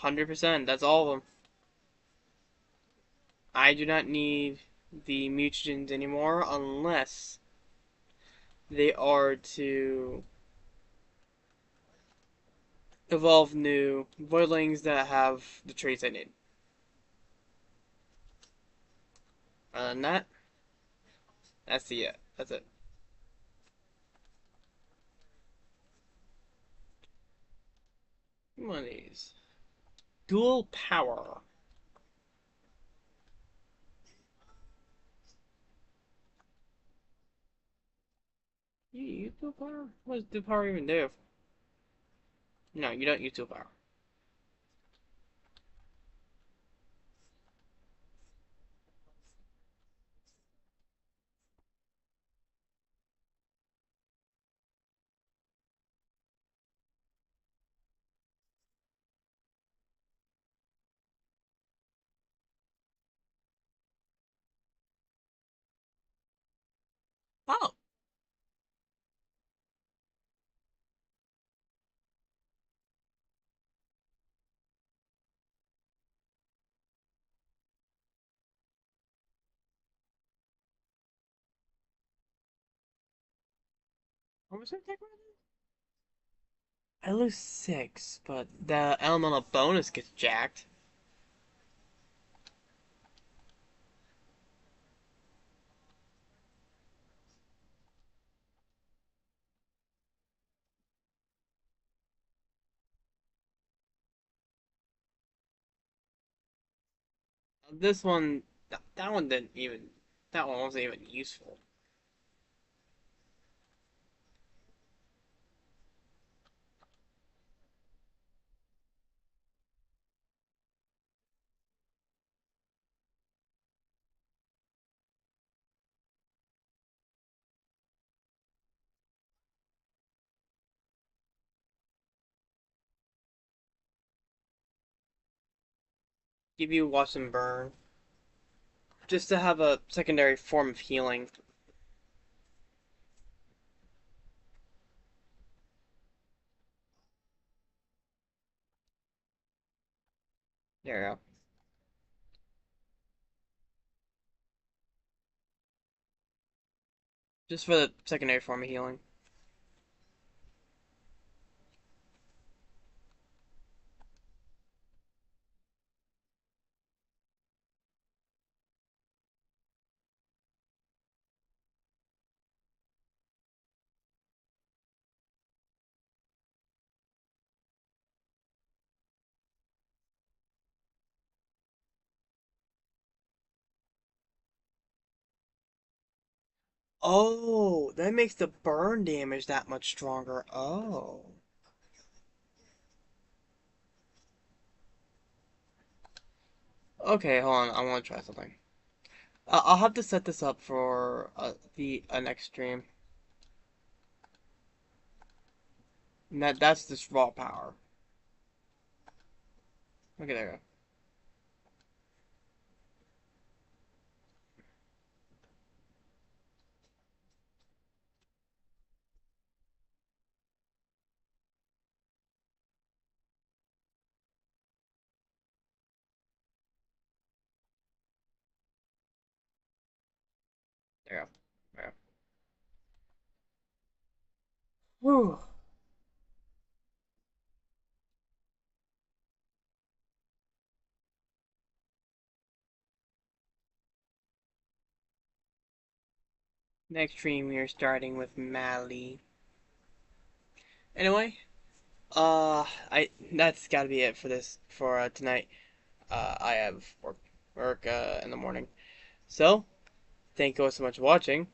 100%. That's all of them. I do not need the mutagens anymore unless they are to evolve new voidlings that have the traits I need. Other than that, that's it. One of these. Dual power. You use dual power? What does dual power even do? No, you don't use dual power. Oh, what was that? I lose 6, but the elemental bonus gets jacked. This one, that one didn't even, that one wasn't even useful. Give you watch and burn, just to have a secondary form of healing. There you go. Just for the secondary form of healing. Oh, that makes the burn damage that much stronger. Oh. Okay, hold on. I want to try something. I'll have to set this up for the next stream. And that's this raw power. Okay, there you go. There you go. There you go. Whew. Next stream we are starting with Mally. Anyway, I that's got to be it for this for tonight. I have work in the morning. So, thank you all so much for watching.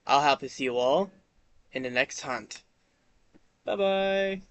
I'll have to see you all in the next hunt. Bye bye.